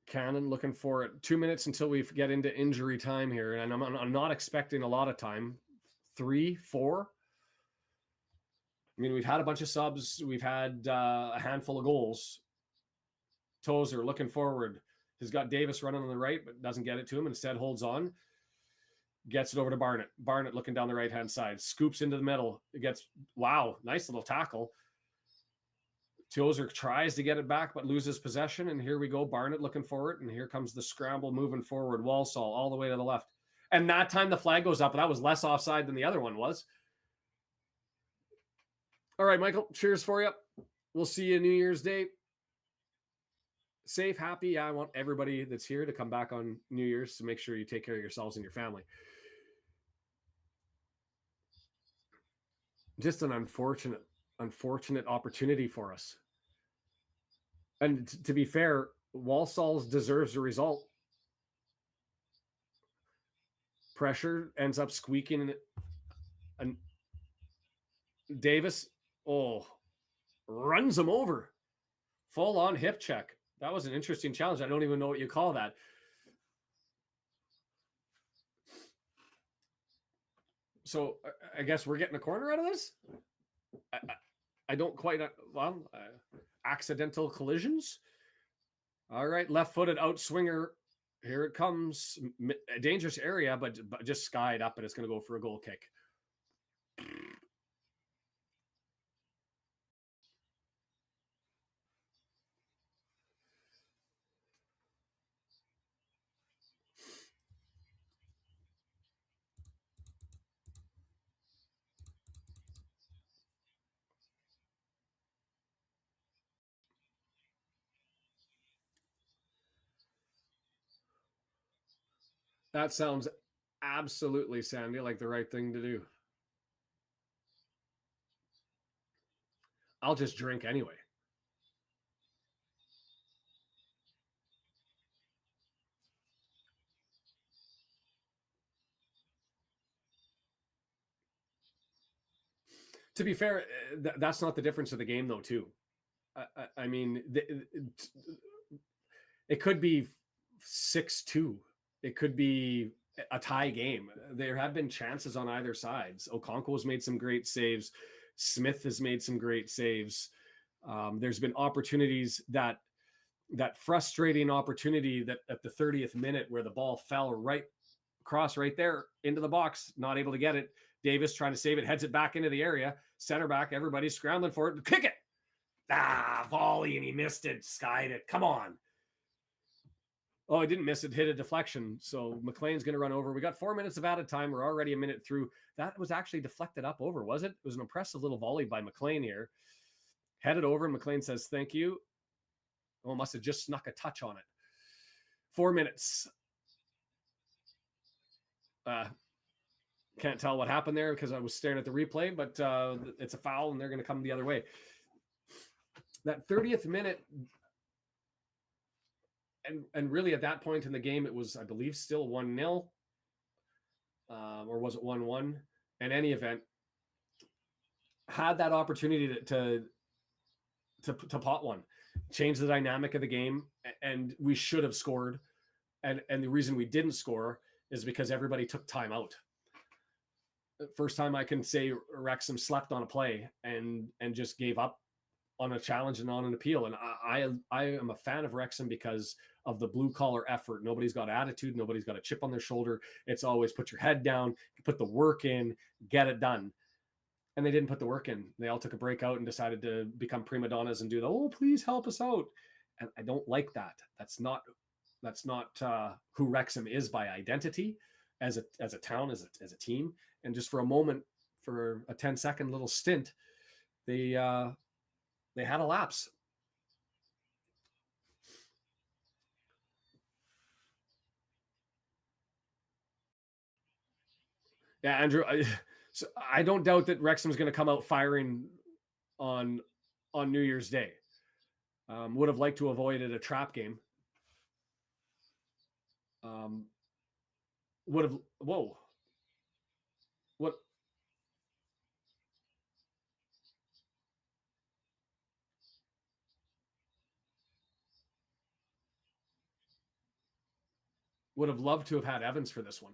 Cannon looking for it. 2 minutes until we get into injury time here, and I'm not expecting a lot of time. 3, 4. I mean, we've had a bunch of subs. We've had a handful of goals. Tozer looking forward. He's got Davis running on the right, but doesn't get it to him. Instead, holds on. Gets it over to Barnett. Barnett looking down the right-hand side. Scoops into the middle. It gets, wow, nice little tackle. Tozer tries to get it back, but loses possession. And here we go. Barnett looking for it. And here comes the scramble moving forward. Walsall all the way to the left. And that time the flag goes up. That was less offside than the other one was. All right, Michael, cheers for you. We'll see you New Year's Day. Safe, happy. Yeah, I want everybody that's here to come back on New Year's to make sure you take care of yourselves and your family. Just an unfortunate opportunity for us. And to be fair, Walsall deserves a result. Pressure ends up squeaking. And Davis, runs him over. Full on hip check. That was an interesting challenge. I don't even know what you call that. So I guess we're getting a corner out of this. I don't quite, accidental collisions. All right, left-footed outswinger. Here it comes. A dangerous area, but just skied up, and it's going to go for a goal kick. That sounds absolutely, Sandy, like the right thing to do. I'll just drink anyway. To be fair, that's not the difference of the game, though. Too, I mean, it could be 6-2. It could be a tie game. There have been chances on either sides. Okonkwo's made some great saves. Smith has made some great saves. There's been opportunities that frustrating opportunity that at the 30th minute where the ball fell right across right there into the box, not able to get it. Davis trying to save it, heads it back into the area. Center back, everybody's scrambling for it. Kick it. Volley, and he missed it, skied it. Come on. Oh, I didn't miss it. Hit a deflection. So McLean's going to run over. We got 4 minutes of added time. We're already a minute through. That was actually deflected up over, was it? It was an impressive little volley by McLean here. Headed over, and McLean says, thank you. Oh, must have just snuck a touch on it. 4 minutes. Can't tell what happened there because I was staring at the replay, but it's a foul, and they're going to come the other way. That 30th minute, and really at that point in the game, it was, I believe, still 1-0, or was it 1-1? In any event, had that opportunity to pot one, change the dynamic of the game, and we should have scored. And the reason we didn't score is because everybody took time out. First time I can say Wrexham slept on a play and just gave up on a challenge and on an appeal. And I am a fan of Wrexham because of the blue collar effort. Nobody's got attitude. Nobody's got a chip on their shoulder. It's always put your head down, put the work in, get it done. And they didn't put the work in. They all took a break out and decided to become prima donnas and do the, oh, please help us out. And I don't like that. That's not who Wrexham is by identity, as a town, as a team. And just for a moment, for a 10-second little stint, they had a lapse. Yeah, Andrew, I don't doubt that Wrexham's going to come out firing on New Year's Day. Would have liked to avoid a trap game. Would have, whoa. What? Would have loved to have had Evans for this one.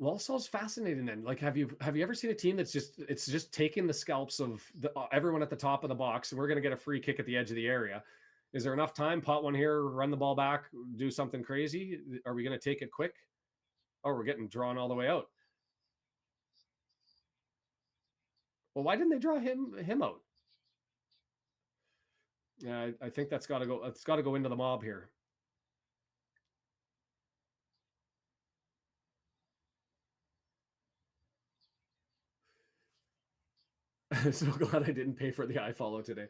Walsall's fascinating then. Like, have you ever seen a team that's just taking the scalps of everyone at the top of the box, and we're going to get a free kick at the edge of the area? Is there enough time? Pot one here, run the ball back, do something crazy? Are we going to take it quick? Oh, we're getting drawn all the way out. Well, why didn't they draw him out? Yeah, I think that's got to go. It's got to go into the mob here. I'm so glad I didn't pay for the iFollow today.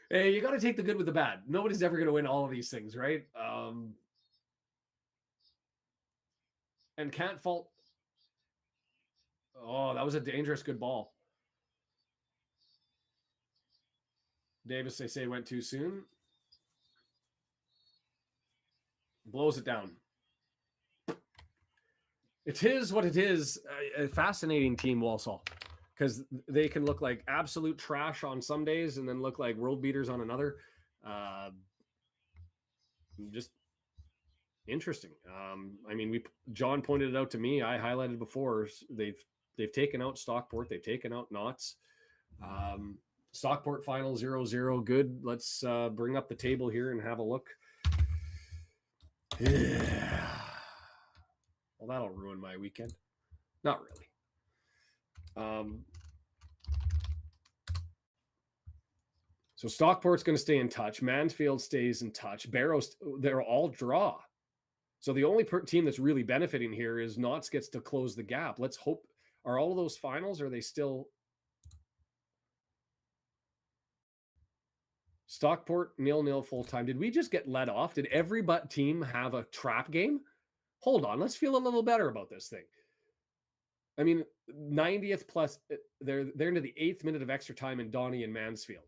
Hey, you got to take the good with the bad. Nobody's ever going to win all of these things, right? And can't fault. Oh, that was a dangerous good ball. Davis, they say, went too soon. Blows it down. It is what it is. A fascinating team, Walsall, because they can look like absolute trash on some days and then look like world beaters on another. Just interesting. I mean, John pointed it out to me. I highlighted before. They've taken out Stockport. They've taken out Notts. Stockport final 0-0. Good. Let's bring up the table here and have a look. Yeah. Well, that'll ruin my weekend. Not really. So Stockport's going to stay in touch. Mansfield stays in touch. Barrow, they're all draw. So the only team that's really benefiting here is Notts gets to close the gap. Let's hope. Are all of those finals? Are they still Stockport 0-0 full time? Did we just get let off? Did every team have a trap game? Hold on, let's feel a little better about this thing. I mean, 90th plus, they're into the 8th minute of extra time in Donny and Mansfield.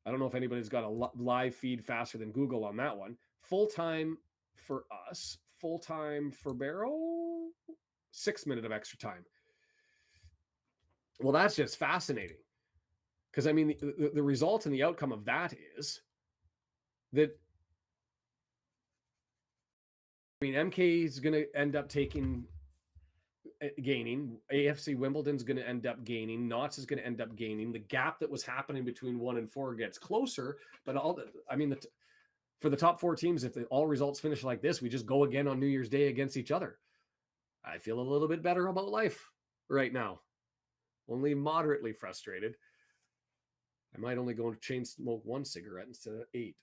I don't know if anybody's got a live feed faster than Google on that one. Full time for us, full time for Barrow, 6th minute of extra time. Well, that's just fascinating. Because, I mean, the result and the outcome of that is that, I mean, MK is going to end up gaining. AFC Wimbledon's going to end up gaining. Notts is going to end up gaining. The gap that was happening between 1 and 4 gets closer. But for the top 4 teams, if all results finish like this, we just go again on New Year's Day against each other. I feel a little bit better about life right now. Only moderately frustrated. I might only go and chain smoke 1 cigarette instead of 8.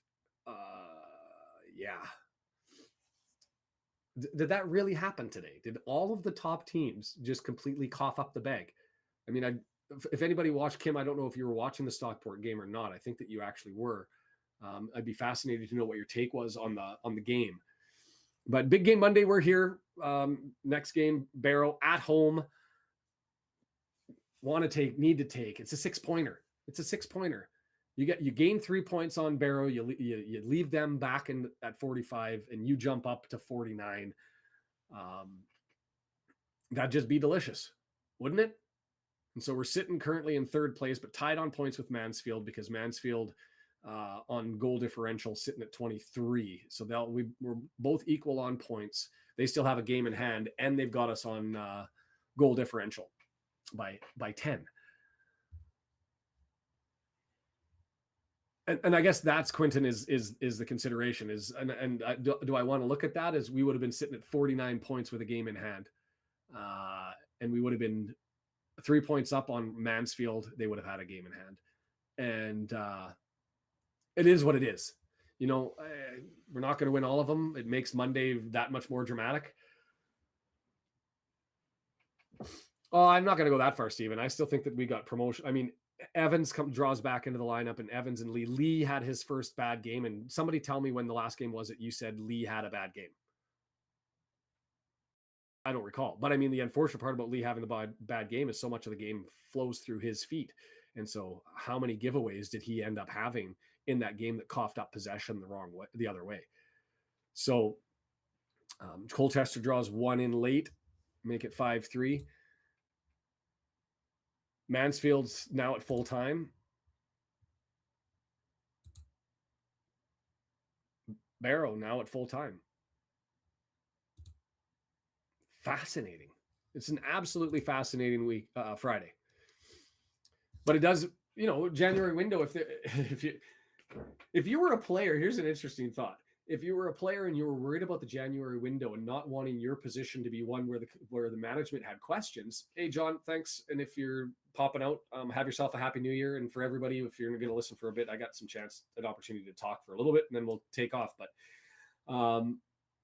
Yeah. Did that really happen today? Did all of the top teams just completely cough up the bag? I mean, if anybody watched, Kim, I don't know if you were watching the Stockport game or not. I think that you actually were. I'd be fascinated to know what your take was on the game. But big game Monday, we're here. Next game, Barrow at home. Need to take. It's a 6-pointer. It's a 6-pointer. You gain 3 points on Barrow. You leave them back at 45, and you jump up to 49. That'd just be delicious, wouldn't it? And so we're sitting currently in 3rd place, but tied on points with Mansfield, because Mansfield on goal differential sitting at 23. So we're both equal on points. They still have a game in hand, and they've got us on goal differential by 10. And I guess that's Quinton is the consideration do I want to look at that as we would have been sitting at 49 points with a game in hand, and we would have been 3 points up on Mansfield. They would have had a game in hand, and it is what it is. You know, we're not going to win all of them. It makes Monday that much more dramatic. Oh, I'm not going to go that far, Stephen. I still think that we got promotion. I mean, Evans draws back into the lineup, and Evans and Lee had his first bad game. And somebody tell me when the last game was that you said Lee had a bad game. I don't recall. But I mean, the unfortunate part about Lee having the bad game is so much of the game flows through his feet. And so how many giveaways did he end up having in that game that coughed up possession the other way? So Colchester draws 1 in late, make it 5-3. Mansfield's now at full time. Barrow now at full time. Fascinating. It's an absolutely fascinating week, Friday. But it does, January window. If you were a player, here's an interesting thought. If you were a player and you were worried about the January window and not wanting your position to be one where the management had questions, hey, John, thanks. And if you're popping out, have yourself a happy new year. And for everybody, if you're going to listen for a bit, I got an opportunity to talk for a little bit, and then we'll take off. But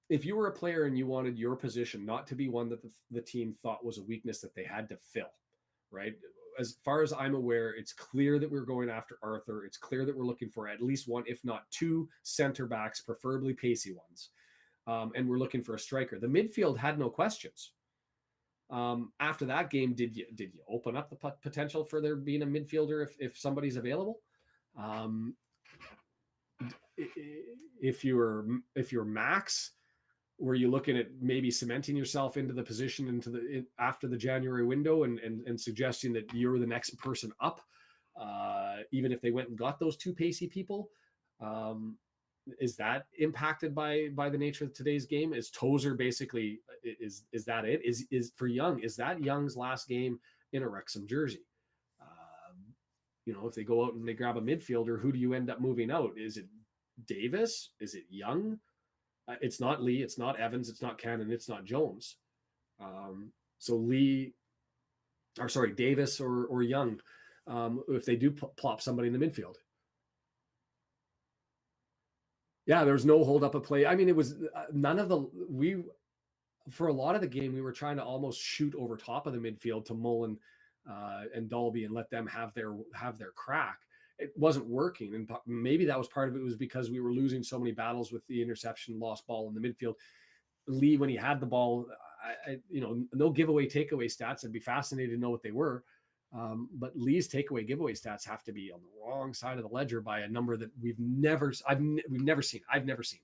if you were a player and you wanted your position not to be one that the team thought was a weakness that they had to fill, right? As far as I'm aware, it's clear that we're going after Arthur. It's clear that we're looking for at least one, if not 2 center backs, preferably pacey ones. And we're looking for a striker. The midfield had no questions. After that game, did you open up the potential for there being a midfielder if somebody's available? If you're Max, were you looking at maybe cementing yourself into the position after the January window and suggesting that you're the next person up, even if they went and got those 2 pacey people? Is that impacted by the nature of today's game? Is Tozer basically is that it? Is for Young? Is that Young's last game in a Wrexham jersey? If they go out and they grab a midfielder, who do you end up moving out? Is it Davis? Is it Young? It's not Lee, it's not Evans, it's not Cannon, it's not Jones. So Davis or Young, if they do plop somebody in the midfield. Yeah, there was no hold up a play. I mean, it was none of for a lot of the game, we were trying to almost shoot over top of the midfield to Mullen and Dalby and let them have their crack. It wasn't working, and maybe that was part of it. Was because we were losing so many battles with the interception, lost ball in the midfield. Lee, when he had the ball, no giveaway takeaway stats. I'd be fascinated to know what they were. But Lee's takeaway giveaway stats have to be on the wrong side of the ledger by a number that we've never seen. I've never seen.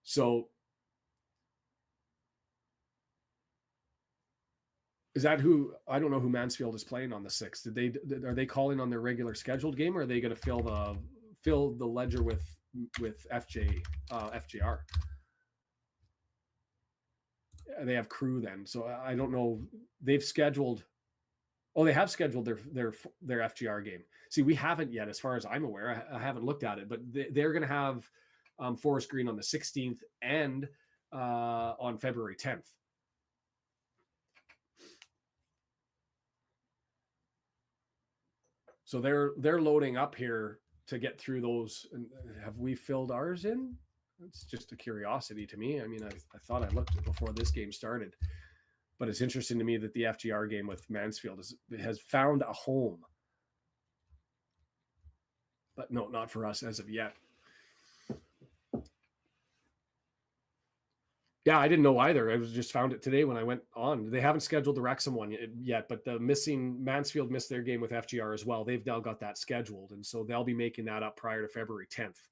So is that who? I don't know who Mansfield is playing on the 6th. Are they calling on their regular scheduled game, or are they going to fill the ledger with FJR? They have Crew then, so I don't know. They've scheduled. Oh, they have scheduled their FGR game. See, we haven't yet, as far as I'm aware. I haven't looked at it, but they're going to have Forest Green on the 16th and on February 10th. So they're loading up here to get through those. Have we filled ours in? It's just a curiosity to me. I mean, I thought I looked before this game started, but it's interesting to me that the FGR game with Mansfield has found a home. But no, not for us as of yet. Yeah, I didn't know either. I just found it today when I went on. They haven't scheduled the Wrexham one yet, but the Mansfield missed their game with FGR as well. They've now got that scheduled, and so they'll be making that up prior to February 10th.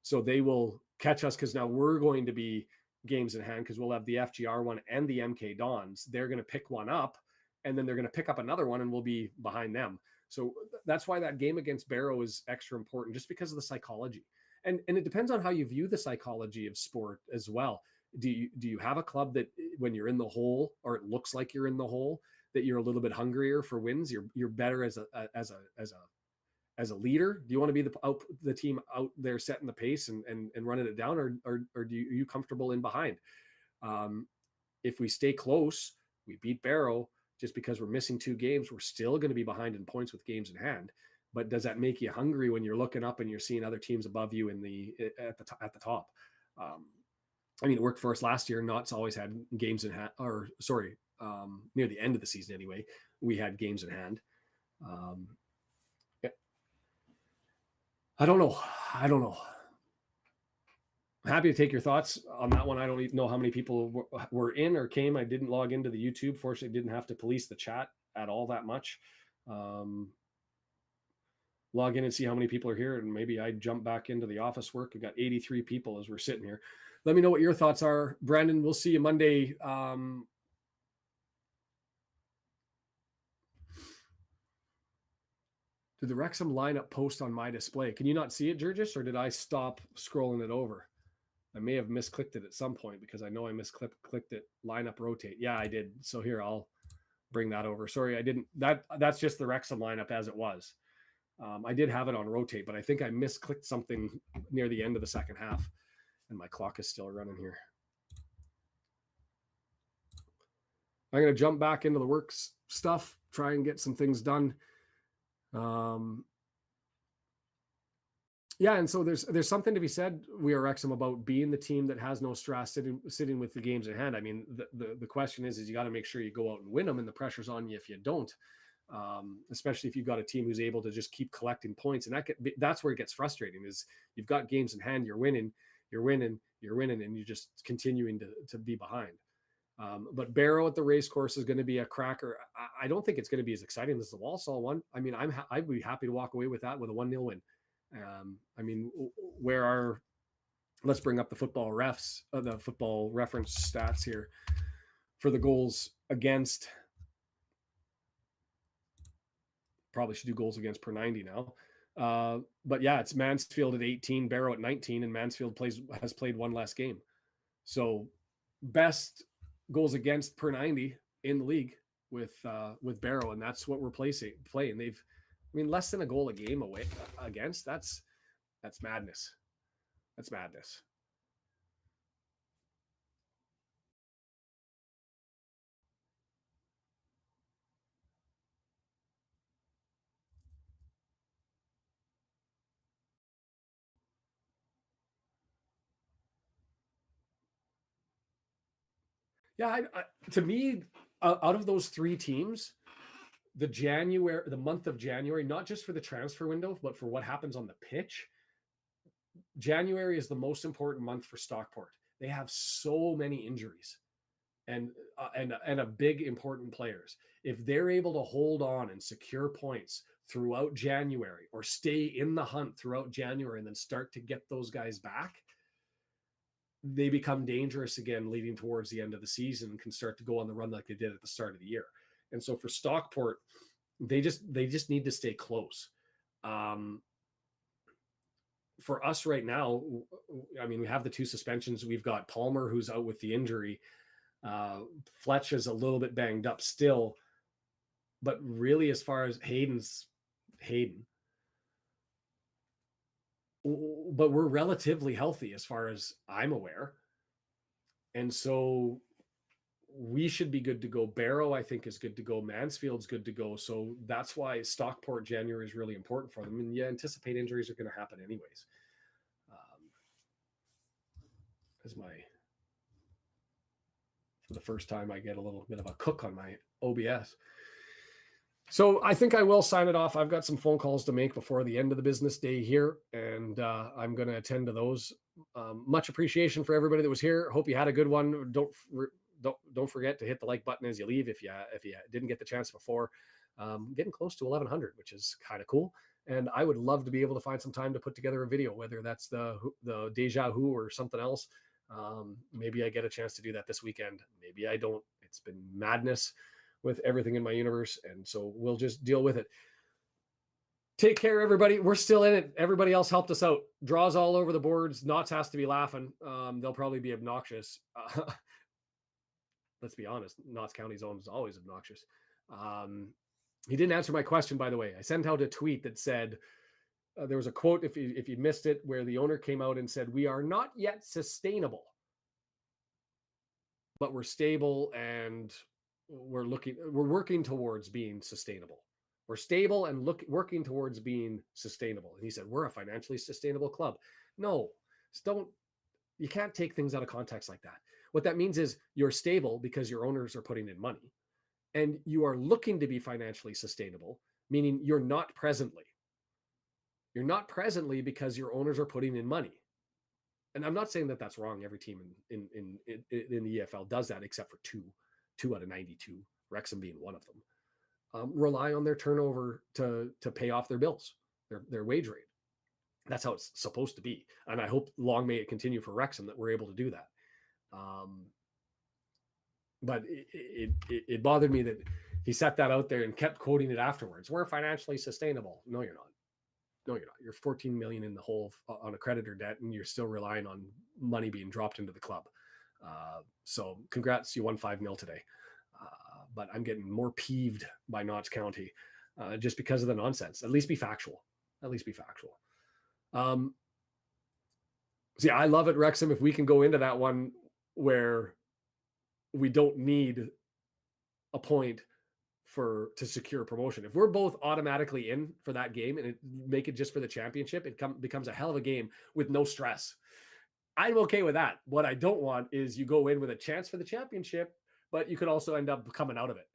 So they will catch us because now we're going to be games in hand because we'll have the FGR one and the MK Dons. They're going to pick one up, and then they're going to pick up another one, and we'll be behind them. So that's why that game against Barrow is extra important, just because of the psychology. And it depends on how you view the psychology of sport as well. Do you have a club that when you're in the hole, or it looks like you're in the hole, that you're a little bit hungrier for wins? You're better as a leader. Do you want to be the team out there setting the pace and running it down, or are you comfortable in behind? If we stay close, we beat Barrow. Just because we're missing 2 games, we're still going to be behind in points with games in hand. But does that make you hungry when you're looking up and you're seeing other teams above you at the top? I mean, it worked for us last year. Knott's always had games in hand, near the end of the season anyway. We had games in hand. I don't know. I'm happy to take your thoughts on that one. I don't even know how many people were in or came. I didn't log into the YouTube. Fortunately, didn't have to police the chat at all that much. Log in and see how many people are here, and maybe I jump back into the office work. We've got 83 people as we're sitting here. Let me know what your thoughts are. Brandon, we'll see you Monday. Did the Wrexham lineup post on my display? Can you not see it, Jurgis, or did I stop scrolling it over? I may have misclicked it at some point because I know I misclicked it. Lineup rotate. Yeah, I did. So here, I'll bring that over. Sorry, I didn't. That's just the Wrexham lineup as it was. I did have it on rotate, but I think I misclicked something near the end of the second half, and my clock is still running here. I'm going to jump back into the works stuff, try and get some things done. Yeah, and so there's something to be said, we are Wrexham, about being the team that has no stress sitting with the games at hand. I mean, the question is you got to make sure you go out and win them, and the pressure's on you if you don't. Especially if you've got a team who's able to just keep collecting points, and that's where it gets frustrating. Is you've got games in hand, you're winning, and you're just continuing to be behind. But Barrow at the racecourse is going to be a cracker. I don't think it's going to be as exciting as the Walsall one. I mean, I'd be happy to walk away with that with a 1-0 win. I mean, let's bring up the football the football reference stats here for the goals against. Probably should do goals against per 90 now. But yeah, it's Mansfield at 18, Barrow at 19, and Mansfield has played one less game. So best goals against per 90 in the league with Barrow, and that's what we're playing. Less than a goal a game away against. That's madness. That's madness. Yeah, to me, out of those three teams, the month of January, not just for the transfer window, but for what happens on the pitch, January is the most important month for Stockport. They have so many injuries and a big important players. If they're able to hold on and secure points throughout January or stay in the hunt throughout January and then start to get those guys back, they become dangerous again leading towards the end of the season and can start to go on the run like they did at the start of the year. And so for Stockport, they just need to stay close. For us right now, I mean, we have the two suspensions. We've got Palmer, who's out with the injury. Fletch is a little bit banged up still, but really, as far as Hayden, but we're relatively healthy as far as I'm aware. And so we should be good to go. Barrow, I think, is good to go. Mansfield's good to go. So that's why Stockport January is really important for them. And you anticipate injuries are going to happen anyways. For the first time, I get a little bit of a cook on my OBS. So I think I will sign it off. I've got some phone calls to make before the end of the business day here, and I'm going to attend to those. Much appreciation for everybody that was here. Hope you had a good one. Don't forget to hit the like button as you leave if you didn't get the chance before. Getting close to 1,100, which is kind of cool. And I would love to be able to find some time to put together a video, whether that's the Deja Vu or something else. Maybe I get a chance to do that this weekend. Maybe I don't. It's been madness with everything in my universe, and so we'll just deal with it. Take care, everybody. We're still in it. Everybody else helped us out. Draws all over the boards. Knots has to be laughing. They'll probably be obnoxious. Let's be honest. Notts County Zone is always obnoxious. He didn't answer my question, by the way. I sent out a tweet that said, there was a quote, if you missed it, where the owner came out and said, "We are not yet sustainable, but we're stable and we're working towards being sustainable. We're stable and working towards being sustainable." And he said, "We're a financially sustainable club." No, you can't take things out of context like that. What that means is you're stable because your owners are putting in money, and you are looking to be financially sustainable, meaning you're not presently. You're not presently because your owners are putting in money. And I'm not saying that that's wrong. Every team in the EFL does that, except for two out of 92, Wrexham being one of them. Rely on their turnover to pay off their bills, their wage rate. That's how it's supposed to be. And I hope long may it continue for Wrexham that we're able to do that. But it bothered me that he set that out there and kept quoting it afterwards. We're financially sustainable. No, you're not. No, you're not. You're 14 million in the hole on a creditor debt, and you're still relying on money being dropped into the club. So congrats, you won 5-0 today. But I'm getting more peeved by Notts County just because of the nonsense. At least be factual. So yeah, I love it, Wrexham. If we can go into that one where we don't need a point to secure promotion. If we're both automatically in for that game and make it just for the championship, it becomes a hell of a game with no stress. I'm okay with that. What I don't want is you go in with a chance for the championship, but you could also end up coming out of it,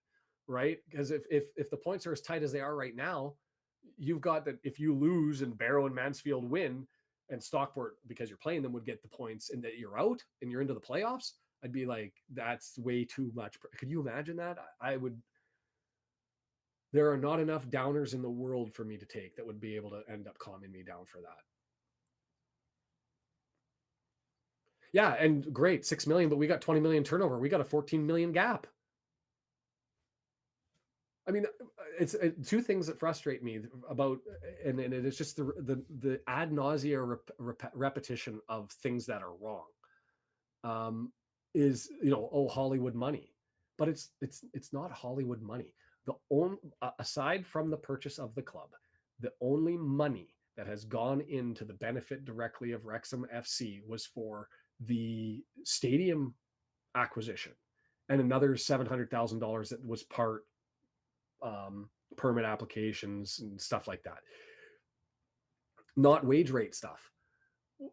right? Because if the points are as tight as they are right now, you've got that. If you lose and Barrow and Mansfield win, and Stockport, because you're playing them, would get the points, and that you're out and you're into the playoffs, I'd be like, that's way too much. Could you imagine that? I would. There are not enough downers in the world for me to take that would be able to end up calming me down for that. Yeah, and great, 6 million, but we got 20 million turnover. We got a 14 million gap. I mean, it's two things that frustrate me about, and it is just the ad nausea repetition of things that are wrong. Is Hollywood money, but it's not Hollywood money. Aside from the purchase of the club, the only money that has gone into the benefit directly of Wrexham FC was for the stadium acquisition, and another $700,000 that was part permit applications and stuff like that. Not wage rate stuff.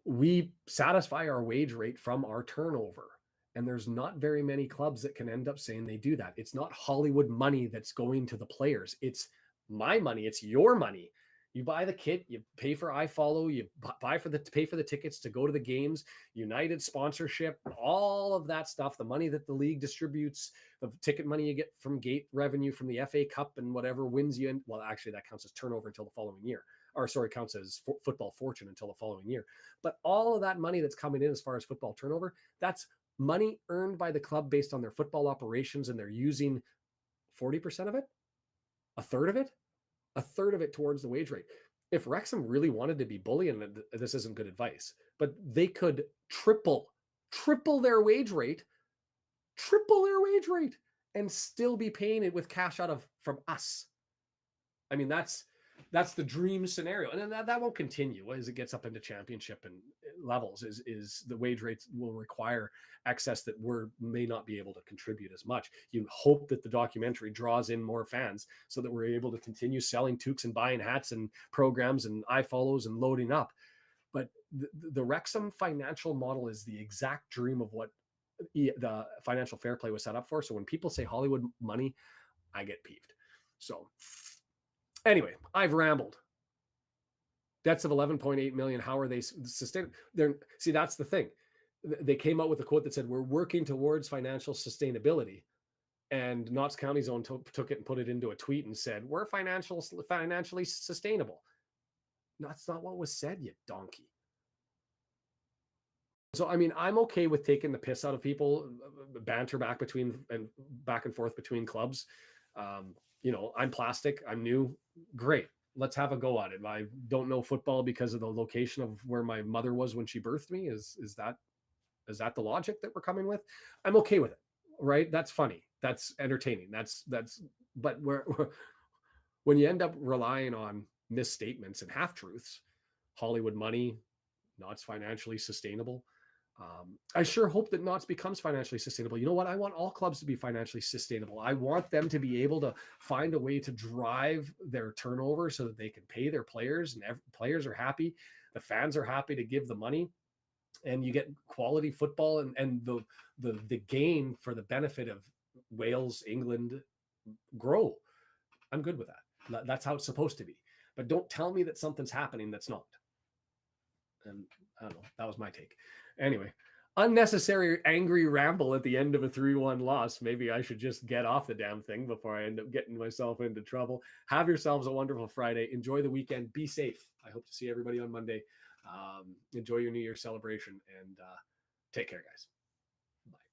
We satisfy our wage rate from our turnover. And there's not very many clubs that can end up saying they do that. It's not Hollywood money that's going to the players. It's my money. It's your money. You buy the kit, you pay for iFollow, you pay for the tickets to go to the games, United sponsorship, all of that stuff, the money that the league distributes, the ticket money you get from gate revenue from the FA Cup and whatever wins you in. Well, actually, that counts as turnover until the following year. Or sorry, counts as football fortune until the following year. But all of that money that's coming in as far as football turnover, that's money earned by the club based on their football operations, and they're using 40% of it, a third of it towards the wage rate. If Wrexham really wanted to be bullying, and this isn't good advice, but they could triple their wage rate, and still be paying it with cash from us. I mean, that's the dream scenario. And then that won't continue as it gets up into championship and levels is the wage rates will require excess that may not be able to contribute as much. You hope that the documentary draws in more fans so that we're able to continue selling toques and buying hats and programs and iFollows and loading up. But the Wrexham financial model is the exact dream of what the financial fair play was set up for. So when people say Hollywood money, I get peeved. So anyway, I've rambled. Debts of 11.8 million. How are they sustained? See, that's the thing. They came out with a quote that said, "We're working towards financial sustainability." And Notts County's own took it and put it into a tweet and said, "We're financially sustainable." That's not what was said, you donkey. So, I mean, I'm okay with taking the piss out of people, banter back and forth between clubs. I'm plastic. I'm new. Great. Let's have a go at it. I don't know football because of the location of where my mother was when she birthed me. Is that the logic that we're coming with? I'm okay with it. Right. That's funny. That's entertaining. But when you end up relying on misstatements and half truths, Hollywood money, Knott's financially sustainable. I sure hope that Knott's becomes financially sustainable. You know what? I want all clubs to be financially sustainable. I want them to be able to find a way to drive their turnover so that they can pay their players, and players are happy. The fans are happy to give the money, and you get quality football and the game for the benefit of Wales, England grow. I'm good with that. That's how it's supposed to be. But don't tell me that something's happening that's not. And I don't know. That was my take. Anyway, unnecessary angry ramble at the end of a 3-1 loss. Maybe I should just get off the damn thing before I end up getting myself into trouble. Have yourselves a wonderful Friday. Enjoy the weekend. Be safe. I hope to see everybody on Monday. Enjoy your New Year's celebration, and take care, guys. Bye.